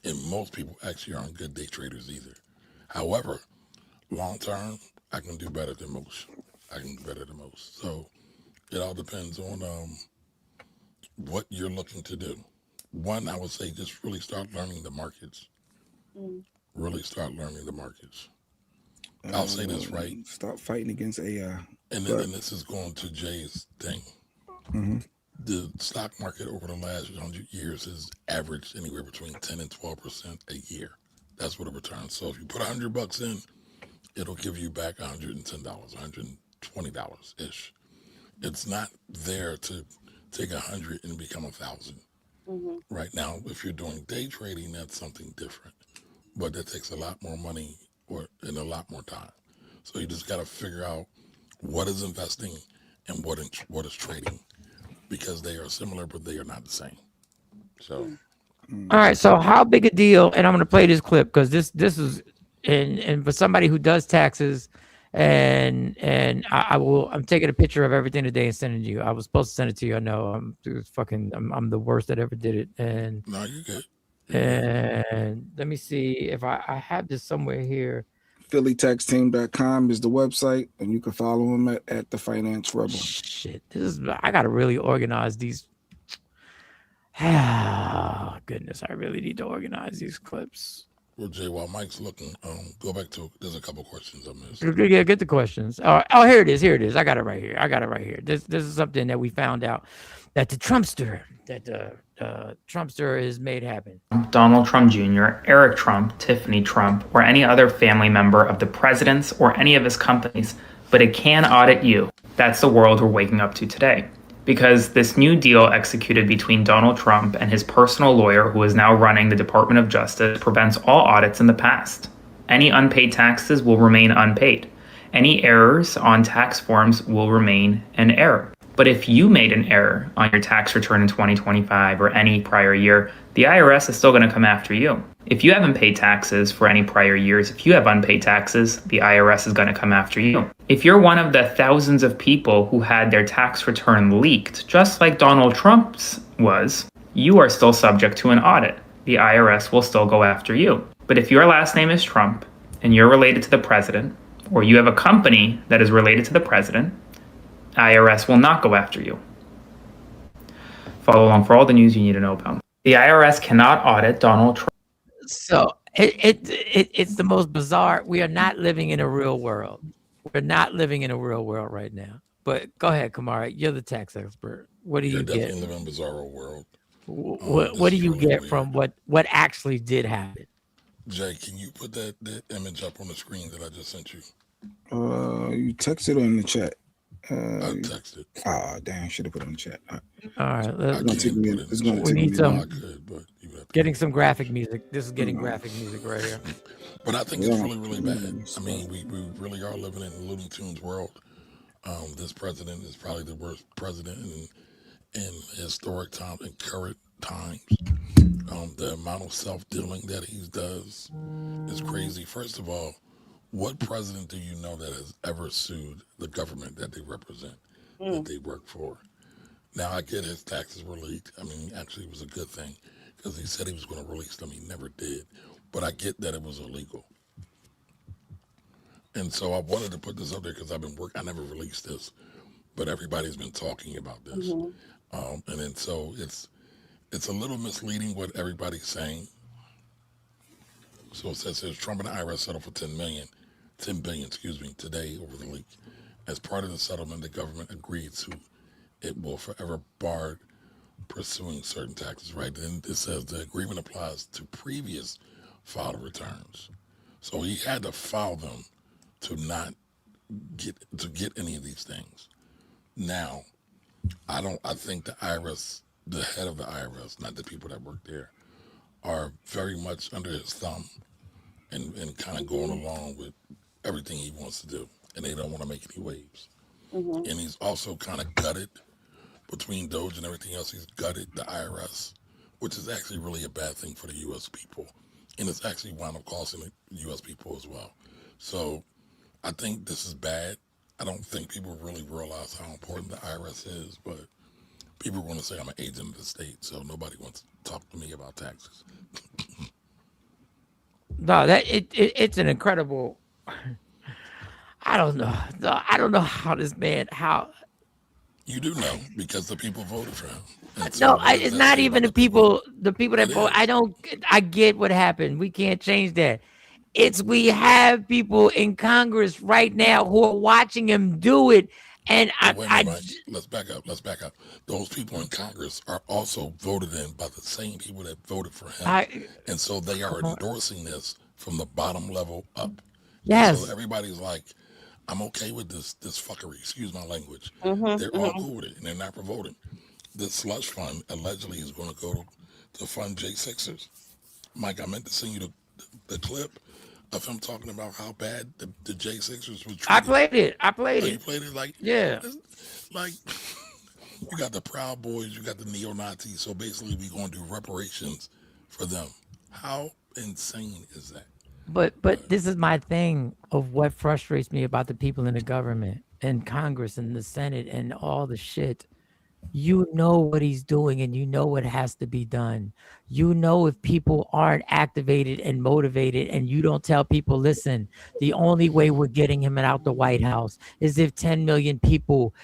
And most people actually aren't good day traders either. However, long-term, I can do better than most. So it all depends on what you're looking to do. One, I would say just really start learning the markets. Really start learning the markets. I'll say this, right? Stop fighting against AI. And this is going to Jay's thing. The stock market over the last 100 years has averaged anywhere between 10 and 12% a year. That's what it returns. So if you put $100 in, it'll give you back $110, $120-ish. It's not there to take 100 and become 1,000. Right now, if you're doing day trading, that's something different, but that takes a lot more money and a lot more time. So you just got to figure out what is investing and what is trading, because they are similar, but they are not the same. So, all right. So how big a deal? And I'm going to play this clip because this is, and for somebody who does taxes, and I'm taking a picture of everything today and sending you. I was supposed to send it to you. I know I'm the worst that ever did it. And no, you good. And let me see if I have this somewhere here. PhillyTaxTeam.com is the website, and you can follow him at the Finance Rebel. Shit, I gotta really organize these. Oh, goodness, I really need to organize these clips. Well, Jay, while Mike's looking, go back to, there's a couple questions I missed. Yeah, get the questions. Oh, here it is. Here it is. I got it right here. This is something that we found out that the Trumpster is made happen. Donald Trump Jr., Eric Trump, Tiffany Trump, or any other family member of the president's or any of his companies, but it can audit you. That's the world we're waking up to today. Because this new deal executed between Donald Trump and his personal lawyer, who is now running the Department of Justice, prevents all audits in the past. Any unpaid taxes will remain unpaid. Any errors on tax forms will remain an error. But if you made an error on your tax return in 2025 or any prior year, the IRS is still going to come after you. If you haven't paid taxes for any prior years, if you have unpaid taxes, the IRS is going to come after you. If you're one of the thousands of people who had their tax return leaked, just like Donald Trump's was, you are still subject to an audit. The IRS will still go after you. But if your last name is Trump and you're related to the president, or you have a company that is related to the president, IRS will not go after you. Follow along for all the news you need to know about. The IRS cannot audit Donald Trump. So it's the most bizarre. We are not living in a real world. We're not living in a real world right now. But go ahead, Kamara. You're the tax expert. What do you get? Definitely live in a bizarro world. What do you get from what actually did happen? Jay, can you put that image up on the screen that I just sent you? You texted or in the chat? I texted. Oh, damn, should have put it in the chat. All right, we need some. Getting some graphic music. This is getting graphic music right here. But I think it's really, really bad. I mean, we really are living in a Looney Tunes world. This president is probably the worst president in historic times, in current times. The amount of self-dealing that he does is crazy. First of all, what president do you know that has ever sued the government that they represent, that they work for? Now, I get his taxes were leaked. I mean, actually, it was a good thing because he said he was going to release them. He never did. But I get that it was illegal. And so I wanted to put this up there because I've been working. I never released this, but everybody's been talking about this. And then so it's a little misleading what everybody's saying. So it says Trump and the IRS settled for $10 billion, today over the leak. As part of the settlement, the government agreed to it will forever bar pursuing certain taxes, right? Then it says the agreement applies to previous filed returns. So he had to file them to not get any of these things. Now, I think the IRS, the head of the IRS, not the people that work there, are very much under his thumb and kind of going along with everything he wants to do. And they don't want to make any waves. And he's also kind of gutted between Doge and everything else. He's gutted the IRS, which is actually really a bad thing for the U.S. people. And it's actually wound up costing the U.S. people as well. So I think this is bad. I don't think people really realize how important the IRS is, but people want to say I'm an agent of the state, so nobody wants to talk to me about taxes. No, it's an incredible. I don't know. No, I don't know how this man. How you do know because the people voted for him. No, it's not even the people. The people that vote. I get what happened. We can't change that. We have people in Congress right now who are watching him do it. And let's back up. Those people in Congress are also voted in by the same people that voted for him. And so they are endorsing this from the bottom level up. Yes. So everybody's like, I'm okay with this fuckery. Excuse my language. They're all cool with it, and they're not for voting. This slush fund allegedly is going to go to fund J6ers. Mike, I meant to send you the clip of him talking about how bad the J6ers were treated. I played it. You played it? Like, yeah. Like, you got the Proud Boys, you got the neo-Nazis, so basically we're going to do reparations for them. How insane is that? But this is my thing of what frustrates me about the people in the government and Congress and the Senate and all the shit. You know what he's doing and you know what has to be done. You know if people aren't activated and motivated and you don't tell people, listen, the only way we're getting him out the White House is if 10 million people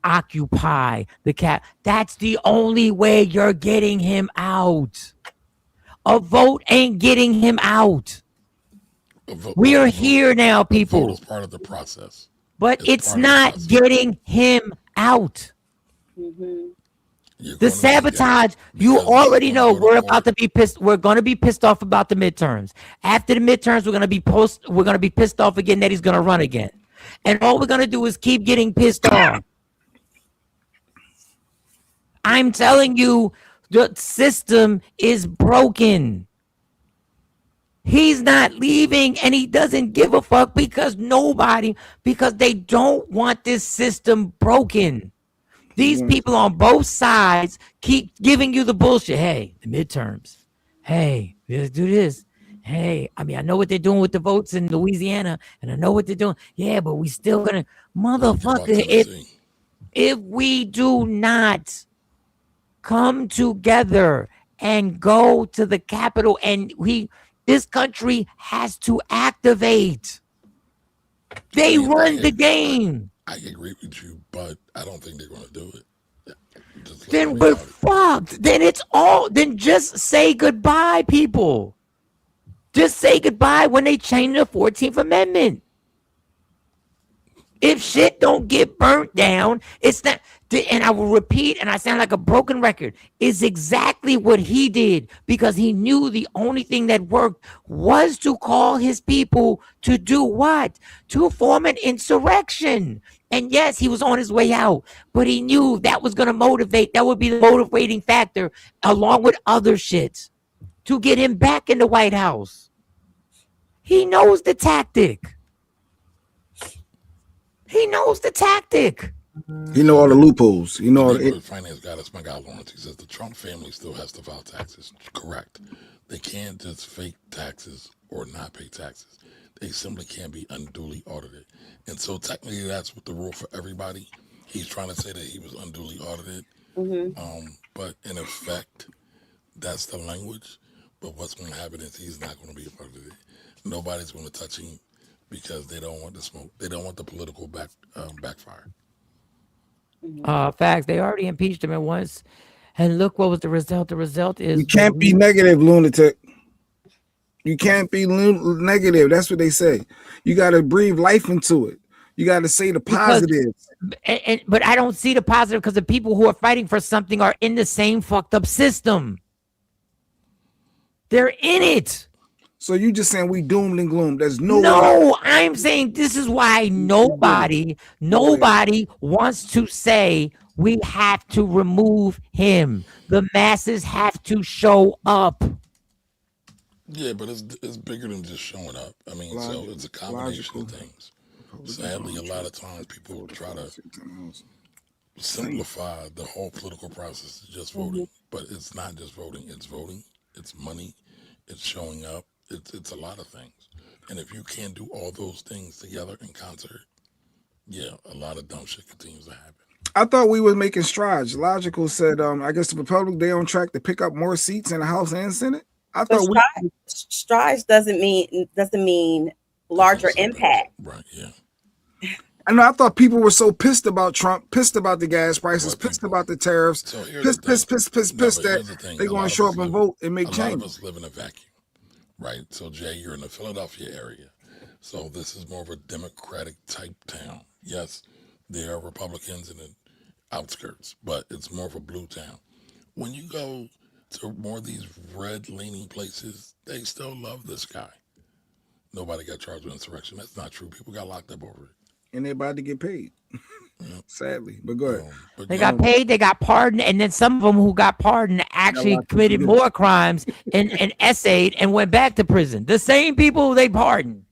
occupy the cap. That's the only way you're getting him out. A vote ain't getting him out. We are here now, people. It's part of the process. But it's not getting him out. The sabotage, you already know we're about to be pissed. We're going to be pissed off about the midterms. After the midterms, we're going to be pissed off again that he's going to run again. And all we're going to do is keep getting pissed off. I'm telling you, the system is broken. He's not leaving and he doesn't give a fuck because they don't want this system broken. These people on both sides keep giving you the bullshit. Hey, the midterms. Hey, let's do this. Hey, I mean, I know what they're doing with the votes in Louisiana and I know what they're doing. Yeah, but we still gonna, motherfucker, if we do not come together and go to the Capitol and this country has to activate. They run the game. I agree with you, but I don't think they're going to do it. Then we're fucked. Then just say goodbye, people. Just say goodbye when they change the 14th Amendment. If shit don't get burnt down, it's not. And I will repeat, and I sound like a broken record, is exactly what he did because he knew the only thing that worked was to call his people to do what? To form an insurrection. And yes, he was on his way out, but he knew that was going to motivate. That would be the motivating factor along with other shit to get him back in the White House. He knows the tactic. He knows the tactic. He know all the loopholes. You know all the finance guy. That's my guy Lawrence. He says the Trump family still has to file taxes. Correct. They can't just fake taxes or not pay taxes. They simply can't be unduly audited. And so technically, that's what the rule for everybody. He's trying to say that he was unduly audited. But in effect, that's the language. But what's going to happen is he's not going to be a part of it. Nobody's going to touch him because they don't want the smoke. They don't want the political backfire. Facts. They already impeached him at once. And look what was the result. The result is you can't be negative, lunatic. You can't be negative. That's what they say. You got to breathe life into it. You got to say the positives. But I don't see the positive because the people who are fighting for something are in the same fucked up system. They're in it. So you just saying we doomed and gloom. There's no. No, I'm saying this is why nobody wants to say we have to remove him. The masses have to show up. Yeah, but it's bigger than just showing up. I mean, so it's a combination of things. Sadly, a lot of times people try to simplify the whole political process to just voting, but it's not just voting. It's voting. It's money. It's showing up. It's a lot of things. And if you can't do all those things together in concert, yeah, a lot of dumb shit continues to happen. I thought we were making strides. Logical said, I guess the Republicans, they on track to pick up more seats in the House and Senate. I thought strides doesn't mean larger impact. Right, yeah. I know. I thought people were so pissed about Trump, pissed about the gas prices, pissed about the tariffs, pissed that they're going to show up and vote and make change. A lot of us live in a vacuum. Right. So, Jay, you're in the Philadelphia area. So this is more of a Democratic type town. Yes, there are Republicans in the outskirts, but it's more of a blue town. When you go to more of these red leaning places, they still love this guy. Nobody got charged with insurrection. That's not true. People got locked up over it. And they're about to get paid. Sadly, but go ahead. They got paid, they got pardoned, and then some of them who got pardoned actually committed more crimes and essayed and went back to prison. The same people they pardoned.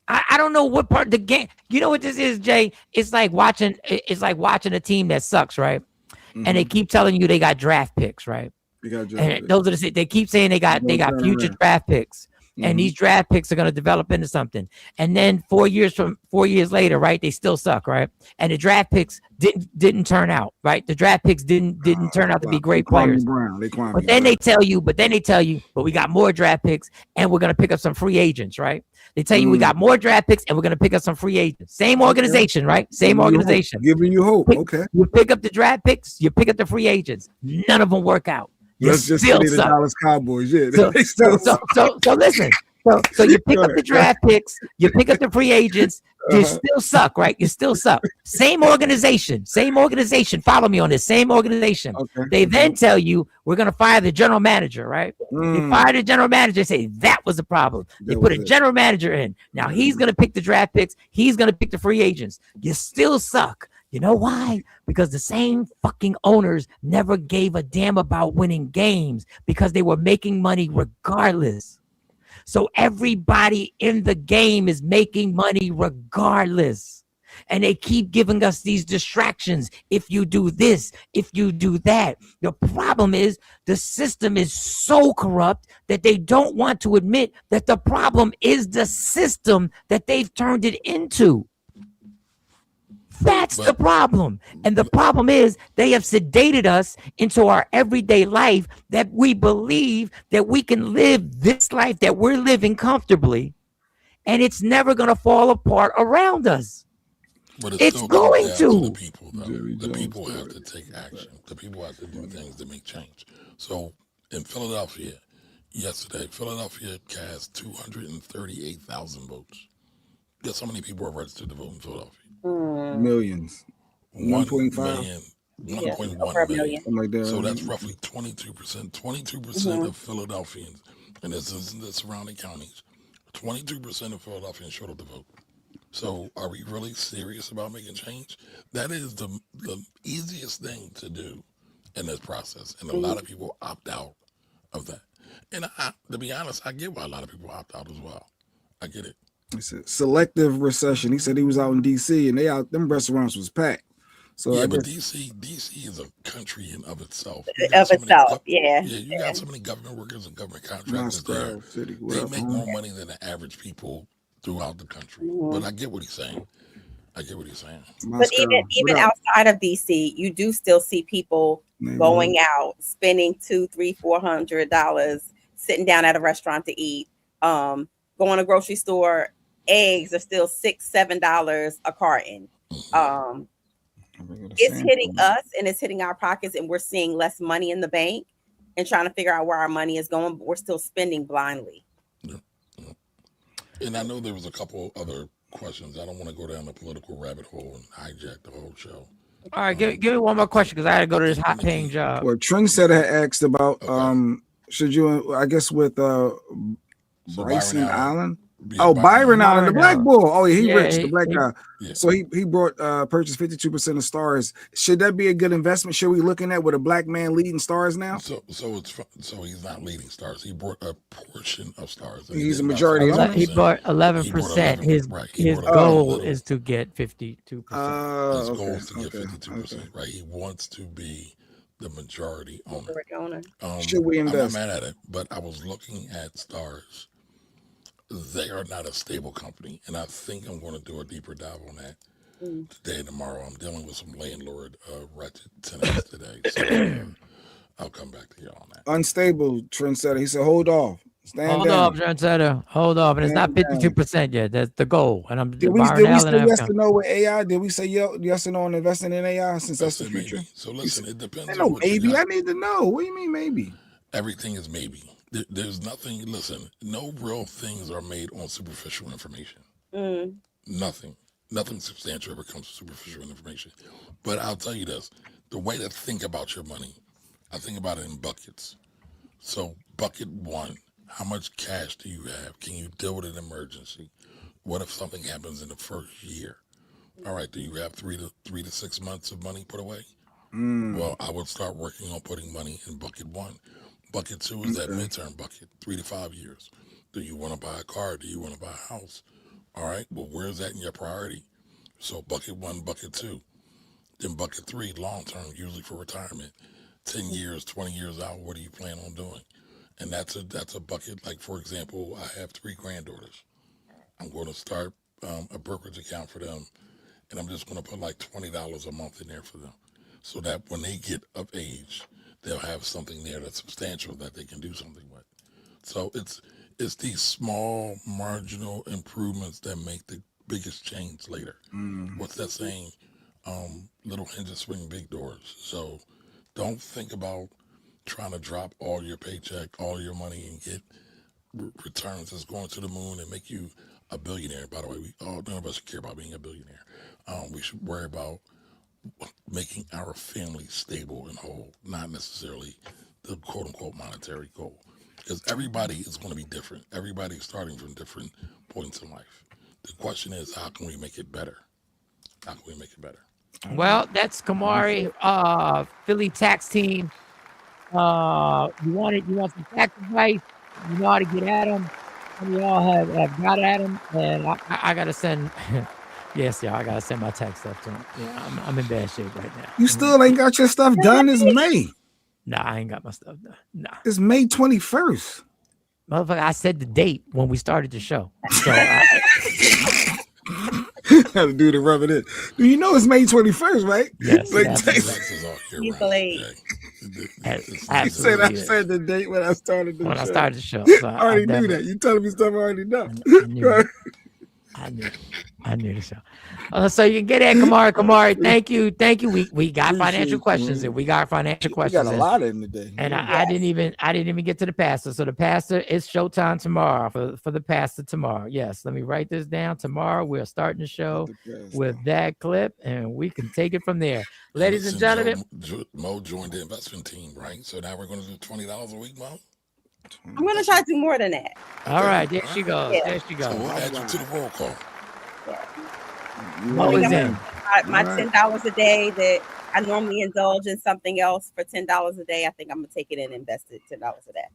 I don't know what part of the game. You know what this is, Jay? It's like watching a team that sucks, right? And they keep telling you they got draft picks, right? And those are they keep saying they got future draft picks. And these draft picks are going to develop into something. And then 4 years later, right, they still suck, right? And the draft picks didn't turn out, right? The draft picks didn't turn out to be great players. But then they tell you, but we got more draft picks and we're going to pick up some free agents, right? They tell you we got more draft picks and we're going to pick up some free agents. Same organization, right? Same organization. Giving you hope. Okay. You pick up the draft picks, you pick up the free agents. None of them work out. You Let's just still say the suck. Dallas Cowboys. Yeah, So, they still suck. so listen. So you pick Go up the ahead. draft picks, you pick up the free agents, you Uh-huh. still suck, right? You still suck. Same organization. Follow me on this. Same organization. Okay. They then tell you we're gonna fire the general manager, right? They Mm. fire the general manager, say that was the problem. They That put was a it. general manager in. Now he's gonna pick the draft picks, he's gonna pick the free agents. You still suck. You know why? Because the same fucking owners never gave a damn about winning games because they were making money regardless. So everybody in the game is making money regardless. And they keep giving us these distractions. If you do this, if you do that. The problem is the system is so corrupt that they don't want to admit that the problem is the system that they've turned it into. That's the problem. And the problem is they have sedated us into our everyday life that we believe that we can live this life that we're living comfortably, and it's never going to fall apart around us. But it's still going comes down to. the people, though. The people have to take action. The people have to do things to make change. So in Philadelphia, yesterday, Philadelphia cast 238,000 votes. Guess how many people are registered to vote in Philadelphia? Millions. 1.5 million, 1.1 million. Something like that. So that's roughly 22%. 22% of Philadelphians, and this is in the surrounding counties, 22% of Philadelphians showed up to vote. So are we really serious about making change? That is the easiest thing to do in this process. And a lot of people opt out of that. And to be honest, I get why a lot of people opt out as well. I get it. He said selective recession. He said he was out in DC and them restaurants was packed. So yeah, I but guess, DC is a country in of itself. You got so many government workers and government contractors there. City, they make more money than the average people throughout the country. But I get what he's saying. But even outside of DC, you do still see people going out, spending $200, $300, $400, sitting down at a restaurant to eat. Going to a grocery store, eggs are still $6, $7 a carton. It's hitting us and it's hitting our pockets, and we're seeing less money in the bank and trying to figure out where our money is going, but we're still spending blindly. And I know there was a couple other questions. I don't want to go down the political rabbit hole and hijack the whole show. All right, give me one more question because I had to go to this hot paying job. Well, Trendsetter had asked about should you, I guess, with Bryson Allen. Byron Allen, the black bull. Oh, he rich, the black guy. Yeah. So he purchased 52% of Stars. Should that be a good investment? Should we looking at with a black man leading Stars now? So he's not leading Stars. He brought a portion of Stars. He's a majority owner. He bought 11%. His goal is to get 52%. His goal is to get 52%. Right. He wants to be the majority owner. Should we invest? I'm not mad at it, but I was looking at Stars. They are not a stable company, and I think I'm going to do a deeper dive on that today and tomorrow. I'm dealing with some landlord wretched tenants today, so I'll come back to you on that. Unstable, Trendsetter. He said, hold off. Hold off, Trendsetter. Hold off. And it's not 52% yet. That's the goal. And I'm Did we say yes or no with AI? Did we say yes or no on investing in AI since that's the future? Maybe. So listen, it depends. I know maybe. I need to know. What do you mean maybe? Everything is maybe. There's nothing. Listen, no real things are made on superficial information. Nothing substantial ever comes from superficial information. But I'll tell you this: the way to think about your money, I think about it in buckets. So bucket one: how much cash do you have? Can you deal with an emergency? What if something happens in the first year? All right, do you have 3 to 6 months of money put away? Well, I would start working on putting money in bucket one. Bucket two is that midterm bucket, 3 to 5 years. Do you want to buy a car? Do you want to buy a house? All right, well, where's that in your priority? So bucket one, bucket two. Then bucket three, long term, usually for retirement. 10 years, 20 years out, what do you plan on doing? And that's a bucket. Like, for example, I have 3 granddaughters. I'm going to start a brokerage account for them, and I'm just going to put like $20 a month in there for them, so that when they get of age, they'll have something there that's substantial that they can do something with. So it's these small marginal improvements that make the biggest change later. What's that saying? Little hinges swing big doors. So don't think about trying to drop all your paycheck, all your money, and get returns that's going to the moon and make you a billionaire. By the way, none of us care about being a billionaire. We should worry about making our family stable and whole, not necessarily the quote unquote monetary goal. Because everybody is going to be different. Everybody's starting from different points in life. The question is, how can we make it better? How can we make it better? Well, that's Kamari, Philly tax team. You want some tax advice? You know how to get at them. Some of y'all have got at them, and I gotta send. Yes, y'all, I gotta send my tax stuff to them. Yeah, I'm in bad shape right now. You still ain't got your stuff done. It's May. Nah, I ain't got my stuff done. Nah. It's May 21st. Motherfucker, I said the date when we started the show. So How to do to rub it in. Do you know it's May 21st, right? Yes. Like, He's late. I said the date when I started the show. When I started the show. So I already knew that. You telling me stuff I already know. I knew the show. So you can get at Kamari. Thank you. We got financial questions, and we got financial questions. We got a lot in today. And I didn't even get to the pastor. So the pastor, it's showtime tomorrow for the pastor tomorrow. Yes, let me write this down. Tomorrow we're starting the show with that clip, and we can take it from there. Ladies and gentlemen, Mo joined the investment team, right? So now we're going to do $20 a week, Mo. I'm going to try to do more than that. All right, there she goes. Yeah. There she goes. So we'll add you to the roll call. What was in? My $10 a day that I normally indulge in something else for $10 a day. I think I'm gonna take it and invest it $10 a day.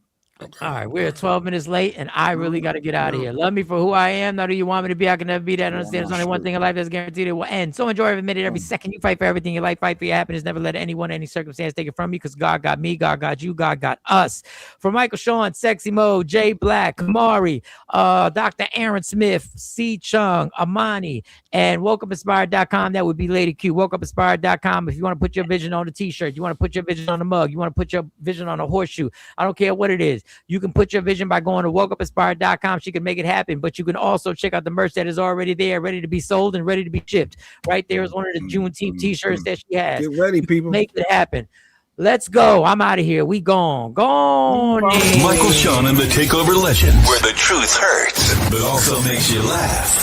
All right, we're 12 minutes late, and I really got to get out of here. Love me for who I am, not who you want me to be. I can never be that. Understand there's only one thing in life that's guaranteed it will end. So enjoy every minute, every second. You fight for everything in life. Fight for your happiness. Never let anyone, any circumstance take it from you, because God got me, God got you, God got us. For Michael Sean, Sexy Mo, Jay Black, Kamari, Dr. Aaron Smith, C. Chung, Amani, and WokeUpInspired.com. That would be Lady Q. WokeUpInspired.com. If you want to put your vision on a t-shirt, you want to put your vision on a mug, you want to put your vision on a horseshoe, I don't care what it is. You can put your vision by going to WokeUpInspired.com. She can make it happen, but you can also check out the merch that is already there, ready to be sold and ready to be shipped. Right there is one of the Juneteenth t-shirts that she has. Get ready, people. Make it happen. Let's go. I'm out of here. We gone. Gone. Michael Sean and the Takeover Legends, where the truth hurts, but also makes you laugh.